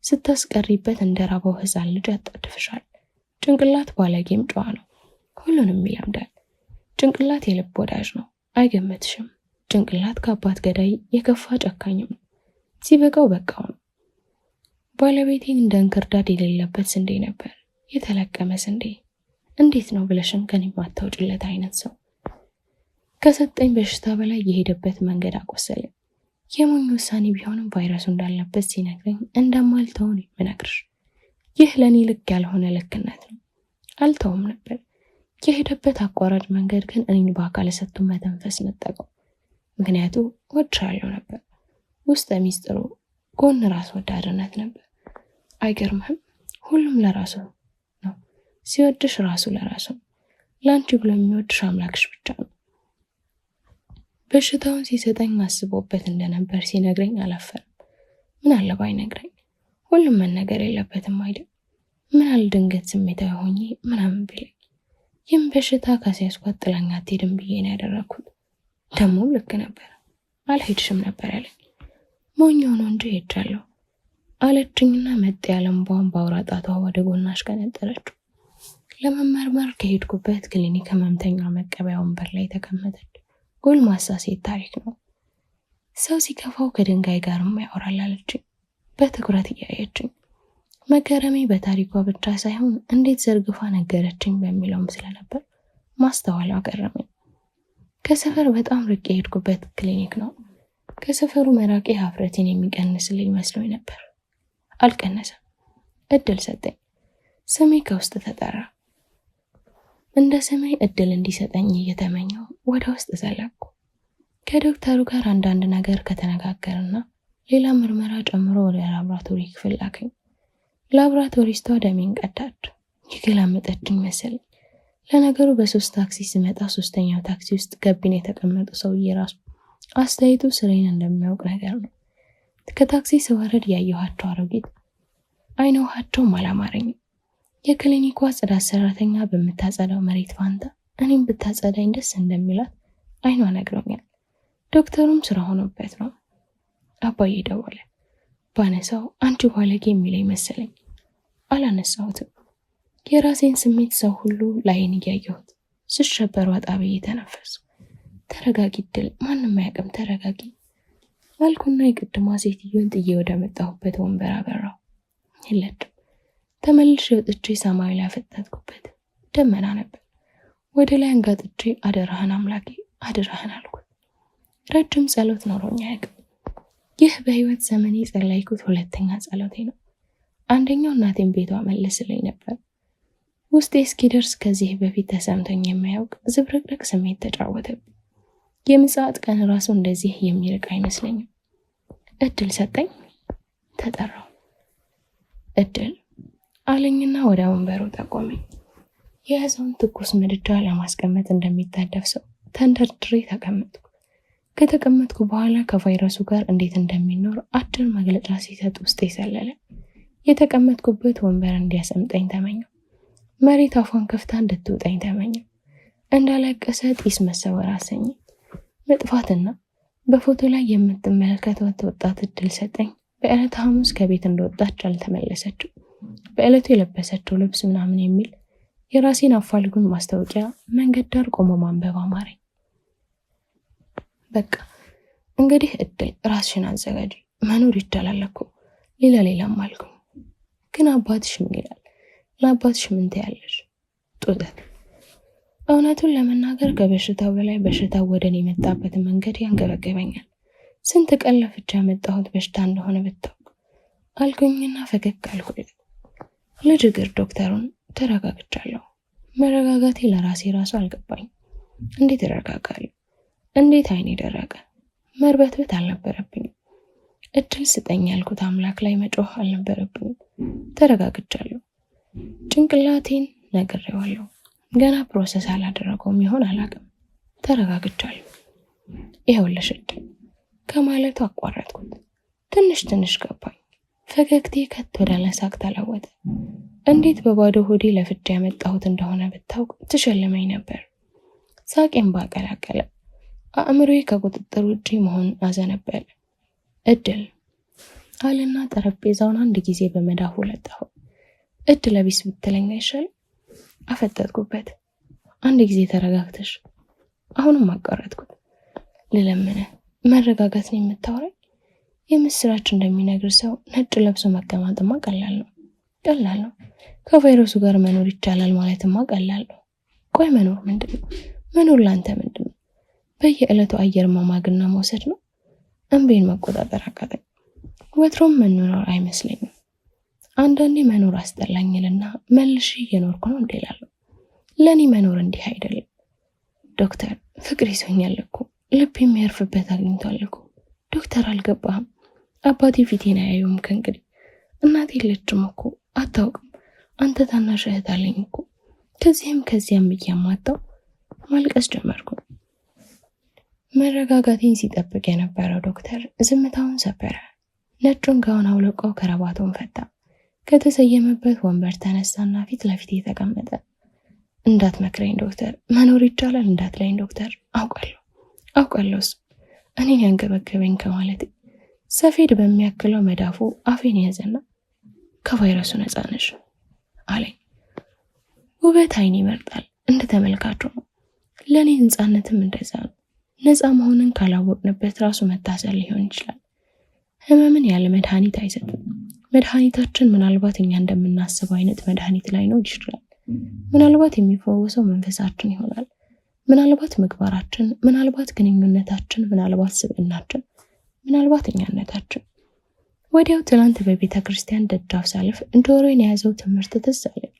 ስታስቀሪበት እንደራበው ሕፃን ልጅ ያጣድፍሻል። ጭንቅላት ባለጌም ጨዋ ነው፣ ሁሉንም ይለምዳል። ጭንቅላት የልብ ወዳጅ ነው፣ አይገመትሽም። ጭንቅላት ከአባት ገዳይ የከፋ ጨካኝም ነው። ሲበቃው በቃው ነው። ባለቤቴ እንደ እንክርዳድ የሌለበት ስንዴ ነበር፣ የተለቀመ ስንዴ። እንዴት ነው ብለሽን ከኔ ማታውጭለት አይነት ሰው። ከሰጠኝ በሽታ በላይ የሄደበት መንገድ አቆሰለኝ። የሞኝ ውሳኔ ቢሆንም ቫይረሱ እንዳለበት ሲነግረኝ እንደማልተውን የምነግርሽ። ይህ ለእኔ ልክ ያልሆነ ልክነት ነው። አልተውም ነበር። የሄደበት አቋራጭ መንገድ ግን እኔን በአካል ሰጥቶ መተንፈስ ነጠቀው። ምክንያቱ ወድሻለሁ ነበር። ውስጥ ሚስጥሩ ጎን ራስ ወዳድነት ነበር። አይገርምህም? ሁሉም ለራሱ ነው። ሲወድሽ ራሱ ለራሱ ነው። ለአንቺ ብሎ የሚወድሽ አምላክሽ ብቻ ነው። በሽታውን ሲሰጠኝ አስቦበት እንደነበር ሲነግረኝ አላፈርም። ምን አለ ባይነግረኝ። ሁሉም መነገር የለበትም አይደል? ምን አለ ድንገት ስሜታዊ ሆኜ ምናምን ቢለኝ። ይህም በሽታ ካስያዝኳት ጥላኝ አትሄድም ብዬ ነው ያደረኩት። ደግሞም ልክ ነበር። አልሄድሽም ነበር ያለኝ። ሞኝ ሆኖ እንጂ ሄጃለሁ አለችኝና መጤ ያለምቧን በአውራ ጣቷ ወደ ጎናሽ ከነጠረችው። ለመመርመር ከሄድኩበት ክሊኒክ ህመምተኛ መቀበያ ወንበር ላይ ተቀመጠች። ጎልማሳ ሴት ታሪክ ነው። ሰው ሲከፋው ከድንጋይ ጋርም ያወራል አለችኝ፣ በትኩረት እያየችኝ። መገረሜ በታሪኳ ብቻ ሳይሆን እንዴት ዘርግፋ ነገረችኝ በሚለውም ስለነበር ማስተዋል አገረመኝ። ከሰፈር በጣም ርቄ የሄድኩበት ክሊኒክ ነው። ከሰፈሩ መራቄ ሀፍረቴን የሚቀንስልኝ መስሎኝ ነበር። አልቀነሰም። እድል ሰጠኝ። ስሜ ከውስጥ ተጠራ። እንደ ስሜ እድል እንዲሰጠኝ እየተመኘው ወደ ውስጥ ዘለኩ። ከዶክተሩ ጋር አንዳንድ ነገር ከተነጋገርና ሌላ ምርመራ ጨምሮ ወደ ላብራቶሪ ክፍል ላከኝ። ላብራቶሪስቷ ደሜን ቀዳች። የገላመጠችኝ መሰለኝ። ለነገሩ በ3 ታክሲ ስመጣ 3ኛው ታክሲ ውስጥ ገቢን የተቀመጡ ሰውዬ ራሱ አስተያየቱ ስሬን እንደሚያውቅ ነገር ነው። ከታክሲ ስወረድ ያየኋቸው አሮጊት አይነ ውሃቸውም አላማረኝም። የክሊኒኳ ጽዳት ሰራተኛ በምታጸዳው መሬት ፋንታ እኔም ብታጸዳኝ ደስ እንደሚላት አይኗ ነግሮኛል። ዶክተሩም ስራ ሆኖበት ነው። አባዬ ደወለ። ባነሳው አንቺ ባለጌ የሚለኝ መሰለኝ። አላነሳሁትም። የራሴን ስሜት ሰው ሁሉ ላይን እያየሁት ስሸበር ዋጣ ብዬ ተነፈሱ። ተረጋጊ እድል፣ ማንም አያውቅም፣ ተረጋጊ አልኩና የቅድሟ ሴትዮን ጥዬ ወደ መጣሁበት ወንበር አበራው። የለችም። ተመልሼ ወጥቼ ሰማዩ ላይ አፈጠጥኩበት። ደመና ነበር። ወደ ላይ አንጋጥቼ አደራህን አምላኬ አደራህን አልኩት። ረጅም ጸሎት ኖሮኝ አያውቅም። ይህ በህይወት ዘመኔ ጸለይኩት 2ኛ ጸሎቴ ነው። አንደኛው እናቴን ቤቷ መልስልኝ ነበር። ውስጤ እስኪደርስ ከዚህ በፊት ተሰምቶኝ የማያውቅ ዝብርቅርቅ ስሜት ተጫወተብኝ። የምጽአት ቀን ራሱ እንደዚህ የሚርቅ አይመስለኝም። እድል ሰጠኝ። ተጠራው። እድል አለኝና ወደ ወንበሩ ጠቆመኝ። የያዘውን ትኩስ ምድጃ ለማስቀመጥ እንደሚታደፍ ሰው ተንደርድሬ ተቀመጥኩ። ከተቀመጥኩ በኋላ ከቫይረሱ ጋር እንዴት እንደሚኖር አጭር መግለጫ ሲሰጥ ውስጤ ሰለለ። የተቀመጥኩበት ወንበር እንዲያሰምጠኝ ተመኘው። መሬት አፏን ከፍታ እንድትውጠኝ ተመኘው። እንዳለቀሰ ጢስ መሰወር አሰኘኝ። መጥፋትና በፎቶ ላይ የምትመለከተው ወጣት እድል ሰጠኝ። በዕለተ ሐሙስ ከቤት እንደወጣች አልተመለሰችም። በዕለቱ የለበሰችው ልብስ ምናምን የሚል የራሴን አፋልጉን ማስታወቂያ መንገድ ዳር ቆሞ ማንበብ አማረኝ። በቃ እንግዲህ እድል ራስሽን አዘጋጂ፣ መኖር ይቻላል እኮ ሌላም አልኩ። ግን አባትሽ ምን ይላል? ለአባትሽ ምን ትያለሽ? ጡጠት። እውነቱን ለመናገር ከበሽታው በላይ በሽታው ወደኔ የመጣበት መንገድ ያንገበገበኛል። ስንት ቀን ለፍቼ ያመጣሁት በሽታ እንደሆነ ብታውቅ አልኩኝና ፈገግ አልኩለት። ልጅ እግር ዶክተሩን ተረጋግቻለሁ። መረጋጋቴ ለራሴ ራሱ አልገባኝ። እንዴት እረጋጋለሁ? እንዴት አይኔ ደረቀ? መርበትበት አልነበረብኝም። እድል ስጠኝ ያልኩት አምላክ ላይ መጮህ አልነበረብኝም። ተረጋግቻለሁ። ጭንቅላቴን ነግሬዋለሁ። ገና ፕሮሰስ አላደረገውም ይሆን አላውቅም። ተረጋግቻለሁ። ይኸውልሽ እድል ከማለቱ አቋረጥኩት። ትንሽ ገባኝ። ፈገግቴ ከት ወዳለ ሳቅ ተለወጠ። እንዴት በባዶ ሆዴ ለፍቼ ያመጣሁት እንደሆነ ብታውቅ ትሸልመኝ ነበር። ሳቄን ባቀላቀለ። አእምሮዬ ከቁጥጥር ውጪ መሆን አዘነበለ። እድል አለና ጠረጴዛውን አንድ ጊዜ በመዳፉ ለጠፈው። እድ ለቢስ ብትለኝ አይሻል? አፈጠጥኩበት። አንድ ጊዜ ተረጋግተሽ። አሁንም አቋረጥኩት። ልለምንህ፣ መረጋጋት ነው የምታወራኝ? የምስራች እንደሚነግር ሰው ነጭ ለብሶ መቀማጥማ ቀላል ነው። ከቫይረሱ ጋር መኖር ይቻላል ማለትማ ቀላል ነው። ቆይ መኖር ምንድን ነው? መኖር ላንተ ምንድን ነው? በየዕለቱ አየር ማማግና መውሰድ ነው? እንቤን መቆጣጠር አቃተኝ። ወትሮም መኖር አይመስለኝም። አንዳንዴ መኖር አስጠላኝልና መልሼ እየኖርኩ ነው እንዴ እላለሁ። ለእኔ መኖር እንዲህ አይደለም ዶክተር። ፍቅር ይዞኛል እኮ፣ ልብ የሚያርፍበት አግኝቷል እኮ። ዶክተር አልገባህም? አባቴ ፊቴን አያዩም ከእንግዲህ። እናቴ የለችም እኮ፣ አታውቅም። አንተ ታናሽ እህት አለኝ እኮ። ከዚያም እያማጣው ማልቀስ ጀመርኩ። መረጋጋቴን ሲጠብቅ የነበረው ዶክተር ዝምታውን ሰበረ። ነጩን ጋውን አውልቆ ከረባቱን ፈታ። ከተሰየመበት ወንበር ተነሳና ፊት ለፊት ተቀመጠ። እንዳትመክረኝ ዶክተር፣ መኖር ይቻላል እንዳትለኝ ዶክተር። አውቃለሁ እሱ እኔን ያንገበገበኝ ከማለት ሰፌድ በሚያክለው መዳፉ አፌን ያዘና ከቫይረሱ ነፃ ነሽ አለኝ። ውበት አይን ይመርጣል፣ እንደ ተመልካቹ ነው። ለእኔ ነፃነትም እንደዛ ነው። ነፃ መሆንን ካላወቅንበት ራሱ መታሰር ሊሆን ይችላል። ህመምን ያለ መድኃኒት አይሰጥም። መድኃኒታችን ምናልባት እኛ እንደምናስበው አይነት መድኃኒት ላይኖር ይችላል። ምናልባት የሚፈወሰው መንፈሳችን ይሆናል። ምናልባት ምግባራችን፣ ምናልባት ግንኙነታችን፣ ምናልባት ስብዕናችን፣ ምናልባት እኛነታችን። ወዲያው ትናንት በቤተ ክርስቲያን ደጃፍ ሳልፍ ጆሮዬን የያዘው ትምህርት ትዝ አለኝ።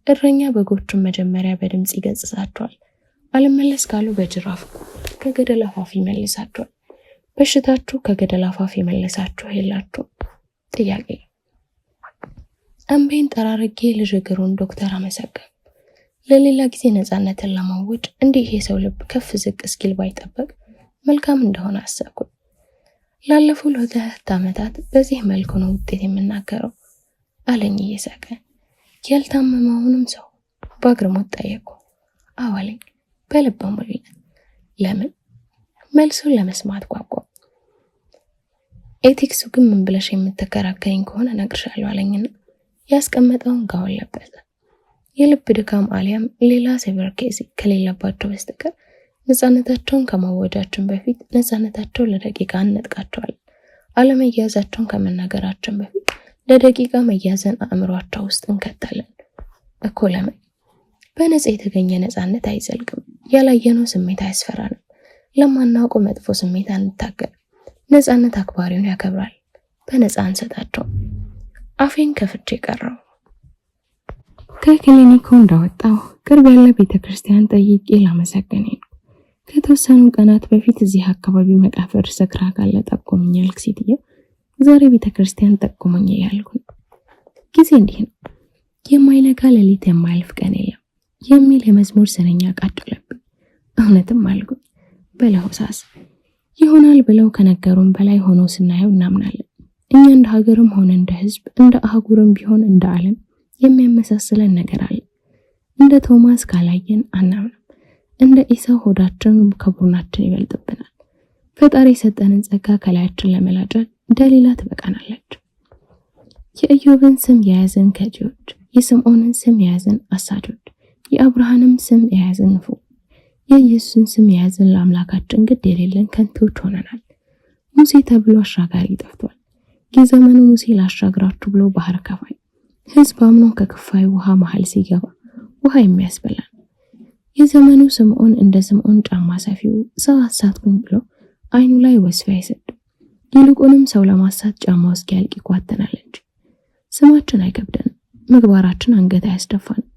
እረኛ በጎቹን መጀመሪያ በድምፅ ይገስጻቸዋል። አልመለስ ካሉ በጅራፍ ከገደል አፋፍ ይመልሳቸዋል። በሽታችሁ ከገደል አፋፍ የመለሳችሁ የላችሁ? ጥያቄ። እንቤን ጠራርጌ ልጅ እግሩን ዶክተር አመሰገን። ለሌላ ጊዜ ነፃነትን ለማወጅ እንዲህ የሰው ልብ ከፍ ዝቅ እስኪል ባይጠበቅ መልካም እንደሆነ አሰብኩ። ላለፉት 2 ዓመታት በዚህ መልኩ ነው ውጤት የምናገረው አለኝ እየሳቀ። ያልታመመውንም ሰው በአግርሞት ጠየቅኩ። አዋለኝ በልበ ሙሉነት። ለምን? መልሱን ለመስማት ጓጓ። ኤቲክሱ ግን ምን ብለሽ የምትከራከሪኝ ከሆነ እነግርሻለሁ አለኝና ያስቀመጠውን ጋውን ለበሰ። የልብ ድካም አሊያም ሌላ ሴቨር ኬዝ ከሌለባቸው በስተቀር ነፃነታቸውን ከማወጃችን በፊት ነፃነታቸውን ለደቂቃ እንነጥቃቸዋለን። አለመያዛቸውን ከመናገራችን በፊት ለደቂቃ መያዘን አእምሯቸው ውስጥ እንከታለን እኮ። ለምን? በነፃ የተገኘ ነፃነት አይዘልቅም። ያላየነው ስሜት አያስፈራንም። ለማናውቀው መጥፎ ስሜት አንታገል። ነፃነት አክባሪውን ያከብራል። በነፃ አንሰጣቸው። አፌን ከፍቼ ቀረው። ከክሊኒኩ እንደወጣሁ ቅርብ ያለ ቤተክርስቲያን ጠይቄ ላመሰገነኝ። ከተወሰኑ ቀናት በፊት እዚህ አካባቢ መቃብር ስፍራ ካለ ጠቁመኝ ያልክ ሴትዮ ዛሬ ቤተክርስቲያን ጠቁመኝ ያልኩ። ጊዜ እንዲህ ነው። የማይነጋ ሌሊት የማያልፍ ቀን የለም የሚል የመዝሙር ስንኛ ቃጭለብኝ። እውነትም አልኩኝ በለሆሳስ ይሆናል ብለው ከነገሩን በላይ ሆኖ ስናየው እናምናለን። እኛ እንደ ሀገርም ሆነ እንደ ህዝብ፣ እንደ አህጉርም ቢሆን እንደ ዓለም የሚያመሳስለን ነገር አለ። እንደ ቶማስ ካላየን አናምንም። እንደ ኢሳው ሆዳችን ከቡርናችን ይበልጥብናል። ፈጣሪ የሰጠንን ጸጋ ከላያችን ለመላጨት ደሊላ ትበቃናለች። የኢዮብን ስም የያዝን ከጂዎች፣ የስምዖንን ስም የያዝን አሳጆች፣ የአብርሃንም ስም የያዝን ንፉ፣ የኢየሱስን ስም የያዝን ለአምላካችን ግድ የሌለን ከንቶች ሆነናል። ሙሴ ተብሎ አሻጋሪ ጠፍቷል። የዘመኑ ሙሴ ላሻግራችሁ ብሎ ባህር ከፋይ፣ ህዝብ አምኖ ከክፋይ ውሃ መሃል ሲገባ ውሃ የሚያስበላል። የዘመኑ ስምዖን እንደ ስምዖን ጫማ ሰፊው ሰው አሳትኩኝ ብሎ አይኑ ላይ ወስፌ አይሰድም። ይልቁንም ሰው ለማሳት ጫማው እስኪያልቅ ይኳተናል እንጂ። ስማችን አይከብደንም፣ ምግባራችን አንገት አያስደፋንም።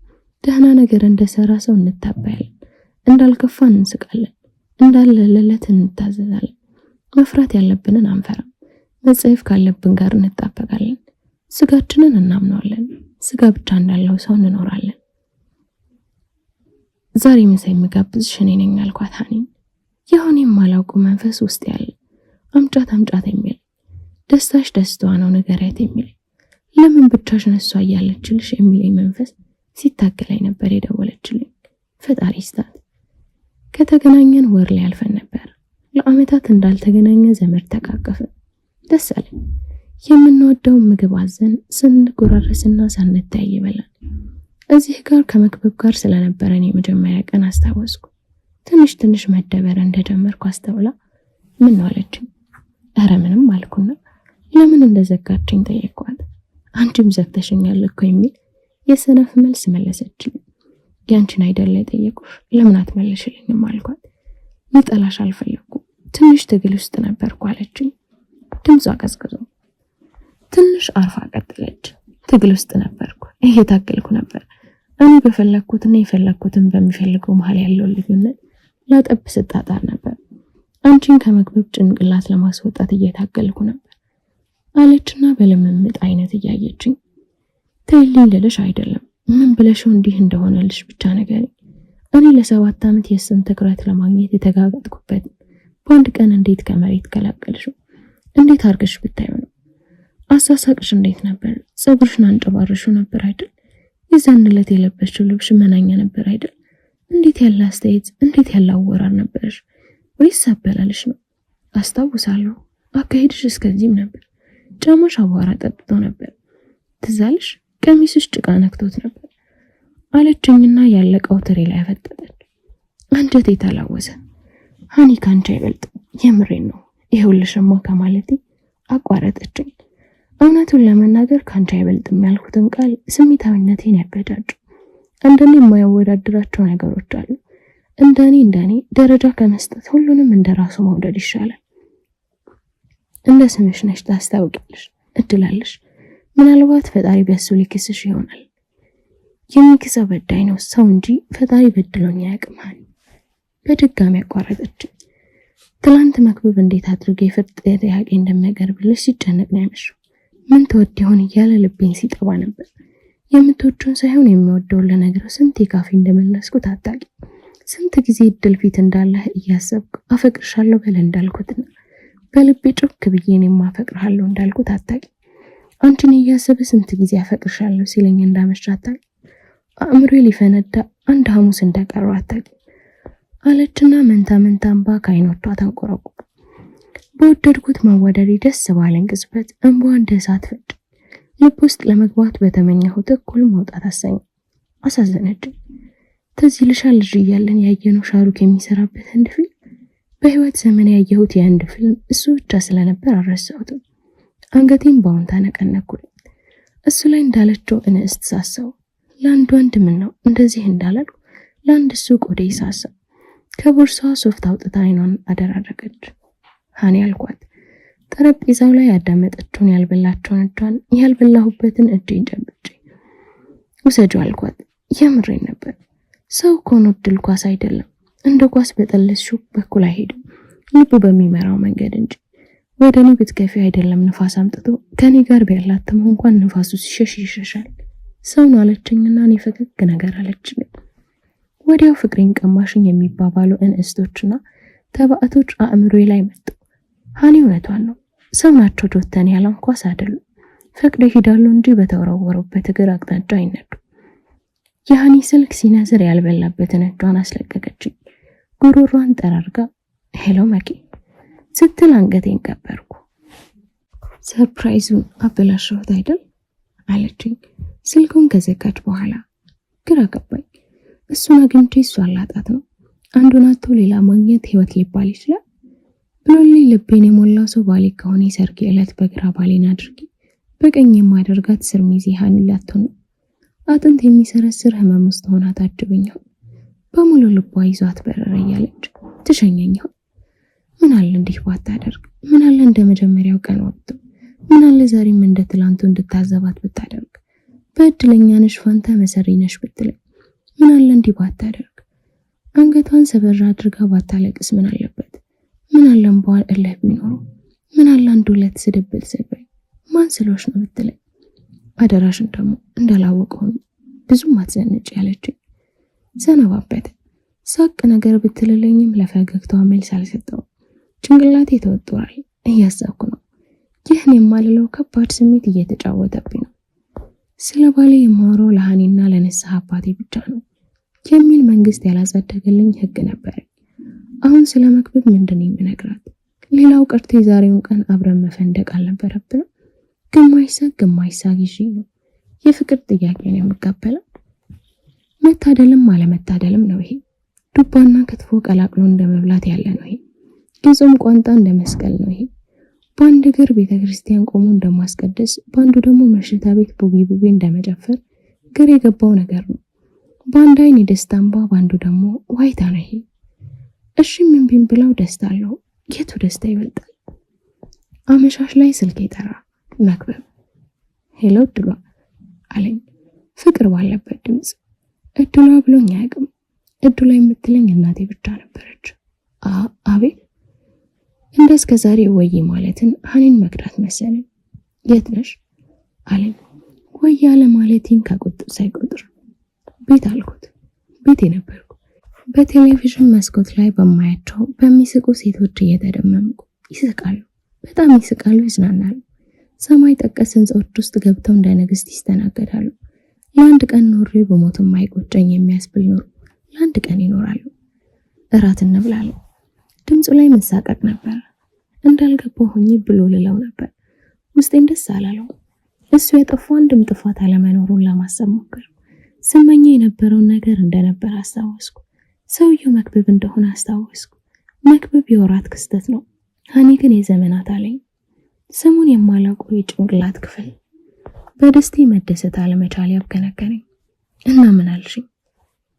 ደህና ነገር እንደሰራ ሰው እንታበያለን፣ እንዳልከፋን እንስቃለን፣ እንዳለለለት እንታዘዛለን። መፍራት ያለብንን አንፈራም፣ መጸየፍ ካለብን ጋር እንጣበቃለን። ስጋችንን እናምነዋለን፣ ስጋ ብቻ እንዳለው ሰው እንኖራለን። ዛሬ ምሳ የምጋብዝሽ እኔ ነኝ አልኳት ሀኒን። የሆነ የማላውቀው መንፈስ ውስጥ ያለ አምጫት የሚል ደስታሽ ደስታዋ ነው ንገሪያት የሚል ለምን ብቻሽን እሷ እያለችልሽ የሚለኝ መንፈስ ሲታገለኝ ነበር የደወለችልኝ። ፈጣሪ ይስጣት። ከተገናኘን ወር ሊያልፈን ነበር። ለአመታት እንዳልተገናኘ ዘመድ ተቃቀፈ። ደስ አለኝ። የምንወደው ምግብ አዘን ስንጎራረስና ሳንታይ ይበላል። እዚህ ጋር ከመክብብ ጋር ስለነበረን የመጀመሪያ ቀን አስታወስኩ። ትንሽ መደበር እንደጀመርኩ አስተውላ ምን ነው አለችኝ። ኧረ ምንም አልኩና ለምን እንደዘጋችኝ ጠየቅኳት። አንቺም ዘግተሽኛል እኮ የሚል የሰነፍ መልስ መለሰችልኝ። ያንቺን አይደለ የጠየቁሽ ለምን አትመለሽልኝም አልኳት። ልጠላሽ አልፈለኩም፣ ትንሽ ትግል ውስጥ ነበርኩ አለችኝ። ድምጿ ቀዝቅዞ ትንሽ አርፋ ቀጥለች። ትግል ውስጥ ነበርኩ፣ እየታገልኩ ነበር። እኔ በፈለኩትና የፈለኩትን በሚፈልገው መሃል ያለው ልዩነት ላጠብ ስጣጣር ነበር። አንቺን ከመክብብ ጭንቅላት ለማስወጣት እየታገልኩ ነበር አለችና በልምምጥ አይነት እያየችኝ ተይልኝ ልልሽ አይደለም፣ ምን ብለሽው እንዲህ እንደሆነልሽ ብቻ ነገርኝ። እኔ ለ7 ዓመት የእሱን ትኩረት ለማግኘት የተጋጋጥኩበት በአንድ ቀን እንዴት ከመሬት ከላቀልሽው? እንዴት አርገሽ ብታዩ ነው? አሳሳቅሽ እንዴት ነበር? ጸጉርሽን አንጨባርሽው ነበር አይደል? የዛን ዕለት የለበሽው ልብሽ መናኛ ነበር አይደል? እንዴት ያለ አስተያየት፣ እንዴት ያለ አወራር ነበርሽ? ወይስ አበላልሽ ነው? አስታውሳለሁ፣ አካሄድሽ እስከዚህም ነበር። ጫማሽ አቧራ ጠጥቶ ነበር። ትዛልሽ ቀሚስሽ ጭቃ ነክቶት ነበር አለችኝና ያለቀው ትሬ ላይ አፈጠጠች። አንጀቴ ተላወሰ። ሃኒ ካንቺ አይበልጥም፣ የምሬን ነው ይኸውልሽማ ከማለቴ አቋረጠችኝ። እውነቱን ለመናገር ካንቺ አይበልጥም ያልኩትን ቃል ስሜታዊነቴን ያበጃጅ። አንዳንዴ የማያወዳድራቸው ነገሮች አሉ። እንደኔ ደረጃ ከመስጠት ሁሉንም እንደራሱ መውደድ ይሻላል። እንደ ስምሽ ነሽ፣ ታስታውቂያለሽ፣ እድላለሽ። ምናልባት ፈጣሪ ቢያሱ ሊክስሽ ይሆናል። የሚክሰው በዳይ ነው ሰው እንጂ ፈጣሪ በድሎኝ አያውቅም። በድጋሚ አቋረጠችኝ። ትላንት መክብብ እንዴት አድርጌ የፍርድ ጥያቄ እንደሚያቀርብልሽ ሲጨነቅ ነው ያመሸው። ምን ተወድ ይሆን እያለ ልቤን ሲጠባ ነበር። የምትወጂውን ሳይሆን የሚወደውን ለነገረው ስንት ካፌ እንደመለስኩት አታውቂ። ስንት ጊዜ እድል ፊት እንዳለህ እያሰብኩ አፈቅርሻለሁ በል እንዳልኩትና በልቤ ጮክ ብዬ እኔም አፈቅርሃለሁ እንዳልኩት አታውቂ። አንቺን እያሰበ ስንት ጊዜ አፈቅርሻለሁ ሲለኝ እንዳመሻ አታውቂ። አእምሮዬ ሊፈነዳ አንድ ሐሙስ እንደቀረው አታውቂ አለችና መንታ እንባ ከዓይኖቿ ተንቆረቆረ። በወደድኩት መወደዴ ደስ ባለኝ ቅጽበት እንባ እንደ እሳት ፈጭ። ልብ ውስጥ ለመግባት በተመኘሁት እኩል መውጣት አሳዘነችኝ። ትዝ ይልሻል ልጅ እያለን ያየነው ሻሩክ የሚሰራበት ህንድ ፊልም? በህይወት ዘመን ያየሁት የህንድ ፊልም እሱ ብቻ ስለነበር አልረሳሁትም። አንገቴን ባውንታ ነቀነኩልኝ። እሱ ላይ እንዳለችው እንስት ሳሰው ለአንድ ወንድ ምን ነው እንደዚህ እንዳላልኩ ለአንድ እሱ ቆዴ ሳሰው። ከቦርሳዋ ሶፍት አውጥታ አይኗን አደራረገች። ሃኒ አልኳት። ጠረጴዛው ላይ ያዳመጠችውን ያልበላቸውን እጇን ያልበላሁበትን እጄን ጨብጬ ውሰጂው አልኳት። የምሬን ነበር። ሰው ኮኖ ድል ኳስ አይደለም። እንደ ኳስ በጠለስሽው በኩል አይሄድም፣ ልቡ በሚመራው መንገድ እንጂ። ወደ እኔ ብትገፊ አይደለም ንፋስ አምጥቶ ከኔ ጋር ቢያላትም እንኳን ንፋሱ ሲሸሽ ይሸሻል። ሰው ነው አለችኝና እኔ ፈገግ ነገር አለችኝ። ወዲያው ፍቅሬን ቀማሽኝ የሚባባሉ እንስቶችና ተባዕቶች አእምሮዬ ላይ መጡ። ሃኒ እውነቷን ነው። ሰው ናቸው ጆተን ያለን ኳስ አይደሉም። ፈቅደ ሄዳሉ እንጂ በተወረወሩበት እግር አቅጣጫ አይነዱ። የሃኒ ስልክ ሲነዝር ያልበላበትን እጇን አስለቀቀችኝ። ጉሮሯን ጠራርጋ ሄሎ መኪ ስትል አንገቴን ቀበርኩ። ሰርፕራይዙን አበላሸሁት አይደል አለችኝ ስልኩን ከዘጋች በኋላ። ግራ ገባኝ። እሱን አግኝቼ እሷን ላጣት ነው? አንዱን አጥቶ ሌላ ማግኘት ህይወት ሊባል ይችላል? ብሎልኝ ልቤን የሞላው ሰው ባሌ ከሆነ የሰርግ ዕለት በግራ ባሌን አድርጊ በቀኝ የማደርጋት ስር ሚዜ ሃኒ ላትሆን ነው። አጥንት የሚሰረስር ህመም ውስጥ ሆና ታጅበኛው። በሙሉ ልቧ ይዟት በረረ እያለች ትሸኘኛው። ምን አለ እንዲህ ባታደርግ? ምን አለ እንደ መጀመሪያው ቀን ወጥቶ? ምን አለ ዛሬም እንደ ትላንቱ እንድታዘባት ብታደርግ? በእድለኛ ነሽ ፋንታ መሰሪ ነሽ ብትለኝ ምን አለ እንዲህ ባታደርግ? አንገቷን ሰበራ አድርጋ ባታለቅስ ምን አለበት? ምን አለ እንባል እልህ ቢኖረው? ምን አለ አንድ ሁለት ስድብል ሰበይ ማን ስሎሽ ነው ብትለኝ አደራሽን ደግሞ እንዳላወቀው ብዙም አትዘንጭ ያለችኝ። ዘነባበት ሳቅ ነገር ብትልልኝም ለፈገግታዋ መልስ አልሰጠው። ጭንቅላቴ ተወጥሯል። እያሰብኩ ነው። ይህን የማልለው ከባድ ስሜት እየተጫወተብኝ ነው። ስለ ባሌ የማወራው ለሃኒና ለንስሐ አባቴ ብቻ ነው የሚል መንግስት ያላጸደገልኝ ህግ ነበር። አሁን ስለ መክብብ ምንድን የምነግራት? ሌላው ቀርቶ የዛሬውን ቀን አብረን መፈንደቅ አልነበረብንም? ግማሽ ሳግ ይዤ ነው የፍቅር ጥያቄ ነው የምቀበለው። መታደልም አለመታደልም ነው ይሄ። ዱባና ክትፎ ቀላቅሎ እንደመብላት ያለ ነው ይሄ። ግጹም ቋንጣ እንደ መስቀል ነው ይሄ። በአንድ እግር ቤተክርስቲያን ቆሞ እንደማስቀደስ፣ በአንዱ ደግሞ መሸታ ቤት ቡቢ እንደመጨፈር ግር የገባው ነገር ነው። በአንድ አይን የደስታ እንባ፣ በአንዱ ደግሞ ዋይታ ነው ይሄ። እሺ ምን ቢም ብለው ደስታ አለው። የቱ ደስታ ይበልጣል? አመሻሽ ላይ ስልክ ጠራ። መክበብ። ሄሎ እድሏ አለኝ ፍቅር ባለበት ድምፅ። እድሏ ብሎኝ አያውቅም። እድሏ የምትለኝ እናቴ ብቻ ነበረች። አቤት። እንደ እስከ ዛሬ ወይ ማለትን ሀኒን መቅዳት መሰለኝ። የት ነሽ አለኝ ወይ ያለ ማለቴን ከቁጥር ሳይቆጥር። ቤት አልኩት። ቤት ነበርኩ። በቴሌቪዥን መስኮት ላይ በማያቸው በሚስቁ ሴቶች እየተደመምኩ። ይስቃሉ፣ በጣም ይስቃሉ፣ ይዝናናሉ። ሰማይ ጠቀስ ህንፃዎች ውስጥ ገብተው እንደ ንግስት ይስተናገዳሉ። ለአንድ ቀን ኖሬ በሞትም አይቆጨኝ የሚያስብል ኖሮ ለአንድ ቀን ይኖራሉ። እራት እንብላለን። ድምፁ ላይ መሳቀቅ ነበር። እንዳልገባው ሆኜ ብሎ ልለው ነበር። ውስጤን ደስ አላለው። እሱ የጠፋው አንድም ጥፋት አለመኖሩን ለማሰብ ሞከር። ስመኛ የነበረውን ነገር እንደነበር አስታወስኩ። ሰውየው መክብብ እንደሆነ አስታወስኩ። መክብብ የወራት ክስተት ነው። ሀኒ ግን የዘመናት አለኝ። ስሙን የማላውቀው የጭንቅላት ክፍል በደስቴ መደሰት አለመቻል ያብከነከነኝ። እና ምን አልሽኝ?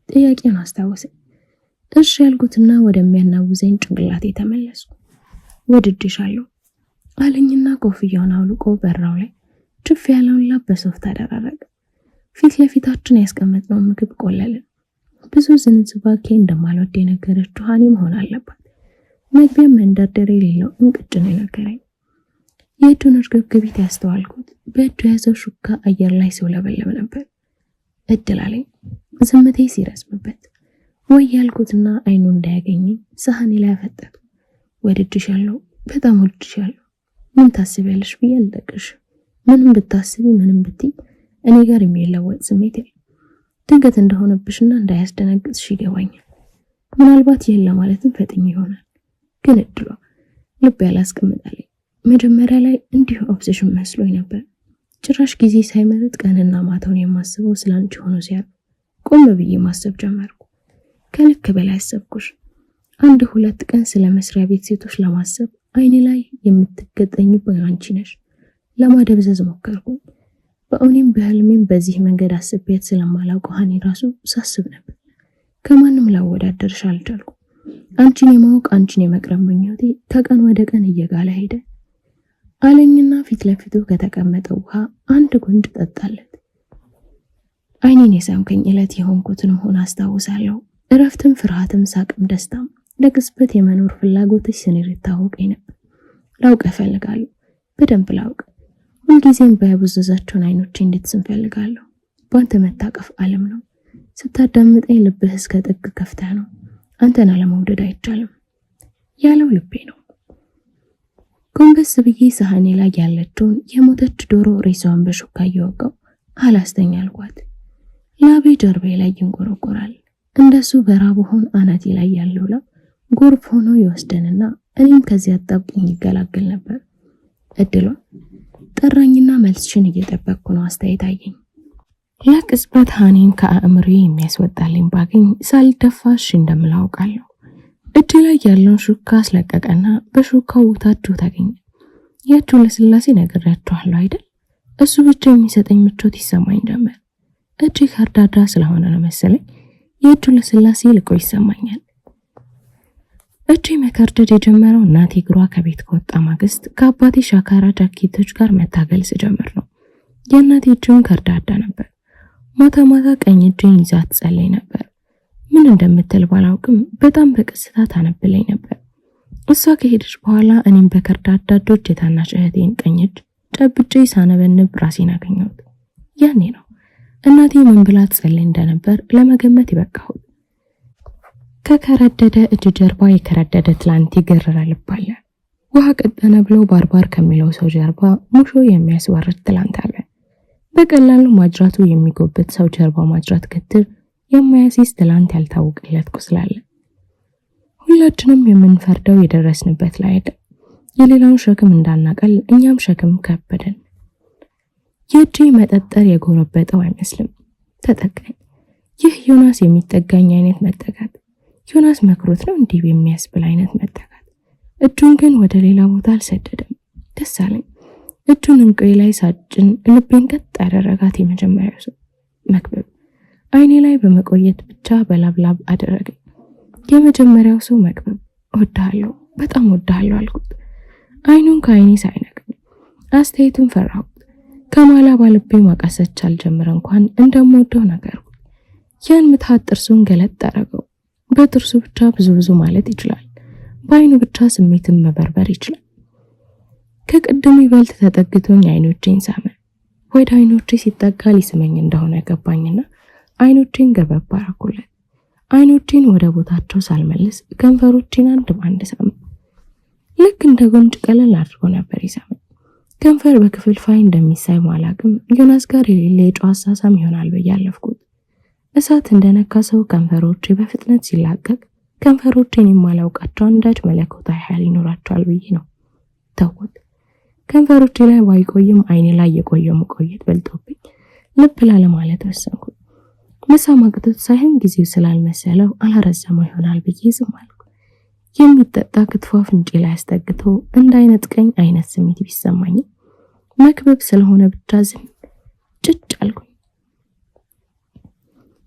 ጥያቄውን አስታወሰኝ። እሺ ያልኩትና ወደሚያናውዘኝ ጭንቅላቴ ተመለስኩ። ወድጄሻለሁ አለኝና ኮፍያውን አውልቆ በራው ላይ ችፍ ያለውን ላብ በሶፍት አደረገ። ፊት ለፊታችን ያስቀመጥነው ምግብ ቆለልን። ብዙ ዝንዝባኬ እንደማልወድ የነገረችው ሀኒ መሆን አለባት። መግቢያም መንደርደር የሌለው እንቅጭ ነው የነገረኝ። የእጁን እርግብግቢት ያስተዋልኩት በእጁ የያዘው ሹካ አየር ላይ ሲውለበለብ ነበር። እድል አለኝ ዝምቴ ሲረዝምበት። ወይ ያልኩትና አይኑ እንዳያገኘኝ ሳህኔ ላይ አፈጠጡ። ወድጄሻለሁ፣ በጣም ወድጄሻለሁ። ምን ታስቢያለሽ ብዬ አልጠቅሽ። ምንም ብታስቢ ምንም ብትይ እኔ ጋር የሚለወጥ ስሜት የለም። ድንገት እንደሆነብሽና እንዳያስደነግጥሽ ይገባኛል። ምናልባት ይህን ለማለትም ፈጥኝ ይሆናል። ግን እድሏ ልብ ያላስቀምጣለኝ። መጀመሪያ ላይ እንዲሁ ኦብሴሽን መስሎኝ ነበር። ጭራሽ ጊዜ ሳይመርጥ ቀንና ማታውን የማስበው ስላንቺ ሆኖ ሲያር ቆም ብዬ ማሰብ ጀመርኩ። ከልክ በላይ አሰብኩሽ። 1-2 ቀን ስለ መስሪያ ቤት ሴቶች ለማሰብ አይኔ ላይ የምትገጠኝ አንቺ ነሽ። ለማደብዘዝ ሞከርኩ። በእውነም በህልሜም በዚህ መንገድ አስቤት ስለማላውቀው ሀኒ ራሱ ሳስብ ነበር። ከማንም ላወዳደርሽ አልቻልኩ። አንቺን የማወቅ አንቺን የመቅረብ ምኞቴ ከቀን ወደ ቀን እየጋለ ሄደ አለኝና ፊት ለፊቱ ከተቀመጠው ውሃ አንድ ጉንጭ ጠጣለት። አይኔን የሳምከኝ ዕለት የሆንኩትን መሆን አስታውሳለሁ። እረፍትም፣ ፍርሃትም፣ ሳቅም፣ ደስታም ለቅጽበት የመኖር ፍላጎትሽ ስንር ይታወቀኝ ነበር። ላውቅ እፈልጋለሁ፣ በደንብ ላውቅ። ሁልጊዜም በያቡዘዛቸውን አይኖቼ እንድትስም እፈልጋለሁ። በአንተ መታቀፍ ዓለም ነው። ስታዳምጠኝ ልብህ እስከ ጥግ ከፍተህ ነው። አንተን አለመውደድ አይቻልም ያለው ልቤ ነው። ጎንበስ ብዬ ሳህኔ ላይ ያለችውን የሞተች ዶሮ ሬሳዋን በሹካ እየወጋው አላስተኛ አልኳት። ላቤ ጀርባዬ ላይ ይንቆረቆራል። እንደሱ በራብ ሆን አናቴ ላይ ያለው ላብ ጎርፍ ሆኖ ይወስደንና እኔም ከዚህ አጣብቂኝ ይገላገል ነበር። እድሏ ጠራኝና መልስሽን እየጠበቅኩ ነው። አስተያየት አየኝ። ለቅጽበት ሀኒን ከአእምሮዬ የሚያስወጣልኝ ባገኝ ሳልደፋሽ እንደምላውቃለሁ። እጅ ላይ ያለውን ሹካ አስለቀቀና በሹካው ውታችሁ ተገኘ። የእጁ ለስላሴ ነግሬያችኋለሁ አይደል? እሱ ብቻ የሚሰጠኝ ምቾት ይሰማኝ ጀመር። እጅ ከርዳዳ ስለሆነ ነው መሰለኝ የእጁ ለስላሴ ልቆ ይሰማኛል። እጅ መከርደድ የጀመረው እናቴ እግሯ ከቤት ከወጣ ማግስት ከአባቴ ሻካራ ጃኬቶች ጋር መታገል ስጀምር ነው። የእናቴ እጅም ከርዳዳ ነበር። ማታ ማታ ቀኝ እጄን ይዛ ትጸለይ ነበር። ምን እንደምትል ባላውቅም በጣም በቀስታ ታነብለኝ ነበር። እሷ ከሄደች በኋላ እኔም በከርዳዳ እጆች የታናሽ እህቴን ቀኝ እጅ ጨብጬ ሳነበንብ ራሴን አገኘሁት። ያኔ ነው እናቴ ምን ብላ ትጸልይ እንደነበር ለመገመት ይበቃሁት። ከከረደደ እጅ ጀርባ የከረደደ ትላንት ይገረራ ልብ አለ። ውሃ ቀጠነ ብሎ ባርባር ከሚለው ሰው ጀርባ ሙሾ የሚያስወርድ ትላንት አለ። በቀላሉ ማጅራቱ የሚጎበት ሰው ጀርባ ማጅራት ክትር የማያሲስ ትላንት ያልታወቀለት ቁስላለ። ሁላችንም የምንፈርደው የደረስንበት ላይ አይደል። የሌላውን ሸክም እንዳናቀል እኛም ሸክም ከበደን። የእጄ መጠጠር የጎረበጠው አይመስልም። ተጠጋኝ። ይህ ዮናስ የሚጠጋኝ አይነት መጠጋት፣ ዮናስ መክሮት ነው እንዲህ የሚያስብል አይነት መጠጋት። እጁን ግን ወደ ሌላ ቦታ አልሰደደም። ደስ አለኝ። እጁን እንቆይ ላይ ሳጭን ልቤን ቀጥ ያደረጋት የመጀመሪያው ሰው መክብብ አይኔ ላይ በመቆየት ብቻ በላብላብ አደረገኝ። የመጀመሪያው ሰው መክብብ እወድሃለሁ፣ በጣም እወድሃለሁ አልኩት። አይኑን ከአይኔ ሳይነቅም አስተያየቱን ፈራሁት። ከማላ ባልቤ ማቃሰች አልጀምረ እንኳን እንደምወደው ነገርኩት። ያን ምትሃት ጥርሱን ገለጥ አደረገው። በጥርሱ ብቻ ብዙ ማለት ይችላል። በአይኑ ብቻ ስሜትን መበርበር ይችላል። ከቅድሙ ይበልጥ ተጠግቶኝ አይኖቼን ሳመ። ወደ አይኖቼ ሲጠጋ ሊስመኝ እንደሆነ ገባኝና አይኖቼን ገበብ አደረኩለት። አይኖቼን ወደ ቦታቸው ሳልመልስ ከንፈሮቼን አንድ ባንድ ሳመ። ልክ እንደ ጉንጭ ቀለል አድርጎ ነበር ይሳመኝ። ከንፈር በክፍልፋይ እንደሚሳይ ማላቅም ዮናስ ጋር የሌለ የጨዋ አሳሳም ይሆናል ብዬ አለፍኩት። እሳት እንደነካ ሰው ከንፈሮቼ በፍጥነት ሲላቀቅ ከንፈሮቼን የማላውቃቸው አንዳች መለኮታዊ ኃይል ይኖራቸዋል ብዬ ነው ተውኩት። ከንፈሮቼ ላይ ባይቆይም አይኔ ላይ የቆየው መቆየት በልጦብኝ ልብ ላለማለት ወሰንኩ። መሳም አቅቶት ሳይሆን ጊዜው ስላልመሰለው አላረዘመው ይሆናል ብዬ ዝም አልኩ። የሚጠጣ ክትፎ አፍንጬ ላይ አስጠግቶ እንዳይነጥቀኝ አይነት ስሜት ቢሰማኝ መክበብ ስለሆነ ብቻ ዝም ጭጭ አልኩኝ።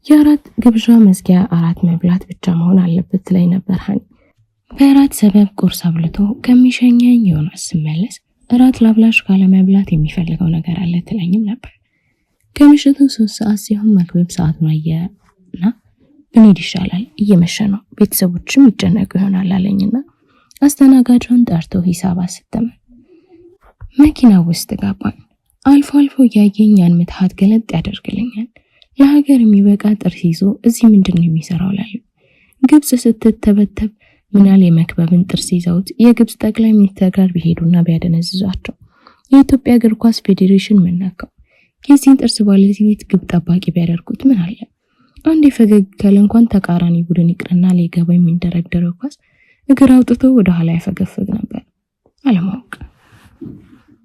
የአራት ግብዣ መዝጊያ አራት መብላት ብቻ መሆን አለበት ላይ ነበር ሀኒ። በአራት ሰበብ ቁርስ አብልቶ ከሚሸኘኝ ዮናስ ስመለስ እራት ላብላሽ ካለ መብላት የሚፈልገው ነገር አለ ትለኝም ነበር። ከምሽቱ 3 ሰዓት ሲሆን መክበብ ሰዓቱን አየና ብንሄድ ይሻላል፣ እየመሸ ነው፣ ቤተሰቦችም ይጨነቁ ይሆናል አለኝና አስተናጋጇን ጠርቶ ሂሳብ አስተመ። መኪና ውስጥ ገባን። አልፎ አልፎ እያየኝ ያን ምትሃት ገለጥ ያደርግልኛል። ለሀገር የሚበቃ ጥርስ ይዞ እዚህ ምንድነው የሚሰራው ላይ ግብጽ ስትተበተብ ምናል የመክበብን ጥርስ ይዘውት የግብጽ ጠቅላይ ሚኒስትር ጋር ቢሄዱና ቢያደነዝዟቸው የኢትዮጵያ እግር ኳስ ፌዴሬሽን መናከው የዚህን ጥርስ ባለቤት ግብ ጠባቂ ቢያደርጉት ምን አለ? አንድ ፈገግ ካለ እንኳን ተቃራኒ ቡድን ይቅርና ሊገባ የሚንደረደረው ኳስ እግር አውጥቶ ወደ ኋላ ያፈገፍግ ነበር። አለማወቅ።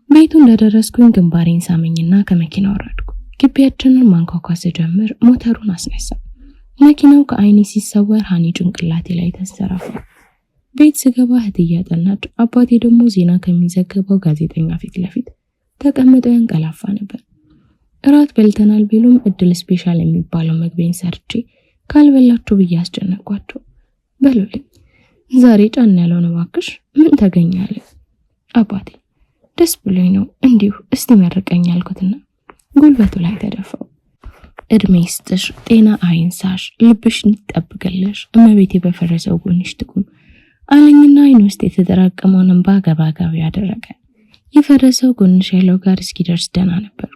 ቤቱ እንደደረስኩኝ ግንባሬን ሳመኝና ከመኪናው ወረድኩ። ግቢያችንን ማንኳኳስ ጀመር። ሞተሩን አስነሳ። መኪናው ከአይኔ ሲሰወር ሀኒ ጭንቅላቴ ላይ ተንሰራፋ። ቤት ስገባ እህት እያጠናች፣ አባቴ ደግሞ ዜና ከሚዘገበው ጋዜጠኛ ፊት ለፊት ተቀምጠው ያንቀላፋ ነበር። እራት በልተናል ቢሉም እድል ስፔሻል የሚባለው ምግቤን ሰርቼ ካልበላችሁ ብዬ አስጨነቅኳቸው። በሉልኝ ዛሬ ጫን ያለው ነው እባክሽ፣ ምን ተገኛለ? አባቴ ደስ ብሎኝ ነው እንዲሁ እስቲ መርቀኝ አልኩትና ጉልበቱ ላይ ተደፋው። እድሜ ይስጥሽ፣ ጤና አይንሳሽ፣ ልብሽ ይጠብቅልሽ፣ እመቤቴ በፈረሰው ጎንሽ ትቁም አለኝና አይን ውስጥ የተጠራቀመውን እንባ ገባጋቢ ያደረገ። የፈረሰው ጎንሽ ያለው ጋር እስኪደርስ ደህና ነበርኩ።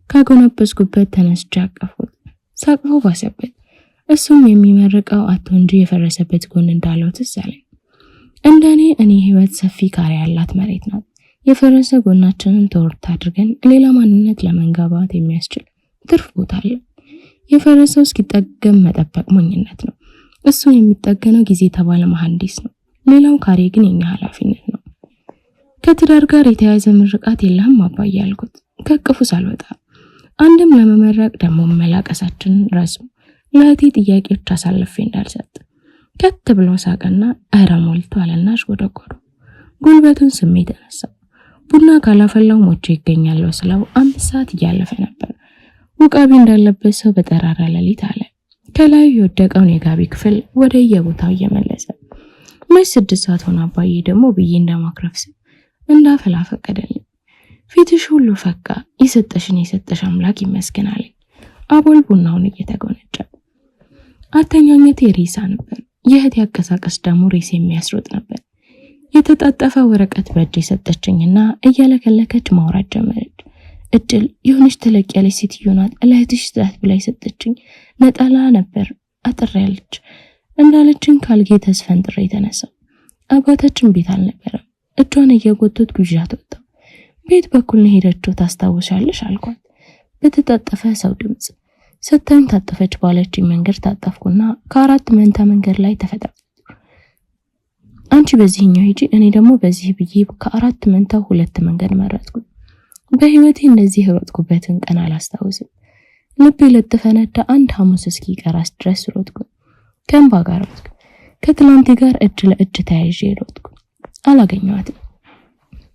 ካጎነበስኩበት ተነስቼ አቀፍኩት። ሳቅፎ ባሰበት። እሱም የሚመርቀው አቶ እንጂ የፈረሰበት ጎን እንዳለው ትዝ አለኝ። እንደኔ እኔ ህይወት ሰፊ ካሬ ያላት መሬት ናት። የፈረሰ ጎናችንን ተወርታ አድርገን ሌላ ማንነት ለመንጋባት የሚያስችል ትርፍ ቦታ አለ። የፈረሰው እስኪጠገም መጠበቅ ሞኝነት ነው። እሱ የሚጠገነው ጊዜ ተባለ መሐንዲስ ነው። ሌላው ካሬ ግን የኛ ኃላፊነት ነው። ከትዳር ጋር የተያያዘ ምርቃት የለህም አባዬ አልኩት ከቅፉ ሳልወጣ። አንድም ለመመረቅ ደግሞ መላቀሳችንን ረስሙ። ለእህቴ ጥያቄዎች አሳልፌ እንዳልሰጥ ከት ብሎ ሳቀና እረ ሞልቶ አለናሽ ወደቆሩ። ጉልበቱን ስሜት ተነሳ። ቡና ካላፈላው ሞቼ ይገኛል ስለው 5 ሰዓት እያለፈ ነበር። ውቃቢ እንዳለበት ሰው በጠራራ ሌሊት አለ። ከላይ የወደቀውን የጋቢ ክፍል ወደ የቦታው እየመለሰ መች 6 ሰዓት ሆነ አባዬ ደግሞ ብዬ እንደማክረፍስ እንዳፈላ ፈቀደልኝ። ፊትሽ ሁሉ ፈካ፣ የሰጠሽ አምላክ ይመስገናል። አቦል ቡናውን እየተጎነጨ አተኛኘቴ ሬሳ ነበር። የእህቴ አቀሳቀስ ደግሞ ሬስ የሚያስሮጥ ነበር። የተጣጠፈ ወረቀት በእጅ የሰጠችኝና እያለከለከች ማውራት ጀመረች። እድል የሆነች ተለቅ ያለች ሴትዮ ናት ለእህትሽ ስላት ብላ የሰጠችኝ ነጠላ ነበር አጥር ያለች እንዳለችኝ ካልጌ ተስፈንጥሬ ተነሳው። አባታችን ቤት አልነበረም። እጇን እየጎተት ጉዣት ወጣ። ቤት በኩል ነው ሄደችው ታስታውሻለሽ አልኳት በተጣጠፈ ሰው ድምጽ። ሰታኝ ታጠፈች ባለችኝ መንገድ ታጠፍኩና ከአራት መንታ መንገድ ላይ ተፈጠርኩ። አንቺ በዚህኛው ሂጂ እኔ ደግሞ በዚህ ብዬ ከአራት መንታ 2 መንገድ መረጥኩ። በህይወቴ እንደዚህ ሮጥኩበትን ቀን አላስታውስም። ልቤ ለተፈነዳ አንድ ሐሙስ እስኪቀራስ ድረስ ሮጥኩ። ከእንባ ጋር ሮጥኩ። ከትላንቴ ጋር እጅ ለእጅ ተያይዤ ሮጥኩ። አላገኘኋትም።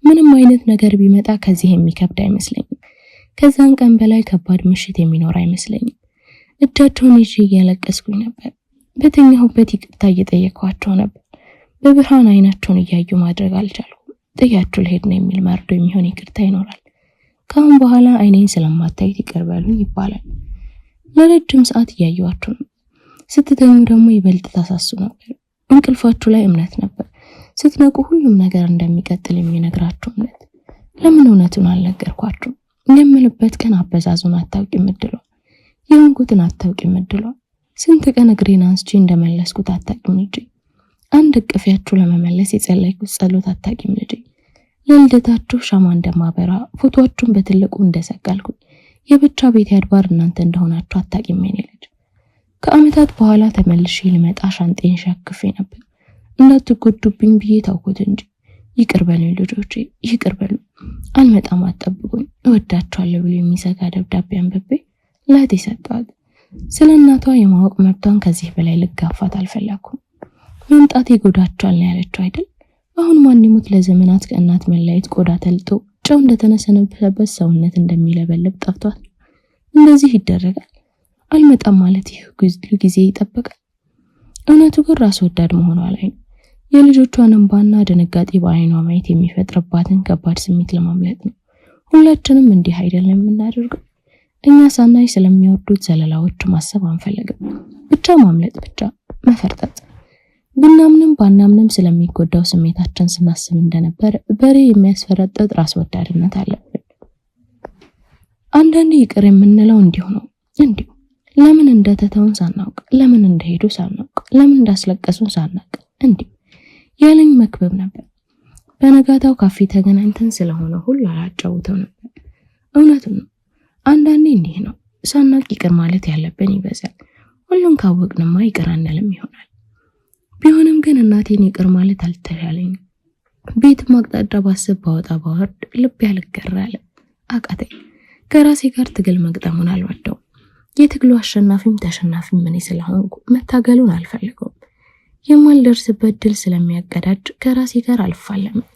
ምንም አይነት ነገር ቢመጣ ከዚህ የሚከብድ አይመስለኝም። ከዛን ቀን በላይ ከባድ ምሽት የሚኖር አይመስለኝም። እጃቸውን ይዤ እያለቀስኩኝ ነበር። በተኛሁበት ይቅርታ እየጠየኳቸው ነበር። በብርሃን አይናቸውን እያዩ ማድረግ አልቻልኩም። ጥያችሁ ልሄድ ነው የሚል መርዶ የሚሆን ይቅርታ ይኖራል። ካሁን በኋላ አይኔን ስለማታዩት ይቅር በሉኝ ይባላል። ለረጅም ሰዓት እያየኋችሁ ነው። ስትተኙ ደግሞ ይበልጥ ታሳሱ ነበር። እንቅልፋችሁ ላይ እምነት ነበር። ስትነቁ ሁሉም ነገር እንደሚቀጥል የሚነግራችሁ እምነት። ለምን እውነቱን አልነገርኳችሁ? የምልበት ቀን አበዛዙን አታውቂም እድሏ፣ የሆንኩትን አታውቂም እድሏ። ስንት ቀን እግሬን አንስቼ እንደመለስኩት አታውቂም ልጄ። አንድ እቅፊያችሁ ለመመለስ የጸለይኩት ጸሎት አታውቂም ልጄ። ለልደታችሁ ሻማ እንደማበራ ፎቶአችሁን በትልቁ እንደሰቀልኩኝ የብቻ ቤት ያድባር እናንተ እንደሆናችሁ አታውቂም የኔ ልጅ። ከአመታት በኋላ ተመልሼ ልመጣ ሻንጤን ሸክፌ ነበር። እንዳትጎዱብኝ ብዬ ታውኩት እንጂ ይቅር በሉኝ ልጆቼ፣ ይቅር በሉኝ። አልመጣም፣ አትጠብቁኝ፣ እወዳችኋለሁ ብሎ የሚዘጋ ደብዳቤ አንብቤ ለእህቴ ሰጠኋት። ስለ እናቷ የማወቅ መብቷን ከዚህ በላይ ልጋፋት አልፈለኩም። መምጣት ይጎዳችኋል ነው ያለችው አይደል? አሁን ማን ይሙት ለዘመናት ከእናት መለየት ቆዳ ተልጦ ጨው እንደተነሰነበበት ሰውነት እንደሚለበልብ ጠፍቷት እንደዚህ ይደረጋል። አልመጣም ማለት ይህ ጊዜ ይጠበቃል። እውነቱ ግን ራስ ወዳድ መሆኗ ላይ ነው። የልጆቿን እንባና ድንጋጤ በአይኗ ማየት የሚፈጥርባትን ከባድ ስሜት ለማምለጥ ነው። ሁላችንም እንዲህ አይደለም የምናደርገው። እኛ ሳናይ ስለሚወዱት ዘለላዎች ማሰብ አንፈልግም። ብቻ ማምለጥ፣ ብቻ መፈርጠጥ። ብናምንም ባናምንም ስለሚጎዳው ስሜታችን ስናስብ እንደነበር በሬ የሚያስፈረጥጥ ራስ ወዳድነት አለብን። አንዳንዴ ይቅር የምንለው እንዲሁ ነው። እንዲሁ ለምን እንደተተውን ሳናውቅ፣ ለምን እንደሄዱ ሳናውቅ፣ ለምን እንዳስለቀሱን ሳናውቅ እንዲሁ ያለኝ መክበብ ነበር። በነጋታው ካፌ ተገናኝተን ስለሆነ ሁሉ አላጫውተው ነበር። እውነቱን ነው። አንዳንዴ እንዲህ ነው። ሳናውቅ ይቅር ማለት ያለብን ይበዛል። ሁሉን ካወቅንማ ይቅር አንልም ይሆናል። ቢሆንም ግን እናቴን ይቅር ማለት አልተሻለኝም። ቤት ማቅጣጫ ባስብ ባወጣ ባወርድ ልብ ያልገራለ አቃተኝ። ከራሴ ጋር ትግል መግጠሙን አልወደውም። የትግሉ አሸናፊም ተሸናፊም እኔ ስለሆንኩ መታገሉን አልፈልገውም። የማልደርስበት ድል ስለሚያቀዳጅ ከራሴ ጋር አልፋለምም።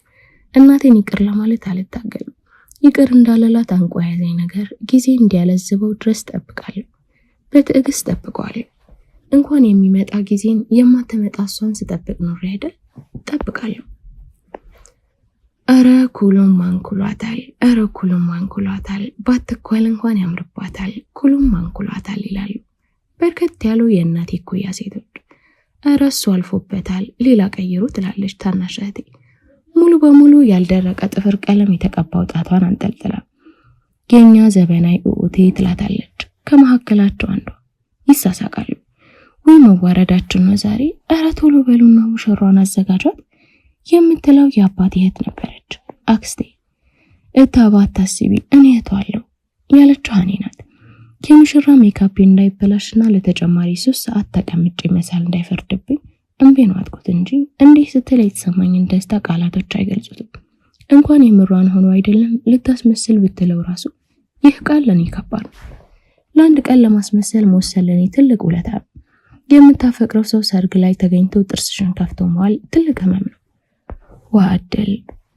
እናቴን ይቅር ለማለት አልታገልም። ይቅር እንዳለላት አንቆ ያዘኝ ነገር ጊዜ እንዲያለዝበው ድረስ ጠብቃለሁ። በትዕግስት ጠብቀዋለሁ። እንኳን የሚመጣ ጊዜን የማትመጣ እሷን ስጠብቅ ኖሬ አይደል? ጠብቃለሁ። አረ ኩሉም ማንኩሏታል፣ አረ ኩሉም ማንኩሏታል፣ ባትኳል እንኳን ያምርባታል፣ ኩሉም ማንኩሏታል ይላሉ በርከት ያሉ የእናቴ እኩያ ሴቶች። አረ እሱ አልፎበታል፣ ሌላ ቀይሩ ትላለች ታናሽ እህቴ ሙሉ በሙሉ ያልደረቀ ጥፍር ቀለም የተቀባው ጣቷን አንጠልጥላ። የኛ ዘበናይ ኡኡቴ ትላታለች ከመካከላቸው አንዷ። ይሳሳቃሉ። ወይ መዋረዳችን ነው ዛሬ። አረ ቶሎ በሉና ሙሽራዋን አዘጋጇት የምትለው የአባቴ እህት ነበረች፣ አክስቴ። እታባት ታስቢ እኔ እህቷለሁ ያለችው ሀኔ ናት። የሙሽራ ሜካፕ እንዳይበላሽና ለተጨማሪ 3 ሰዓት ተቀምጬ መሳል እንዳይፈርድብኝ እንቤን ዋጥኩት እንጂ እንዲህ ስትል የተሰማኝን ደስታ ቃላቶች አይገልጹትም። እንኳን የምሯን ሆኖ አይደለም ልታስመስል ብትለው ራሱ ይህ ቃል ለኔ ከባድ ነው። ለአንድ ቀን ለማስመሰል መወሰን ለኔ ትልቅ ውለታ ነው። የምታፈቅረው ሰው ሰርግ ላይ ተገኝቶ ጥርስሽን ከፍቶ መዋል ትልቅ ህመም ነው። ዋ እድል፣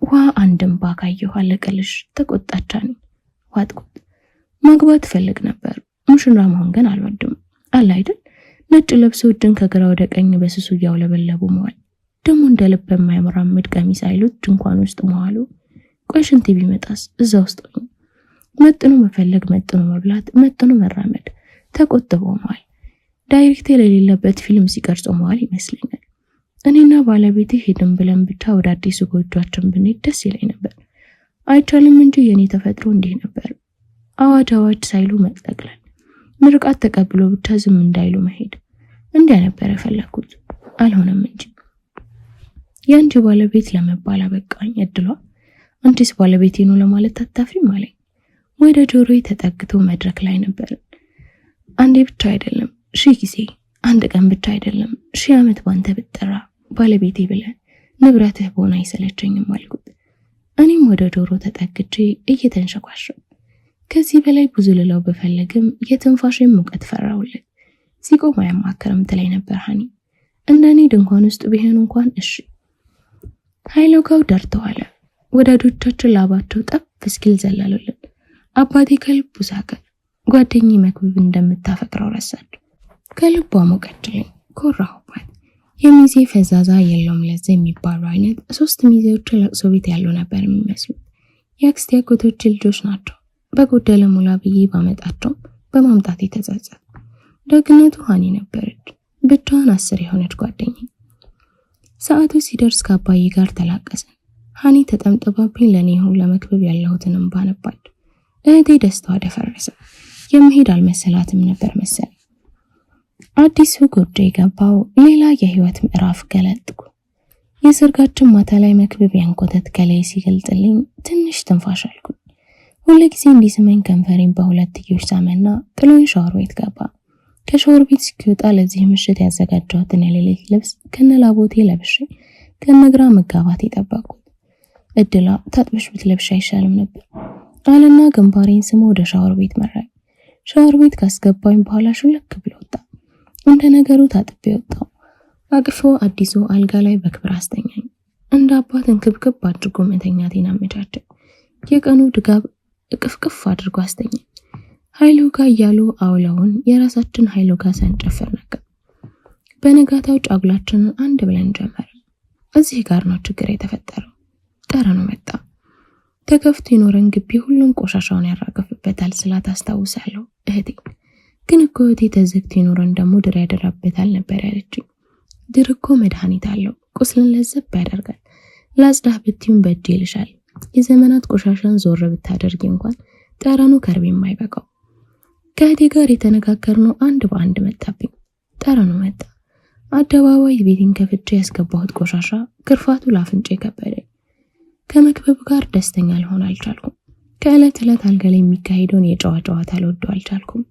ዋ አንድም ባካየሁ አለቀልሽ ተቆጣቻኝ። ዋጥኩት። ማግባት ፈልግ ነበር፣ ሙሽራ መሆን ግን አልወድም። አለ አይደል ነጭ ለብሶ እጅን ከግራ ወደ ቀኝ በስሱ እያውለበለቡ መዋል፣ ደግሞ እንደ ልብ የማያምራምድ ቀሚስ አይሉት ድንኳን ውስጥ መዋሉ። ቆይ ሽንት ቢመጣስ እዛ ውስጥ ሆኜ መጥኖ መፈለግ፣ መጥኖ መብላት፣ መጥኖ መራመድ፣ ተቆጥቦ መዋል፣ ዳይሬክተር የሌለበት ፊልም ሲቀርጾ መዋል ይመስለኛል። እኔና ባለቤቴ ሄድን ብለን ብቻ ወደ አዲሱ ጎጆአችን ብንሄድ ደስ ይለኝ ነበር። አይቻልም እንጂ የኔ ተፈጥሮ እንዲህ ነበር። አዋጅ ሳይሉ መጠቅለል፣ ምርቃት ተቀብሎ ብቻ ዝም እንዳይሉ መሄድ። እንዲያ ነበር የፈለኩት። አልሆነም እንጂ ያንቺ ባለቤት ለመባል አበቃኝ እድሏ። አንቺስ ባለቤቴ ነው ለማለት አታፍሪም አለኝ። ወደ ጆሮዬ ተጠግቶ መድረክ ላይ ነበር። አንዴ ብቻ አይደለም 1000 ጊዜ፣ አንድ ቀን ብቻ አይደለም 1000 ዓመት ባንተ ብትጠራ ባለቤቴ ብለህ ንብረትህ በሆነ አይሰለቸኝም አልኩት። እኔም ወደ ዶሮ ተጠግቼ እየተንሸኳሸው ከዚህ በላይ ብዙ ልለው ብፈልግም የትንፋሽን ሙቀት ፈራውለት። ሲቆም አያማክርም ትለኝ ነበር ሀኒ። እንደኔ ድንኳን ውስጥ ቢሆን እንኳን እሺ። ኃይሎጋው ደርተዋለ። ወዳጆቻችን ላባቸው ጠፍ እስኪል ዘላሉልን። አባቴ ከልቡ ሳቀ። ጓደኛዬ መክብብ እንደምታፈቅረው ረሳች። ከልቧ ሞቀችልኝ። ኮራሁባት። የሚዜ ፈዛዛ የለውም ለዛ የሚባሉ አይነት 3 ሚዜዎች ለቅሶ ቤት ያሉ ነበር የሚመስሉት። የአክስቴ አጎቶች ልጆች ናቸው። በጎደለ ሙላ ብዬ ባመጣቸው በማምጣት የተጸጸት። ደግነቱ ሀኒ ነበረች። ብቻዋን 10 የሆነች ጓደኛዬ። ሰዓቱ ሲደርስ ከአባዬ ጋር ተላቀሰን። ሀኒ ተጠምጥባብኝ ለኔ ይሁን ለመክብብ ያለሁትን እንባ ነባች። እህቴ ደስታዋ ደፈረሰ። የምሄድ አልመሰላትም ነበር መሰለኝ። አዲሱ ጎጆ የገባው ሌላ የህይወት ምዕራፍ ገለጥኩ። የሰርጋችን ማታ ላይ መክብብ ያንኮተት ከላይ ሲገልጥልኝ ትንሽ ትንፋሽ አልኩኝ። ሁልጊዜ እንዲስመኝ ከንፈሬን በሁለት እጆች ሳመና ጥሎኝ ሻወር ቤት ገባ። ከሻወር ቤት ሲወጣ ለዚህ ምሽት ያዘጋጀሁትን የሌሊት ልብስ ከነላቦቴ ለብሼ ከነግራ መጋባት የጠበቁት። እድላ ታጥበሽ ብትለብሽ አይሻልም ነበር አለና ግንባሬን ስሞ ወደ ሻወር ቤት መራኝ። ሻወር ቤት ካስገባኝ በኋላ ሹልክ ብሎ ወጣ። እንደ ነገሩ ታጥቤ ወጣው። አቅፎ አዲሱ አልጋ ላይ በክብር አስተኛኝ። እንደ አባት እንክብክብ አድርጎ መተኛቴን አመቻቸ። የቀኑ ድጋብ እቅፍቅፍ አድርጎ አስተኛኝ። ኃይሎጋ እያሉ አውለውን የራሳችን ኃይሎጋ ሳንጨፍር ነበር። በነጋታው ጫጉላችንን አንድ ብለን ጀመረ። እዚህ ጋር ነው ችግር የተፈጠረው። ጠረኑ መጣ። ተከፍቶ ይኖረን ግቢ ሁሉም ቆሻሻውን ያራገፍበታል ስላት አስታውሳለሁ እህቴ። ግን እኮ እህቴ ተዘግቶ ይኖረን ደግሞ ድር ያደራበታል ነበር ያለችኝ። ድር እኮ መድኃኒት አለው። ቁስልን ለዘብ ያደርጋል። ላጽዳህ ብትዩን በእጅ ይልሻል። የዘመናት ቆሻሻን ዞር ብታደርጊ እንኳን ጠረኑ ከርቤ የማይበቃው። ከእህቴ ጋር የተነጋገርነው አንድ በአንድ መጣብኝ። ጠረኑ መጣ። አደባባይ ቤቴን ከፍቼ ያስገባሁት ቆሻሻ ክርፋቱ ላፍንጬ ከበደ። ከመክብብ ጋር ደስተኛ ልሆን አልቻልኩም። ከዕለት ዕለት አልጋ ላይ የሚካሄደውን የጨዋ ጨዋታ ልወደው አልቻልኩም።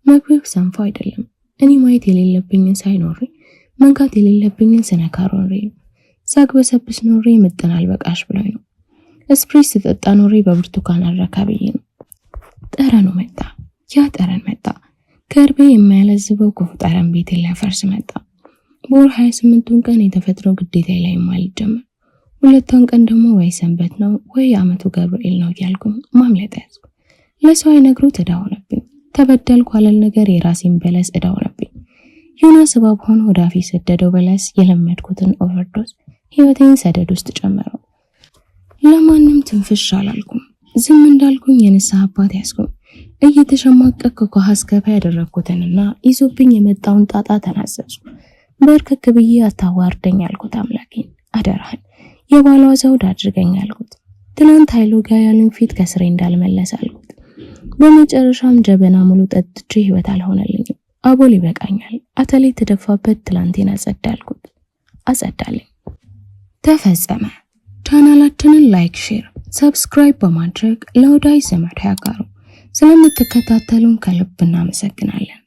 መክብብ ሰንፎ አይደለም። እኔ ማየት የሌለብኝን ሳይኖሬ መንካት የሌለብኝን ስነካ ኖሬ ነው። ሳግበሰብስ ኖሬ ምጥን አልበቃሽ ብሎኝ ነው። እስፕሬስ ስጠጣ ኖሬ በብርቱካን አረካ ብዬ ነው። ጠረኑ መጣ። ያ ጠረን መጣ። ከርቤ የማያለዝበው ክፉ ጠረን ቤቴን ሊያፈርስ መጣ። በወር 28ቱን ቀን የተፈጥሮ ግዴታ ላይ ማለት ጀመር። 2ቱን ቀን ደግሞ ወይ ሰንበት ነው ወይ አመቱ ገብርኤል ነው እያልኩ ማምለጥ ያዝኩ። ለሰው አይነግሩ ዕዳ ሆነብኝ። ተበደልኩ አለል ነገር የራሴን በለስ ዕዳ ሆነብኝ። ዮናስ እባብ ሆኖ ወደ አፌ ሰደደው በለስ የለመድኩትን ኦቨርዶስ ህይወቴን ሰደድ ውስጥ ጨመረው። ለማንም ትንፍሽ አላልኩም። ዝም እንዳልኩኝ የንስሐ አባት ያስኩኝ። እየተሸማቀቅኩ ከሐስከፋ ያደረኩትንና ይዞብኝ የመጣውን ጣጣ ተናዘዝኩ። በርከክ ብዬ አታዋርደኝ አልኩት አምላኬን። አደራህን የባሏ ዘውድ አድርገኝ አልኩት። ትናንት ኃይሎጋ ያሉኝ ፊት ከስሬ እንዳልመለስ አልኩት። በመጨረሻም ጀበና ሙሉ ጠጥቼ ህይወት አልሆነልኝም። አቦል ይበቃኛል። አተሌ ተደፋበት ትላንቴን አጸዳልኩት። አጸዳልኝ። ተፈጸመ። ቻናላችንን ላይክ፣ ሼር፣ ሰብስክራይብ በማድረግ ለወዳጅ ዘመድ ያጋሩ። ስለምትከታተሉን ከልብ እናመሰግናለን።